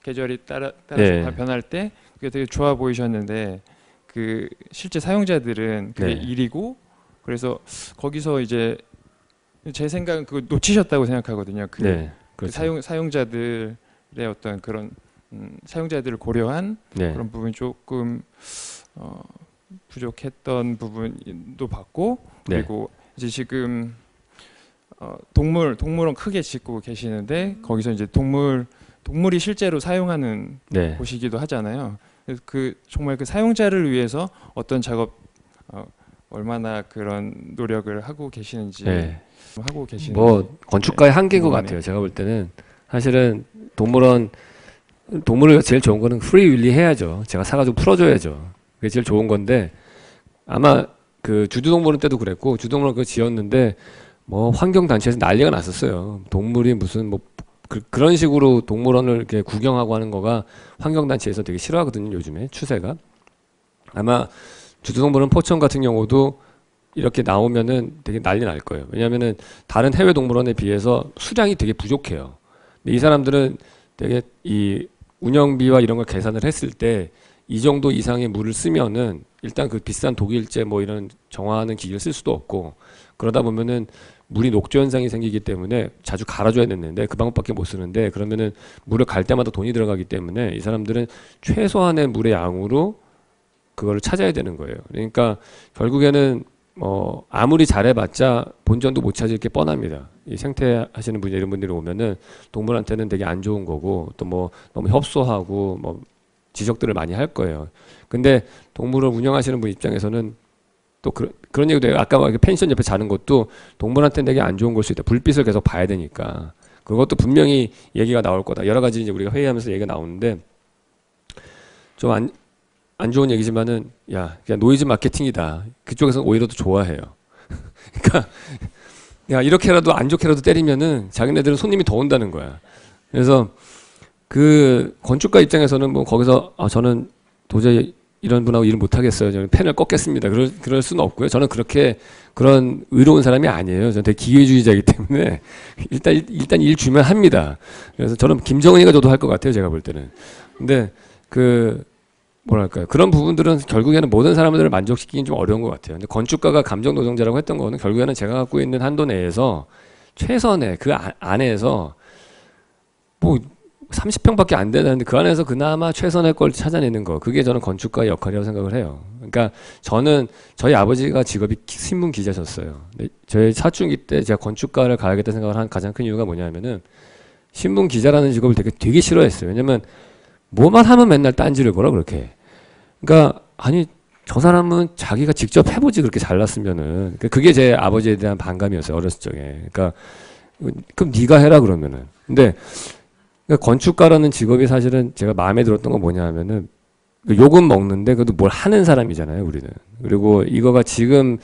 계절이 따라서 네. 변할 때 그게 되게 좋아 보이셨는데 그 실제 사용자들은 그게 네. 일이고 그래서 거기서 이제 제 생각은 그거 놓치셨다고 생각하거든요. 그, 네. 그 그렇죠. 사용자들의 어떤 그런 사용자들을 고려한 네. 그런 부분이 조금 부족했던 부분도 봤고 네. 그리고 이제 지금 동물원 크게 짓고 계시는데 거기서 이제 동물이 실제로 사용하는 네. 곳이기도 하잖아요. 그래서 그 정말 그 사용자를 위해서 어떤 작업 얼마나 그런 노력을 하고 계시는지 네. 하고 계시는지 뭐 건축가의 한계인 것 궁금하네요. 같아요. 제가 볼 때는 사실은 동물을 제일 좋은 거는 프리윌리 해야죠. 제가 사가지고 풀어줘야죠. 그게 제일 좋은 건데 아마 그 주두동물원 때도 그랬고 주두동물원 그거 지었는데 뭐 환경단체에서 난리가 났었어요. 동물이 무슨 뭐 그런 식으로 동물원을 이렇게 구경하고 하는 거가 환경단체에서 되게 싫어하거든요. 요즘에 추세가. 아마 주두동물원 포천 같은 경우도 이렇게 나오면은 되게 난리 날 거예요. 왜냐하면은 다른 해외 동물원에 비해서 수량이 되게 부족해요. 근데 이 사람들은 되게 이 운영비와 이런 걸 계산을 했을 때 이 정도 이상의 물을 쓰면은 일단 그 비싼 독일제 뭐 이런 정화하는 기기를 쓸 수도 없고 그러다 보면은 물이 녹조 현상이 생기기 때문에 자주 갈아줘야 되는데 그 방법밖에 못 쓰는데 그러면은 물을 갈 때마다 돈이 들어가기 때문에 이 사람들은 최소한의 물의 양으로 그거를 찾아야 되는 거예요. 그러니까 결국에는 아무리 잘해봤자 본전도 못 찾을 게 뻔합니다. 이 생태 하시는 분이 이런 분들이 오면은 동물한테는 되게 안 좋은 거고 또 뭐 너무 협소하고 뭐 지적들을 많이 할 거예요. 근데 동물을 운영하시는 분 입장에서는 또 그런 얘기도 해요. 아까 막 펜션 옆에 자는 것도 동물한테는 되게 안 좋은 걸 수 있다. 불빛을 계속 봐야 되니까. 그것도 분명히 얘기가 나올 거다. 여러 가지 이제 우리가 회의하면서 얘기가 나오는데 좀 안 좋은 얘기지만은 야 그냥 노이즈 마케팅이다. 그쪽에서는 오히려 더 좋아해요. 그러니까 야 이렇게라도 안 좋게라도 때리면은 자기네들은 손님이 더 온다는 거야. 그래서 그 건축가 입장에서는 뭐 거기서 저는 도저히 이런 분하고 일을 못 하겠어요. 저는 펜을 꺾겠습니다. 그럴 수는 없고요. 저는 그런 의로운 사람이 아니에요. 저는 되게 기계주의자이기 때문에 일단 일 주면 합니다. 그래서 저는 김정은이가 저도 할 것 같아요. 제가 볼 때는. 근데 뭐랄까요. 그런 부분들은 결국에는 모든 사람들을 만족시키긴 좀 어려운 것 같아요. 근데 건축가가 감정 노동자라고 했던 거는 결국에는 제가 갖고 있는 한도 내에서 최선의 그 안에서 뭐 30평밖에 안 되는데 그 안에서 그나마 최선의 걸 찾아내는 거. 그게 저는 건축가의 역할이라고 생각을 해요. 그러니까 저희 아버지가 직업이 신문 기자셨어요. 근데 저희 사춘기 때 제가 건축가를 가야겠다 생각을 한 가장 큰 이유가 뭐냐면은 신문 기자라는 직업을 되게 싫어했어요. 왜냐면 뭐만 하면 맨날 딴지를 걸어 그렇게. 그러니까 아니 저 사람은 자기가 직접 해보지 그렇게 잘났으면은 그게 제 아버지에 대한 반감이었어요 어렸을 적에. 그러니까 그럼 네가 해라 그러면은. 근데 그러니까 건축가라는 직업이 사실은 제가 마음에 들었던 건 뭐냐 하면은 욕은 먹는데 그래도 뭘 하는 사람이잖아요 우리는. 그리고 이거가 지금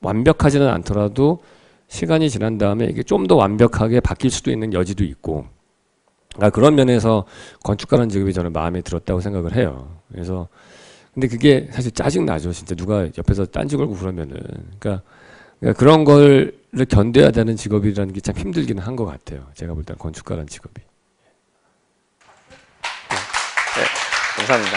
완벽하지는 않더라도 시간이 지난 다음에 이게 좀 더 완벽하게 바뀔 수도 있는 여지도 있고. 그러니까 그런 면에서 건축가라는 직업이 저는 마음에 들었다고 생각을 해요. 그래서 근데 그게 사실 짜증 나죠. 진짜 누가 옆에서 딴지 걸고 그러면은. 그러니까 그런 걸 견뎌야 되는 직업이라는 게 참 힘들기는 한 것 같아요. 제가 볼 때는 건축가라는 직업이. 네, 감사합니다.